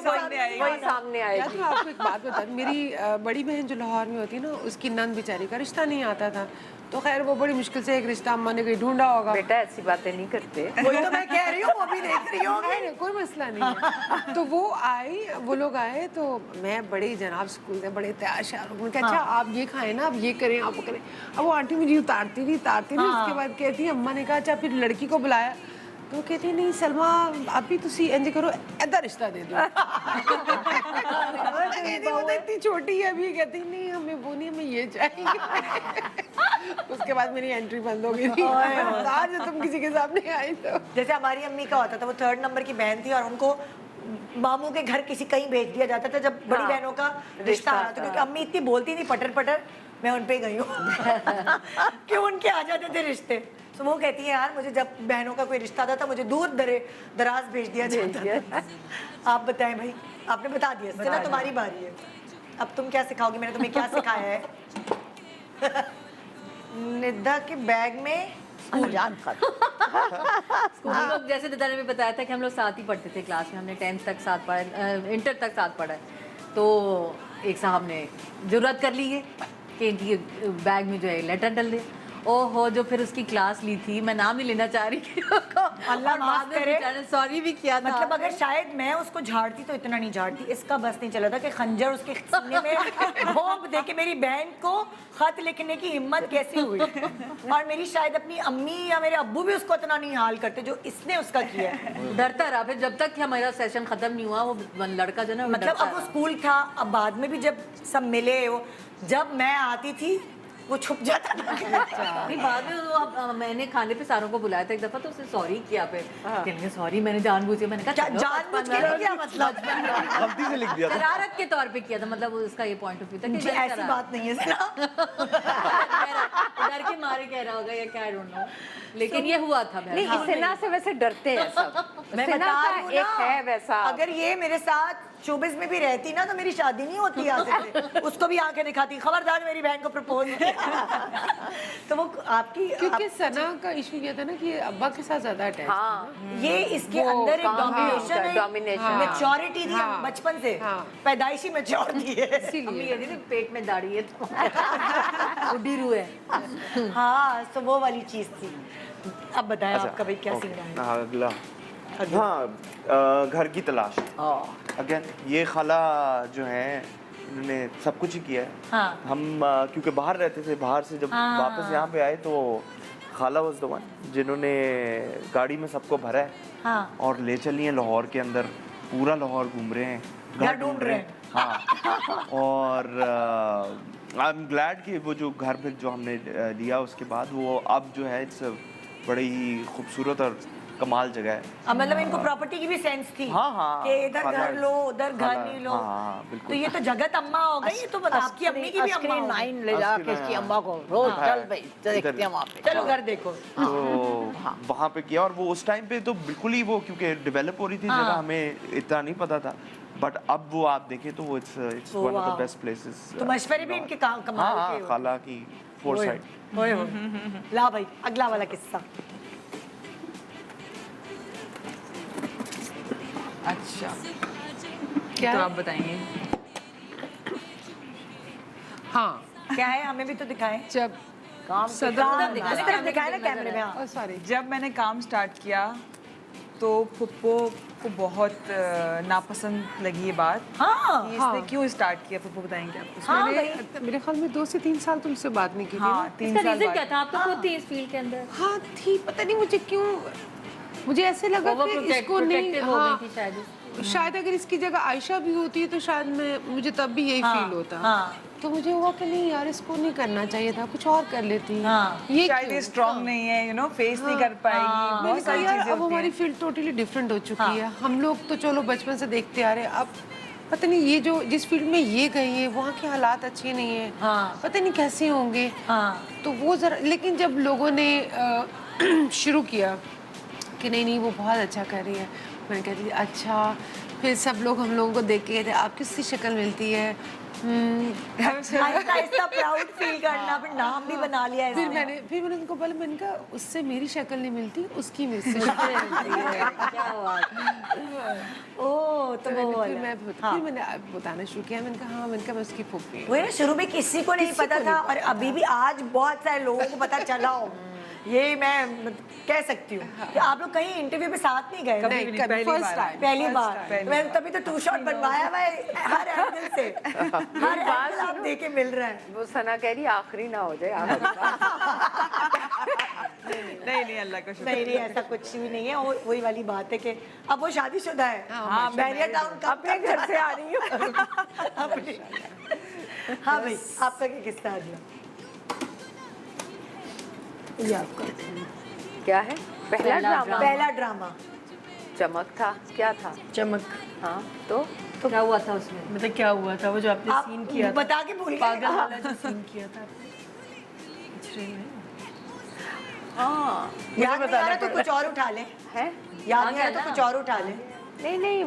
सामने यार आएगी। मैं आपको एक बात बता दूं, मेरी बड़ी बहन जो लाहौर में होती ना, उसकी नंद बेचारी का रिश्ता नहीं आता था, तो खैर वो बड़ी मुश्किल से एक रिश्ता अम्मा ने कहीं ढूंढा होगा। बेटा ऐसी बातें नहीं करते। वही तो मैं कह रही हूँ, वो भी देख रही होगी। नहीं, कोई मसला नहीं है। तो वो आई, वो लोग आए, तो मैं बड़े जनाब स्कूल से बड़े तैयार श्यार, उन्होंने कहा अच्छा आप ये खाएं ना, आप ये करें, आप वो करें। अब वो आंटी मुझे उतारती रही उसके बाद कहती है, अम्मा ने कहा अच्छा फिर लड़की को बुलाया, तो कहती नहीं सलमा आप भी तुसी इंज करो, ऐदा रिश्ता दे दो। कहती वो तो इतनी छोटी है अभी, कहती नहीं हमें वो नहीं, हमें ये चाहिए। उसके बाद मेरी एंट्री बंद हो गई थी। खबरदार जब तुम किसी के सामने आई तो। जैसे हमारी अम्मी का होता था, वो 3rd नंबर की बहन थी और उनको मामू के घर किसी कहीं भेज दिया जाता था जब बड़ी बहनों का रिश्ता आ रहा था, क्योंकि अम्मी इतनी बोलती थी पटर पटर, मैं उन पे गई हूँ कि उनके आ जाते थे रिश्ते। तो वो कहती है यार मुझे जब बहनों का कोई रिश्ता आता था मुझे दूर दराज भेज दिया जाता था। आप बताएं भाई, आपने बता दिया इससे ना, तुम्हारी बारी है, अब तुम क्या सिखाओगी? मैंने तुम्हें क्या सिखाया है? निद्दा के बैग में अनजान खत। हम लोग जैसे दादा ने भी बताया था कि हम लोग साथ ही पढ़ते थे क्लास में, हमने 10th तक साथ पढ़ा, इंटर तक साथ पढ़ा है। तो एक साहब ने जरूरत कर ली है कि इनकी बैग में जो है लेटर डल दे, ओहो, जो फिर उसकी क्लास ली थी, मैं नाम नहीं लेना चाह रही थी अल्लाह माफ करे, सॉरी भी किया था। मतलब अगर शायद मैं उसको झाड़ती तो इतना नहीं झाड़ती। इसका बस नहीं चला था कि खंजर उसके सीने में घोंप दे के मेरी बहन को खत लिखने की हिम्मत कैसी हुई। और मेरी शायद अपनी अम्मी या मेरे अब्बू भी उसको इतना नहीं हाल करते जो इसने उसका किया है। डरता रहा, फिर जब तक कि हमारा सेशन खत्म नहीं हुआ, वो लड़का जो ना मतलब अब वो स्कूल था, अब बाद में भी जब सब मिले, वो जब मैं आती थी वो छुप जाता था। नहीं, बाद में वो मैंने खाने पे सारों को बुलाया था एक दफा, तो उसने सॉरी किया, फिर कहने सॉरी मैंने जानबूझ के, मैंने कहा चलो, जानबूझ के नहीं किया, मतलब गलती से लिख दिया था। शरारत के तौर पे किया था, मतलब उसका ये पॉइंट ऑफ व्यू था कि जी, ऐसी बात नहीं है सना। डर के मारे कह रहा होगा या क्या, आई डोंट नो, लेकिन ये हुआ था। नहीं, सिन्हा से वैसे डरते हैं सब। मैं सिन्हा बता का रही हूँ एक ना, है वैसा। अगर ये मेरे साथ शोबिस में भी रहती ना तो मेरी शादी नहीं होती यहाँ से। उसको भी आंखें दिखाती, खबरदार मेरी बहन को प्रपोज किया। तो वो आपकी क्योंकि सना का इशू ये था ना कि अब्बा के साथ ज्यादा अटैच। हाँ, ये इसके अंदर एक डोमिनेशन है, डोमिनेशन। मैच्योरिटी थी बचपन से, पैदाइशी मैच्योर थी है। अम्मी कहती थी पेट में दाढ़ी है तो उडीरू है। हाँ, तो वो वाली चीज थी। अब बताएं आपका भाई क्या सीन है? अगला, हाँ, घर की तलाश। अगेन ये खाला जो है, इन्होंने सब कुछ ही किया है। हाँ। हम क्योंकि बाहर रहते थे, बाहर से जब वापस यहाँ पे आए तो खाला वाज द वन जिन्होंने गाड़ी में सबको भरा है। हाँ। और ले चली हैं लाहौर के अंदर, पूरा लाहौर घूम रहे हैं, घर ढूंढ रहे हैं। हाँ। और आई एम ग्लैड कि वो जो घर फिर जो हमने लिया उसके बाद वो अब जो है इट्स बड़ी ही खूबसूरत और कमाल जगह है। अब मतलब इनको प्रॉपर्टी की भी सेंस थी। हाँ, हाँ, कि इधर खाला- घर लो, उधर घर खाला- नहीं लो। हाँ, बिल्कुल। तो ये तो जगत अम्मा हो गई, ये तो आपकी अम्मी की भी अम्मा हो गई। 9 ले जाके इसकी अम्मा को रोज चल भाई देखते हैं वहाँ पे। चलो घर देखो। तो वहाँ पे किया, और वो उस टाइम पे तो बिल्कुल ही वो क्योंकि डेवलप हो रही थी जगह, हमें इतना नहीं पता था, बट अब वो आप देखें तो वो it's one of the best places. तो मशवरे भी इनके कमाल के हाँ, हो। खाला की फोरसाइट। ओए हो। ला भाई अगला वाला किस्सा। अच्छा, क्या तो है? आप बताएंगे। हाँ, क्या है, हमें भी तो दिखाएं। जब सदर इस तरफ दिखाएं ना कैमरे में। हाँ। सॉरी, जब मैंने काम स्टार्ट किया तो पुप्पो को बहुत नापसंद लगी ये बात हाँ। कि इसने क्यों स्टार्ट किया। पुप्पो बताएंगे आपको? हाँ मैंने भाई। मेरे ख्याल में 2 से 3 साल तुमसे बात नहीं की थी हाँ, ना? 3 इसका साल रीजन क्या बाद। था? आप तो खुद थी इस फील्ड के अंदर। हाँ थी, पता नहीं मुझे क्यों, मुझे ऐसे लगा कि इसको नहीं, हो गई हाँ, थी शायद। शायद अगर इसकी जगह आयशा भी होती तो शायद मुझे तब भी यही फील होता। हाँ। तो मुझे हुआ कि नहीं यार, इसको नहीं करना चाहिए था, कुछ और कर लेती। हाँ। ये शायद ये स्ट्रांग नहीं है, यू नो, फेस नहीं कर पाएगी, मैंने बहुत कहा सारी यार चीजें अब होती हमारी हैं। फील्ड टोटली डिफरेंट हो चुकी है। हम लोग तो चलो बचपन से देखते आ रहे हैं, अब पता नहीं ये जो जिस फील्ड में ये गई है वहाँ के हालात अच्छे नहीं है। हाँ। पता नहीं कैसे होंगे। हाँ। तो वो जरा, लेकिन जब लोगों ने शुरू किया कि नहीं नहीं वो बहुत अच्छा कर रही है, मैं कहती थी अच्छा, फिर सब लोग हम लोगों को देख के कहते आप किसकी शक्ल मिलती है। आहिस्ता आहिस्ता प्राउड फील करना, फिर नाम भी बना लिया फिर इसने। मैंने उनको बोला, मैंने कहा उससे मेरी शक्ल नहीं मिलती, उसकी मुझसे शक्ल मिलती है। क्या हुआ? ओ तो वो फिर वाला। फिर मैंने बताना शुरू किया, मैंने कहा हाँ, मैंने कहा मैं उसकी फूफी हूँ। वही ना, शुरू में किसी को नहीं पता था और अभी भी आज बहुत सारे लोगों को पता चला हो। ये मैं कह सकती हूँ कि आप लोग कहीं इंटरव्यू पे साथ नहीं गए। कभी भी नहीं, पहली फर्स्ट बार। टाइम। पहली First बार time, मैंने तभी तो 2 शॉट बनवाया भाई, हर एंगल से हर एंगल आप देके मिल रहा है। वो सना कह रही आखिरी ना हो जाए, आखिरी नहीं नहीं, अल्लाह का शुक्र। नहीं नहीं, ऐसा कुछ भी नहीं है। वही वाली बात है कि अब वो शादीशुदा है। हाँ, बैरियर टाउन कब अपने घर से आ रही हूँ। अपने। हाँ भाई, आपका क्या किस्सा है अगला? ये आपका क्या है? पहला ड्रामा पहला ड्रामा। चमक था, क्या था? चमक। हाँ, तो क्या हुआ था उसमें? मतलब क्या हुआ था वो जो आपने आप सीन किया था, बता के भूल पागल गए। वाला जो सीन किया था हाँ, याद नहीं आ रहा तो कुछ और उठा ले। है? याद नहीं आ रहा तो कुछ और उठा ले। नहीं नहीं,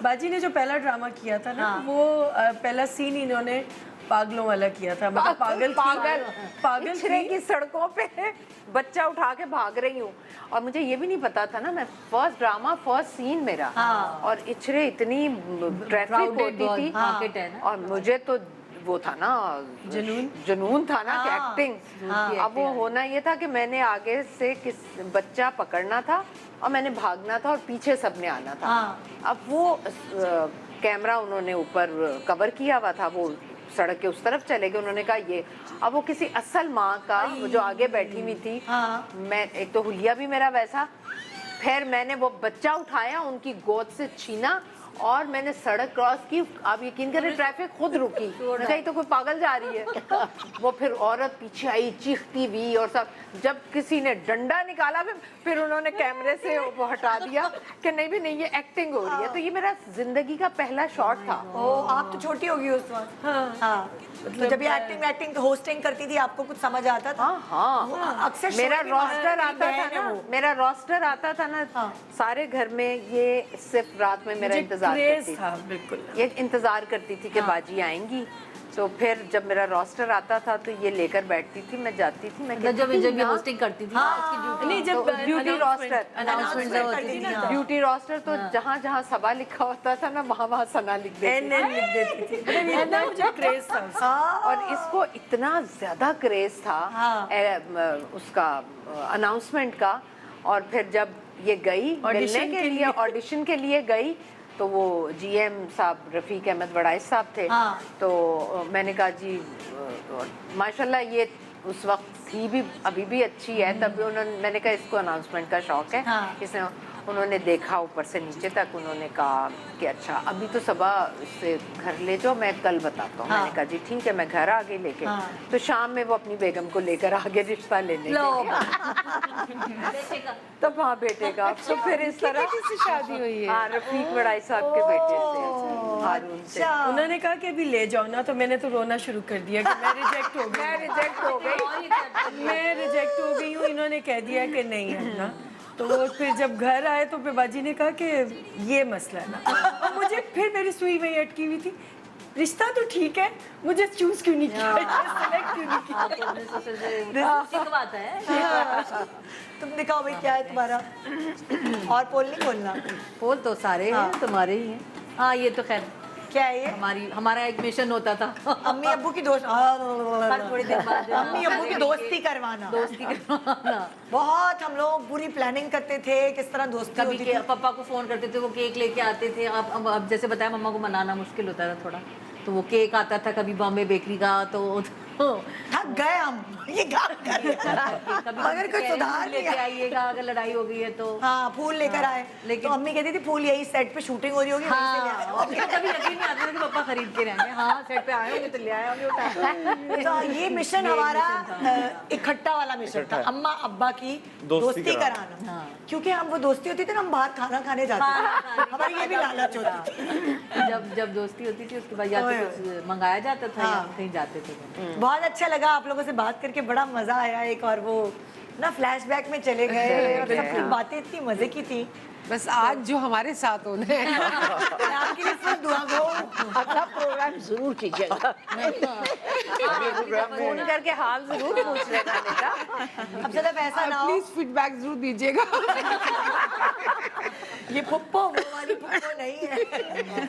बाजी ने जो पहला ड्रामा किया था ना, हाँ। वो पहला सीन इन्होंने पागलों वाला किया था। मतलब पागल इचरे थी। की सड़कों पे बच्चा उठा के भाग रही हूँ, और मुझे ये भी नहीं पता था ना, मैं फर्स्ट सीन मेरा। हाँ। और इचरे इतनी ट्रैफिक Crowded होती बहुत थी, market है ना। और मुझे तो वो था ना जुनून था ना कि एक्टिंग। अब वो होना ये था कि मैंने आगे से बच्चा पकड़ना था और मैंने भागना था और पीछे सबने आना था। अब वो कैमरा उन्होंने ऊपर कवर किया हुआ था, वो सड़क के उस तरफ चले गए। उन्होंने कहा ये, अब वो किसी असल माँ का, वो जो आगे बैठी हुई थी, मैं एक तो हुलिया भी मेरा वैसा, फिर मैंने वो बच्चा उठाया, उनकी गोद से छीना और मैंने सड़क क्रॉस की। आप यकीन करें ट्रैफिक खुद रुकी, कहीं तो कोई पागल जा रही है। वो फिर औरत पीछे आई चीखती भी और सब। जब किसी ने डंडा निकाला फिर उन्होंने कैमरे से वो हटा दिया कि नहीं भी नहीं ये एक्टिंग हो रही है। तो ये मेरा जिंदगी का पहला शॉट था। आप तो छोटी होगी उस वक्त। हाँ। तो जब ये एक्टिंग होस्टिंग करती थी आपको कुछ समझ आता था? हाँ। अक्सर मेरा रोस्टर आता था ना, मेरा रोस्टर आता था ना सारे घर में। ये सिर्फ रात में मेरा इंतजार करती थी, बिल्कुल ये इंतजार करती थी कि बाजी आएंगी। तो फिर जब मेरा रोस्टर आता था तो ये लेकर बैठती थी, मैं जाती थी। मैं जब ये होस्टिंग करती थी नहीं, जब ब्यूटी रोस्टर, अनाउंसमेंट होती थी ब्यूटी रोस्टर, तो जहाँ जहाँ सबा लिखा होता था ना वहाँ वहाँ सना लिख देती थी। मुझे क्रेज था। और इसको इतना ज्यादा क्रेज था उसका अनाउंसमेंट का। और फिर जब ये गई मिलने के लिए, ऑडिशन के लिए गई, तो वो जीएम साहब रफ़ीक अहमद वड़ाइस साहब थे। तो मैंने कहा जी माशाल्लाह ये उस वक्त थी भी, अभी भी अच्छी है। तब मैंने कहा इसको अनाउंसमेंट का शौक है। इसने उन्होंने देखा ऊपर से नीचे तक, उन्होंने कहा कि अच्छा अभी तो सबा से घर ले जाओ, मैं कल बताता हूँ। मैंने कहा जी ठीक है। मैं घर आ गई लेके। तो शाम में वो अपनी बेगम को लेकर आगे रिश्ता लेने तब हाँ बेटे का। तो फिर इस तरह किससे शादी हुई है? हाँ, रफ़ीक वड़ाई साहब के बेटे से, हारून से। उन्होंने कहा कि अभी ले जाओ ना, तो मैंने तो रोना शुरू कर दिया कि मैं रिजेक्ट हो गई। मैं रिजेक्ट हो गई। मैं रिजेक्ट हो गई हूँ। इन्होंने कह दिया कि नहीं है ना। तो वो फिर जब घर आए तो फिर बाजी ने कहा कि ये मसला है ना। और मुझे फिर मेरी सुई वही अटकी हुई थी, रिश्ता तो ठीक है, मुझे चूज क्यों नहीं किया, सेलेक्ट क्यों नहीं किया। तुम दिखाओ भाई क्या है तुम्हारा। और पोल नहीं खोलना। पोल तो सारे हैं, तुम्हारे ही हैं। हाँ ये तो खैर क्या है ये? हमारा एक मिशन होता था अम्मी अब्बू की दोस्त, थोड़ी देर बाद अम्मी अब्बू की दोस्ती करवाना। बहुत हम लोग पूरी प्लानिंग करते थे किस तरह दोस्ती कभी होती थी। पापा को फोन करते थे, वो केक लेके आते थे। अब जैसे बताया मम्मा को मनाना मुश्किल होता था थोड़ा, तो वो केक आता था कभी बॉम्बे बेकरी का। तो थक गए हम ये काम कर अगर कोई सुधार लेके आइएगा अगर लड़ाई हो गई है तो। हाँ फूल लेकर आए, लेकिन तो अम्मी कहती थी फूल यही सेट पे शूटिंग हो रही होगी वहीं से ले आए। हाँ, तो कभी यकीन नहीं आता था कि पापा खरीद के रहेंगे। हाँ सेट पे आए होंगे तो ले आए होंगे उठा। तो ये मिशन हमारा इकट्ठा वाला मिशन था, अम्मा अब्बा की दोस्ती कराना। क्योंकि हम वो दोस्ती होती थी ना, हम बाहर खाना खाने जाते थे, हमारी ये भी लालच होती थी। जब दोस्ती होती थी उसके बाद या तो कुछ मंगाया जाता था या कहीं जाते थे। बहुत अच्छा लगा आप लोगों से बात करके, बड़ा मजा आया। एक और वो ना फ्लैशबैक में चले गए और सबकी बातें इतनी मजे की थी। बस आज जो हमारे साथ होना है मैं आपके लिए फुल दुआ गो। अगला प्रोग्राम जरूर कीजिएगा। फोन करके हाल जरूर पूछ लेना बेटा। अब सिर्फ ऐसा ना हो प्लीज फीडबैक जरूर दीजिएगा। ये पुप्पो वो वाली पुप्पो नहीं है,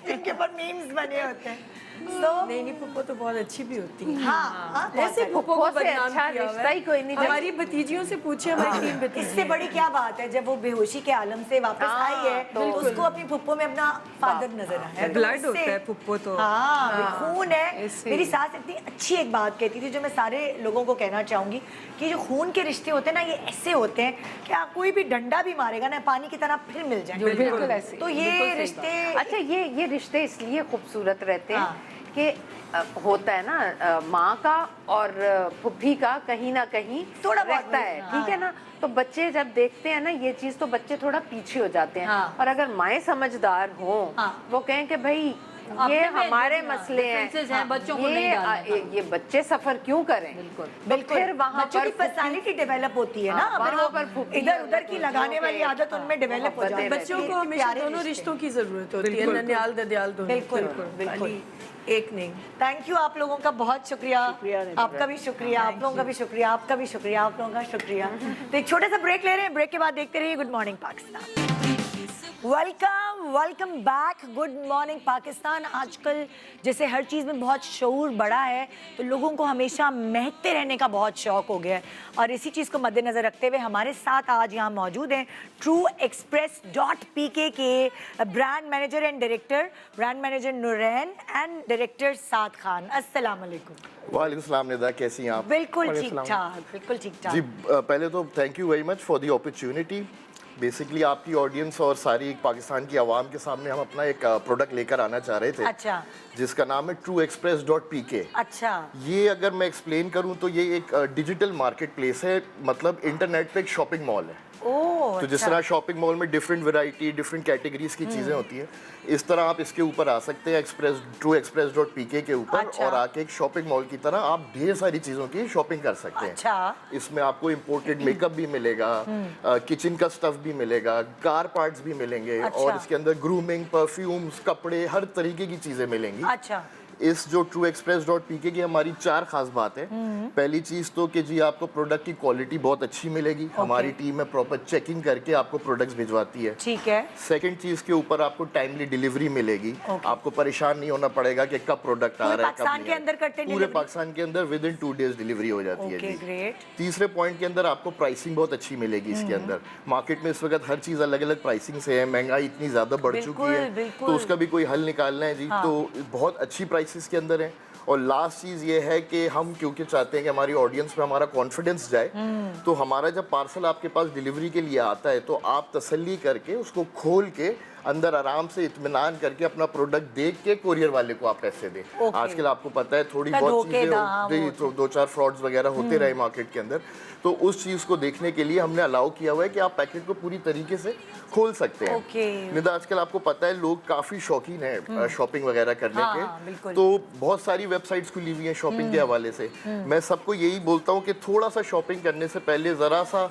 इनके ऊपर मीम्स बने होते हैं। नहीं पुप्पो तो बहुत अच्छी भी होती है। हाँ ऐसे पुप्पो को से बदनाम अच्छा किया हुआ रिश्ता ही कोई नहीं। हमारी भतीजियों से पूछे, हमारी 3 भतीजी इससे बड़ी क्या बात है, जब वो बेहोशी के आलम से वापस आई है तो उसको अपनी पुप्पो में अपना फादर नजर आया। ब्लड होता है पुप्पो तो। हाँ खून है। मेरी सास इतनी अच्छी एक बात कहती थी जो मैं सारे लोगों को कहना चाहूंगी कि जो खून के रिश्ते होते हैं ना, ये ऐसे होते हैं कि कोई भी डंडा भी मारेगा ना, पानी की तरह फिर मिल जाएंगे। बिल्कुल ऐसे। तो ये रिश्ते, अच्छा ये रिश्ते इसलिए खूबसूरत रहते हैं कि होता है ना माँ का और फुफ्फी का कहीं ना कहीं थोड़ा बहुत रहता है, ठीक है ना। तो बच्चे जब देखते हैं ना ये चीज, तो बच्चे थोड़ा पीछे हो जाते हैं। और अगर माएँ समझदार हो, वो कहें कि भाई ये हमारे मसले हैं, बच्चों को नहीं डालना। ये बच्चे सफर क्यों करें। बिल्कुल फिर वहाँ बच्चों की पर्सनालिटी डेवलप होती है ना, वहाँ पर इधर उधर की लगाने वाली आदत उनमें डेवलप हो जाती है। बच्चों को हमेशा दोनों रिश्तों की जरूरत होती है, ननियाल ददियाल दोनों। बिल्कुल बिल्कुल, एक नहीं। थैंक यू आप लोगों का, बहुत शुक्रिया। आपका भी शुक्रिया, आप लोगों का भी शुक्रिया, आपका भी शुक्रिया, आप लोगों का शुक्रिया। तो एक छोटा सा ब्रेक ले रहे हैं, ब्रेक के बाद देखते रहिए good morning Pakistan. Welcome back. Good morning Pakistan. आजकल जैसे हर चीज़ में बहुत शऊर बढ़ा है, तो लोगों को हमेशा महकते रहने का बहुत शौक हो गया है, और इसी चीज़ को मद्देनज़र रखते हुए हमारे साथ आज यहाँ मौजूद हैं TrueExpress.pk के brand manager and director, brand manager Noorain and director Saad Khan. अस्सलाम वालेकुम। वालेकुम सलाम निदा, कैसी हैं आप? बिल्कुल ठीक ठाक, बिल्कुल ठीक ठाक जी, पहले तो thank you very much for the opportunity. Basically आपकी ऑडियंस और सारी पाकिस्तान की आवाम के सामने हम अपना एक प्रोडक्ट लेकर आना चाह रहे थे। अच्छा। जिसका नाम है TrueExpress.pk। अच्छा। ये अगर मैं एक्सप्लेन करूं तो ये एक डिजिटल मार्केट प्लेस है, मतलब इंटरनेट पे एक शॉपिंग मॉल है। ओह, तो जिस तरह शॉपिंग मॉल में डिफरेंट वैरायटी, डिफरेंट कैटेगरीज की चीज़ें होती हैं, इस तरह आप इसके ऊपर आ सकते हैं TrueExpress.pk के ऊपर। अच्छा। और आके एक शॉपिंग मॉल की तरह आप ढेर सारी चीज़ों की शॉपिंग कर सकते हैं। अच्छा। इसमें आपको इम्पोर्टेड मेकअप भी मिलेगा, किचन का स्टफ भी मिलेगा, कार पार्ट्स भी मिलेंगे। अच्छा। और इसके अंदर ग्रूमिंग, परफ्यूम्स, कपड़े, हर तरीके की चीज़ें मिलेंगी। अच्छा। इस जो TrueExpress.pk की हमारी 4 खास बात है। पहली चीज तो कि जी आपको प्रोडक्ट की क्वालिटी बहुत अच्छी मिलेगी। हमारी टीम में प्रॉपर चेकिंग करके आपको प्रोडक्ट्स भिजवाती है। ठीक है। सेकंड चीज के ऊपर आपको टाइमली डिलीवरी मिलेगी। आपको परेशान नहीं होना पड़ेगा कि कब प्रोडक्ट आ रहा है, कब पाकिस्तान के नहीं अंदर करते हैं पूरे delivery? पाकिस्तान के अंदर विद इन 2 डेज डिलीवरी हो जाती है जी। ग्रेट। तीसरे पॉइंट के अंदर आपको प्राइसिंग बहुत अच्छी मिलेगी इसके अंदर। मार्केट में इस वक्त हर चीज अलग अलग प्राइसिंग से है, महंगाई इतनी ज्यादा बढ़ चुकी है, तो उसका भी कोई हल निकालना है जी। तो बहुत अच्छी प्राइसेस के अंदर है। और लास्ट चीज ये है कि हम क्योंकि चाहते हैं कि हमारी ऑडियंस पे हमारा कॉन्फिडेंस जाए, तो हमारा जब पार्सल आपके पास डिलीवरी के लिए आता है तो आप तसल्ली करके उसको खोल के अंदर आराम से इत्मीनान करके अपना प्रोडक्ट देख के कोरियर वाले को आप पैसे दें। आजकल आपको पता है थोड़ी बहुत चीजें तो 2-4 फ्रॉड्स वगैरह होते रहे मार्केट के अंदर, तो उस चीज को देखने के लिए हमने अलाउ किया हुआ है कि आप पैकेट को पूरी तरीके से खोल सकते हैं। निदा, आजकल आपको पता है लोग काफी शौकीन है शॉपिंग वगैरह करने के, तो बहुत सारी वेबसाइट्स खुली हुई हैं शॉपिंग के हवाले से। मैं सबको यही बोलता हूँ कि थोड़ा सा शॉपिंग करने से पहले जरा सा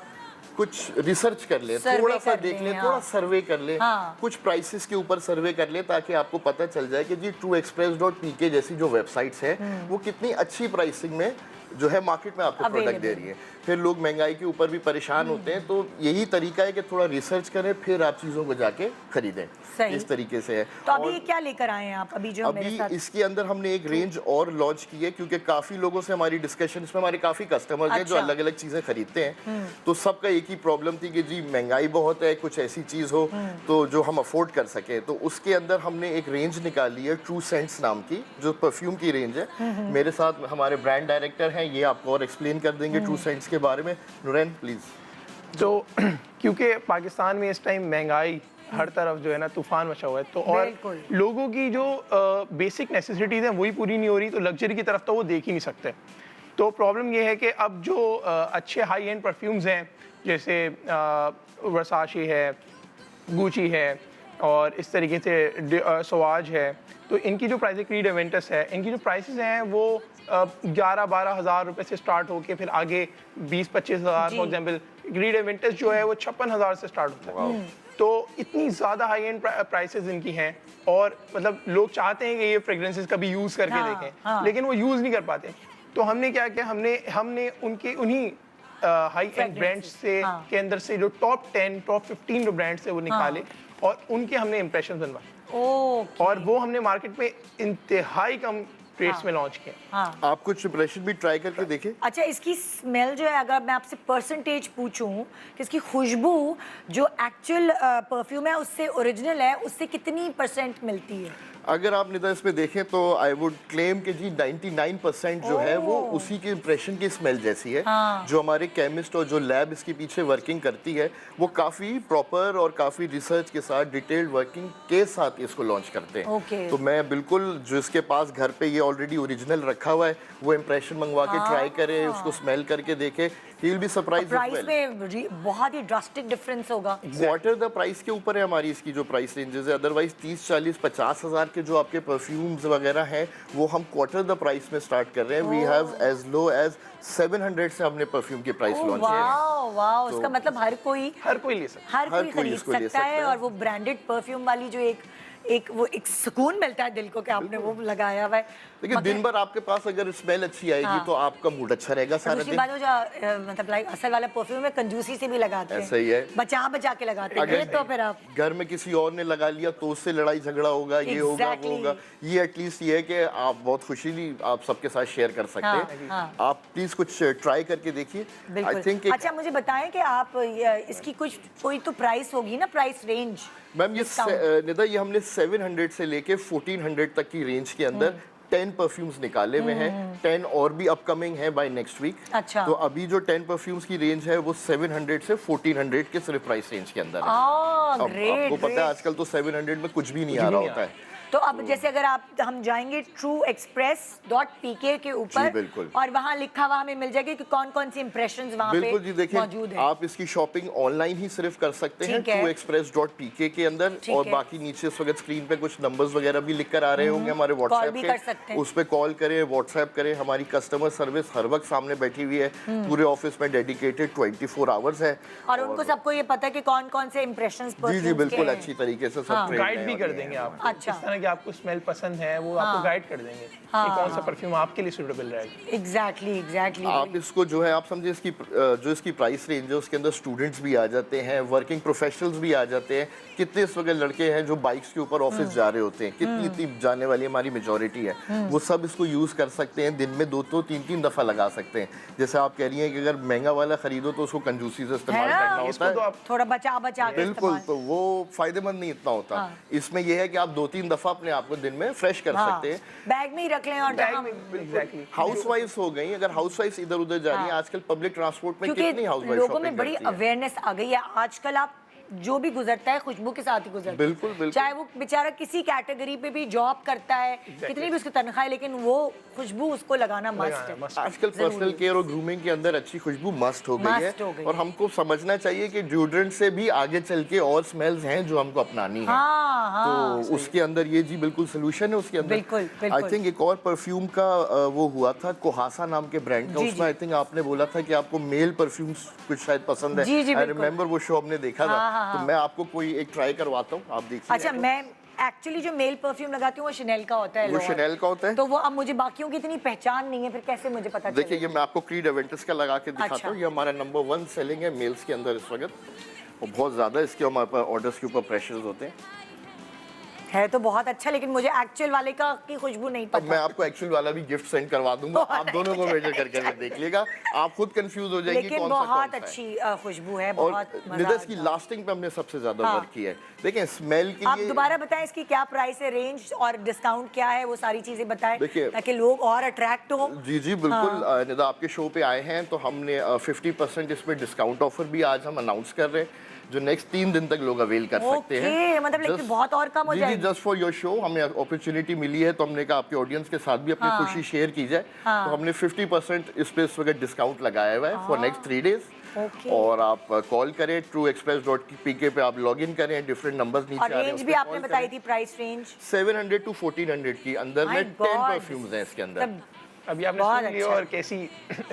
कुछ रिसर्च कर ले, थोड़ा सा देख ले, थोड़ा सर्वे कर ले, कुछ प्राइसेस के ऊपर सर्वे कर ले, ताकि आपको पता चल जाए कि जी TrueExpress.pk जैसी जो वेबसाइट्स है वो कितनी अच्छी प्राइसिंग में जो है मार्केट में आपको प्रोडक्ट दे रही है। फिर लोग महंगाई के ऊपर भी परेशान होते हैं, तो यही तरीका है कि थोड़ा रिसर्च करें फिर आप चीज़ों को जाके खरीदें। इस तरीके से है। तो अभी ये क्या लेकर आए हैं आप? अभी जो मेरे साथ इसके अंदर हमने एक रेंज और लॉन्च की है, क्योंकि काफ़ी लोगों से हमारी डिस्कशन, इसमें हमारे काफ़ी कस्टमर्स हैं जो अलग अलग चीज़ें खरीदते हैं, तो सबका एक ही प्रॉब्लम थी कि जी महंगाई बहुत है, कुछ ऐसी चीज़ हो तो जो हम अफोर्ड कर सके। तो उसके अंदर हमने एक रेंज निकाली है ट्रू सेंट्स नाम की, जो परफ्यूम की रेंज है। मेरे साथ हमारे ब्रांड डायरेक्टर हैं, ये आपको और एक्सप्लेन कर देंगे ट्रू सेंट्स के बारे में। नूरैन प्लीज़। तो क्योंकि पाकिस्तान में इस टाइम महंगाई हर तरफ जो है ना तूफान मचा हुआ है, तो और लोगों की जो बेसिक नेसेसिटीज़ हैं वही पूरी नहीं हो रही, तो लग्जरी की तरफ तो वो देख ही नहीं सकते। तो प्रॉब्लम ये है कि अब जो अच्छे हाई एंड परफ्यूम्स हैं, जैसे वर्साची है, गुची है और इस तरीके से सवाज है, तो इनकी जो प्राइस, क्रीड एवेंटस है, इनकी जो प्राइसेस हैं वो 11-12 हज़ार रुपये से स्टार्ट होके फिर आगे 20-25 हज़ार। फॉर एग्जाम्पल क्रीड एवेंटस जो है वो 56 हज़ार से स्टार्ट होता है। तो इतनी ज़्यादा हाई एंड प्राइसेस इनकी हैं, और मतलब लोग चाहते हैं कि ये फ्रेग्रेंसेस कभी यूज़ करके देखें, लेकिन वो यूज़ नहीं कर पाते। तो हमने क्या किया, हमने उनके उन्हीं हाई एंड ब्रांड्स से के अंदर से जो टॉप 10, टॉप 15 जो ब्रांड्स है वो निकाले, और उनके हमने इंप्रेशन बनवाए, और वो हमने मार्केट में इंतहाई कम रेट्स में लॉन्च किया। आप कुछ इंप्रेशन भी ट्राई करके देखें। अच्छा, इसकी स्मेल जो है, अगर मैं आपसे परसेंटेज पूछूं कि इसकी खुशबू जो एक्चुअल परफ्यूम है उससे, ओरिजिनल है उससे कितनी % मिलती है? अगर आप निदा इसमें देखें तो आई वुड क्लेम कि जी 99% जो है वो उसी के इंप्रेशन की स्मेल जैसी है। जो हमारे केमिस्ट और जो लैब इसके पीछे वर्किंग करती है वो काफ़ी प्रॉपर और काफ़ी रिसर्च के साथ, डिटेल्ड वर्किंग के साथ इसको लॉन्च करते हैं। तो मैं बिल्कुल जिसके पास घर पे ये ऑलरेडी ओरिजिनल रखा हुआ है वो इंप्रेशन मंगवा के ट्राई करे, उसको स्मेल करके देखे, he will be surprised. Price में बहुत ही ड्रास्टिक डिफरेंस होगा। क्वार्टर द प्राइस के ऊपर है हमारी इसकी जो प्राइस रेंजेस है। अदरवाइज 30-40-50 हज़ार के जो आपके परफ्यूम्स वगैरह हैं वो हम क्वार्टर द प्राइस में स्टार्ट कर रहे हैं। We have as low as 700 से हमने परफ्यूम की प्राइस लॉन्च की है। वाओ, इसका मतलब हर कोई ले सकता है, हर कोई खरीद सकता है। और वो ब्रांडेड परफ्यूम वाली जो एक एक सुकून मिलता है दिल को कि आपने वो लगाया हुआ है। देखिए दिन भर आपके पास अगर स्मेल अच्छी आएगी तो आपका मूड अच्छा रहेगा सारा दूसरी दिन। बात हो जो मतलब लाइक असल वाला परफ्यूम में कंजूसी से भी लगाते हैं, ऐसा ही है, बचा के लगाते हैं। ये तो फिर आप घर में किसी और ने लगा लिया तो उससे लड़ाई झगड़ा होगा, ये होगा वो होगा। ये एटलीस्ट ये है कि आप बहुत खुशी आप सबके साथ शेयर कर सकते हैं। आप प्लीज कुछ ट्राई करके देखिए। आई थिंक अच्छा मुझे बताएं कि आप इसकी कुछ कोई तो प्राइस होगी ना, प्राइस रेंज? मैम ये निदा ये हमने 700 से लेके 1400 तक की रेंज के अंदर 10 परफ्यूम्स निकाले हुए हैं। 10 और भी अपकमिंग है बाय नेक्स्ट वीक। अच्छा। तो अभी जो 10 परफ्यूम्स की रेंज है वो 700 से 1400 के सिर्फ प्राइस रेंज के अंदर है। आपको पता है आजकल तो 700 में कुछ भी नहीं आ रहा होता है। तो अब जैसे अगर हम जाएंगे trueexpress.pk के ऊपर और वहाँ लिखा हुआ हमें मिल जाएगा कि कौन कौन सी इंप्रेशंस वहाँ पे बिल्कुल जी, देखिए आप इसकी शॉपिंग ऑनलाइन ही सिर्फ कर सकते हैं trueexpress.pk के अंदर। और बाकी नीचे इस वक्त स्क्रीन पे कुछ नंबर्स वगैरह भी लिख कर आ रहे होंगे हमारे व्हाट्सएप के, उस पर कॉल करें, व्हाट्सएप करें। हमारी कस्टमर सर्विस हर वक्त सामने बैठी हुई है, पूरे ऑफिस में डेडिकेटेड 24 आवर्स है और उनको सबको ये पता है कि कौन कौन से इंप्रेशंस जी जी बिल्कुल अच्छी तरीके से सब गाइड भी कर देंगे आप। अच्छा कि आपको स्मेल पसंद है वो आपको गाइड कर देंगे कि कौन सा परफ्यूम आपके लिए सूटेबल रहेगा। एग्जैक्टली आप इसको जो है आप समझे इसकी जो इसकी प्राइस रेंज है उसके अंदर स्टूडेंट्स भी आ जाते हैं, वर्किंग प्रोफेशनल्स भी आ जाते हैं। कितने इस वक्त लड़के हैं जो बाइक्स के ऊपर ऑफिस जा रहे होते हैं, कितनी जाने वाली हमारी मेजोरिटी है, वो सब इसको यूज कर सकते हैं। दिन में 2-3 दफा लगा सकते हैं। जैसे आप कह रही हैं कि अगर महंगा वाला खरीदो तो उसको कंजूसी से इस्तेमाल करना होता है, तो आप थोड़ा बचा के बिल्कुल, तो वो फायदेमंद नहीं इतना होता। इसमें यह है कि आप 2-3 दफा अपने आप को दिन में फ्रेश कर सकते हैं, बैग में ही रख लें। और हाउसवाइफ्स हो गई, अगर हाउसवाइफ्स इधर उधर जा रही है आजकल पब्लिक ट्रांसपोर्ट में कितनी हाउसवाइफ लोगों में बड़ी अवेयरनेस आ गई है आजकल। आप जो भी गुजरता है खुशबू के साथ ही गुजरता है। बिल्कुल बिल्कुल। चाहे वो बेचारा किसी कैटेगरी पे भी जॉब करता है, कितनी भी उसकी तनख्वाह है, लेकिन वो खुशबू उसको लगाना मस्ट है। आजकल पर्सनल केयर और ग्रूमिंग के अंदर अच्छी खुशबू मस्ट हो गई है। और हमको समझना चाहिए कि डिओड्रेंट से भी आगे चल के और स्मेल्स हैं जो हमको अपनानी है। तो उसके अंदर ये जी बिल्कुल सोल्यूशन है उसके अंदर। आई थिंक एक और परफ्यूम का वो हुआ था कोहासा नाम के ब्रांड का, उसमें आई थिंक आपने बोला था कि आपको मेल परफ्यूम्स कुछ शायद पसंद है। आई रिमेम्बर वो शो हमने देखा था। तो मैं आपको कोई एक ट्राई करवाता हूँ, आप देखिए। अच्छा मैं एक्चुअली जो मेल परफ्यूम लगाती हूँ वो शनेल का होता है। वो शनेल का होता है। तो वो अब मुझे बाकियों की इतनी पहचान नहीं है, फिर कैसे मुझे पता चलेगा? देखिए ये मैं आपको क्रीड एवेंटस का लगा के दिखाता हूँ। ये हमारा नंबर 1 सेलिंग है मेल्स के अंदर इस वक्त, और बहुत ज़्यादा इसके हमारे पास ऑर्डर्स के ऊपर प्रेशर्स होते हैं। है तो बहुत अच्छा, लेकिन मुझे एक्चुअल वाले का की खुशबू नहीं पता। मैं आपको एक्चुअल वाला भी गिफ्ट सेंड करवा दूंगा, आप दोनों को मेजर करके देख लीजिएगा, आप खुद कंफ्यूज हो जाएंगी कौन सा बहुत अच्छी खुशबू है। बहुत निदा इसकी लास्टिंग पे हमने सबसे ज्यादा वर्क किया है। देखिए स्मेल के लिए आप दोबारा बताएं इसकी क्या प्राइस है, रेंज और डिस्काउंट क्या है, वो सारी चीजें बताएं ताकि लोग और अट्रैक्ट हो। जी जी बिल्कुल। निदा आपके शो पे आए हैं तो हमने 50% इसमें डिस्काउंट ऑफर भी आज हम अनाउंस कर रहे हैं जो नेक्स्ट 3 दिन तक लोग अवेल कर सकते हैं। मतलब लेकिन बहुत और कम हो जाएगी। जी जस्ट फॉर योर शो हमें अपॉर्चुनिटी मिली है तो हमने कहा आपके ऑडियंस के साथ भी अपनी खुशी शेयर की जाए। तो हमने 50% इस पे इस वक्त डिस्काउंट लगाया हुआ है फॉर नेक्स्ट 3 डेज। और आप कॉल करें trueexpress.pk पे, आप लॉग इन करें, डिफरेंट नंबर्स नीचे आ रहे हैं। रेंज भी आपने बताई थी, प्राइस रेंज 700 to 1400 की अंदर में 10 परफ्यूम्स हैं इसके अंदर। अभी आपने सुन लिया और कैसी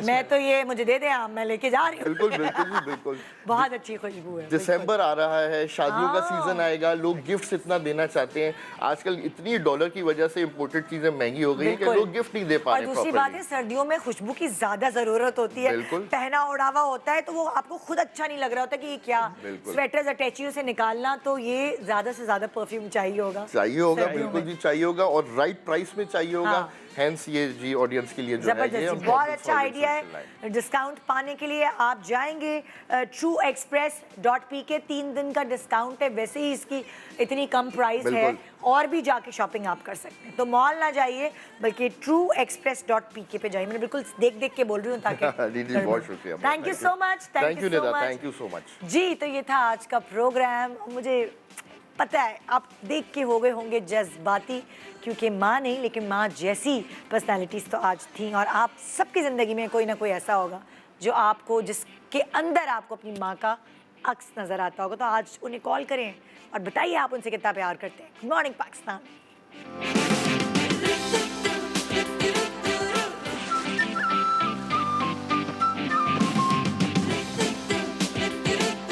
मैं तो ये मुझे दे दे, मैं लेके जा रही हूँ। बिल्कुल बिल्कुल जी बिल्कुल। बहुत अच्छी खुशबू है। दिसंबर आ रहा है, शादियों का सीजन आएगा, लोग गिफ्ट्स इतना देना चाहते हैं। आजकल इतनी डॉलर की वजह से इंपोर्टेड चीजें महंगी हो गई है कि लोग गिफ्ट नहीं दे पा रहे। और दूसरी बात है सर्दियों में खुशबू की ज्यादा जरूरत होती है। पहना ओढ़ावा होता है तो वो आपको खुद अच्छा नहीं लग रहा होता कि ये क्या स्वेटर्स अटैचियों से निकालना, तो ये ज्यादा से ज्यादा परफ्यूम चाहिए होगा। बिल्कुल जी चाहिए होगा, और राइट प्राइस में चाहिए होगा। हेंस ये जी ऑडियंस के लिए जो है ये बहुत अच्छा आइडिया है। डिस्काउंट पाने के लिए आप जाएंगे trueexpress.pk, 3 दिन का डिस्काउंट है, वैसे ही इसकी इतनी कम प्राइस है, और भी जाके शॉपिंग आप कर सकते हैं। तो मॉल ना जाइए बल्कि trueexpress.pk पे जाइए। मैं बिल्कुल देख देख के बोल रही हूँ ताकि बहुत शुक्रिया। Thank you so much. Thank you so much जी। तो ये था आज का प्रोग्राम। मुझे पता है आप देख के हो गए होंगे जज्बाती, क्योंकि माँ नहीं लेकिन माँ जैसी पर्सनालिटीज़ तो आज थी, और आप सबकी ज़िंदगी में कोई ना कोई ऐसा होगा जो आपको, जिसके अंदर आपको अपनी माँ का अक्स नज़र आता होगा। तो आज उन्हें कॉल करें और बताइए आप उनसे कितना प्यार करते हैं। Good morning Pakistan.